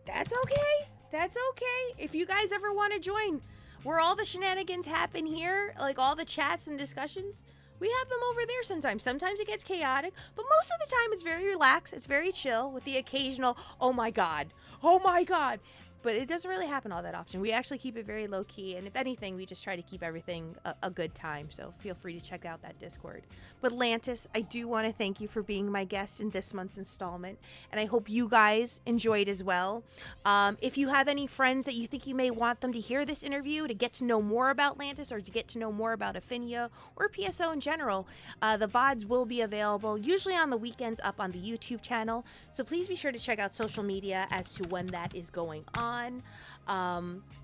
That's okay. That's okay. If you guys ever want to join where all the shenanigans happen here, like all the chats and discussions, we have them over there sometimes. Sometimes it gets chaotic, but most of the time it's very relaxed. It's very chill with the occasional, oh my God. But it doesn't really happen all that often. We actually keep it very low key, and if anything, we just try to keep everything a good time. So feel free to check out that Discord. But Lantis, I do want to thank you for being my guest in this month's installment, and I hope you guys enjoyed as well. If you have any friends that you think you may want them to hear this interview, to get to know more about Lantis, or to get to know more about Ephinea or PSO in general, the VODs will be available, usually on the weekends up on the YouTube channel. So please be sure to check out social media as to when that is going on.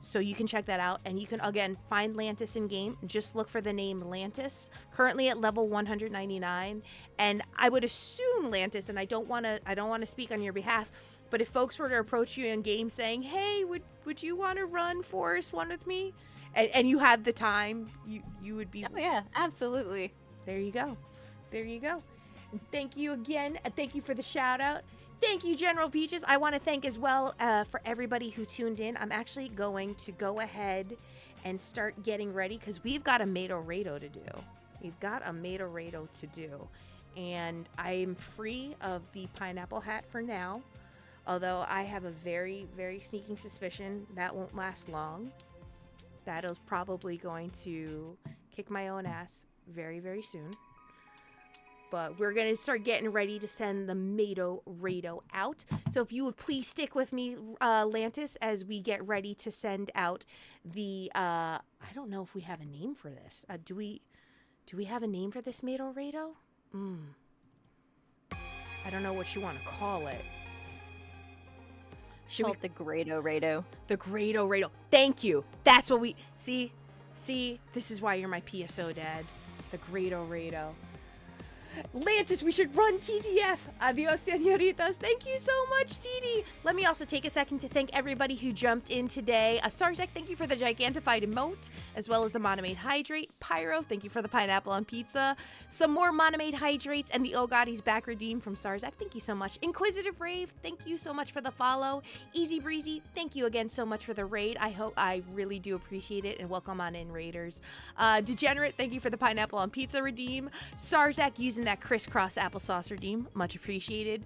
So you can check that out, and you can again find Lantis in game. Just look for the name Lantis, currently at level 199. And I would assume, Lantis, and I don't want to speak on your behalf, but if folks were to approach you in game saying, hey, would you want to run Forest 1 with me, and you have the time, you would be. Oh yeah, absolutely. There you go. And thank you again. Thank you for the shout out. Thank you, General Peaches. I want to thank as well for everybody who tuned in. I'm actually going to go ahead and start getting ready because we've got a Mato-Rado to do. And I'm free of the pineapple hat for now, although I have a very, very sneaking suspicion that won't last long. That is probably going to kick my own ass very, very soon. But we're going to start getting ready to send the Mato-Rado out. So if you would please stick with me, Lantis, as we get ready to send out the, I don't know if we have a name for this. Do we have a name for this Mato-Rado? I don't know what you want to call it. Should we call it the Grado-Rado? The Grado-Rado. Thank you. That's what we, see, this is why you're my PSO dad. The Grado-Rado. Lantis, we should run TTF. Adios, señoritas. Thank you so much, TD. Let me also take a second to thank everybody who jumped in today. Sarzak, thank you for the Gigantified emote, as well as the Monomade Hydrate. Pyro, thank you for the pineapple on pizza. Some more Monomade Hydrates and the Oh God, he's back redeemed from Sarzak. Thank you so much. Inquisitive Rave, thank you so much for the follow. Easy Breezy, thank you again so much for the raid. I really do appreciate it, and welcome on in, Raiders. Degenerate, thank you for the pineapple on pizza redeem. Sarzak using that crisscross applesauce redeem, much appreciated.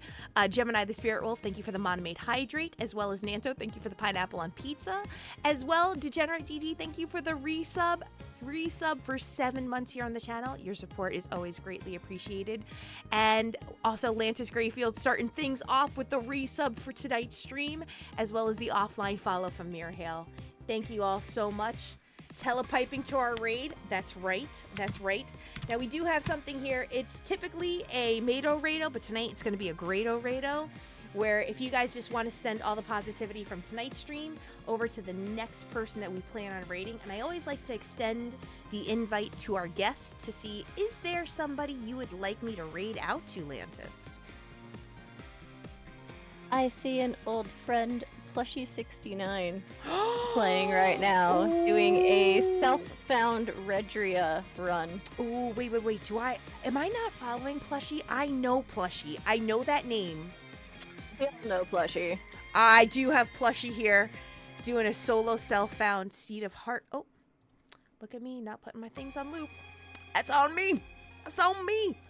Gemini the Spirit Wolf, thank you for the Monomade Hydrate, as well as Nanto, thank you for the pineapple on pizza. As well, Degenerate DD, thank you for the resub for 7 months here on the channel. Your support is always greatly appreciated. And also Lantis Greyfield starting things off with the resub for tonight's stream, as well as the offline follow from Mirhale. Thank you all so much. Telepiping to our raid. That's right. Now we do have something here. It's typically a Mado Rado, but tonight it's going to be a Grado Rado, where if you guys just want to send all the positivity from tonight's stream over to the next person that we plan on raiding. And I always like to extend the invite to our guest to see, is there somebody you would like me to raid out to, Lantis? I see an old friend, Plushy69, playing right now, doing a self-found Redria run. Oh, wait. Am I not following Plushy? I know Plushy. I know that name. We all know Plushy. I do have Plushy here doing a solo self-found Seed of Heart. Oh, look at me, not putting my things on loop. That's on me.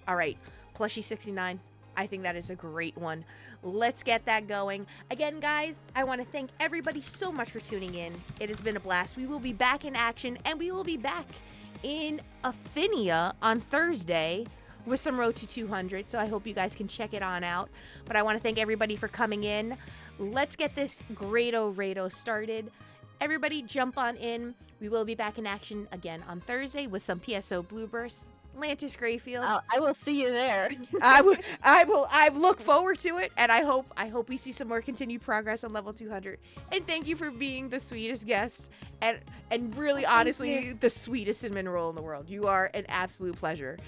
All right, Plushy69. I think that is a great one. Let's get that going. Again, guys, I want to thank everybody so much for tuning in. It has been a blast. We will be back in action, and we will be back in Ephinea on Thursday with some Road to 200, so I hope you guys can check it on out. But I want to thank everybody for coming in. Let's get this Grado Rado started. Everybody jump on in. We will be back in action again on Thursday with some PSO Blue Bursts. Lantis Greyfield. I will see you there. I look forward to it, and I hope we see some more continued progress on level 200. And thank you for being the sweetest guest, and really honestly the sweetest cinnamon roll in the world. You are an absolute pleasure.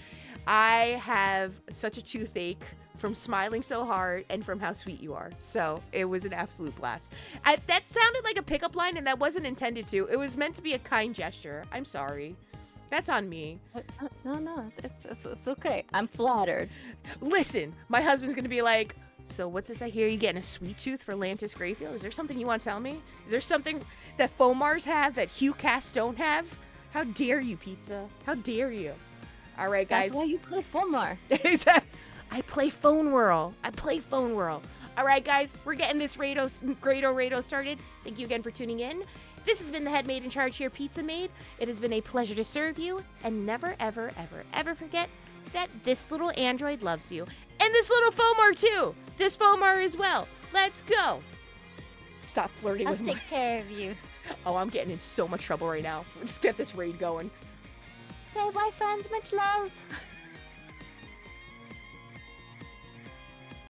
I have such a toothache from smiling so hard and from how sweet you are. So it was an absolute blast. That sounded like a pickup line, and that wasn't intended to. It was meant to be a kind gesture. I'm sorry. That's on me. No, it's okay. I'm flattered. Listen, my husband's gonna be like, so what's this I hear you getting a sweet tooth for Lantis Greyfield? Is there something you want to tell me? Is there something that FOmars have that HughCast don't have? How dare you, Pizza? How dare you? All right, guys. That's why you play FOmar. I play Phone Whirl. All right, guys, we're getting this Grado Rado started. Thank you again for tuning in. This has been the head maid in charge here, Pizza Maid. It has been a pleasure to serve you, and never, ever, ever, ever forget that this little android loves you. And this little FOmar, too. This FOmar as well. Let's go. Stop flirting with me. I'll take care of you. Oh, I'm getting in so much trouble right now. Let's get this raid going. Okay, bye, friends. Much love.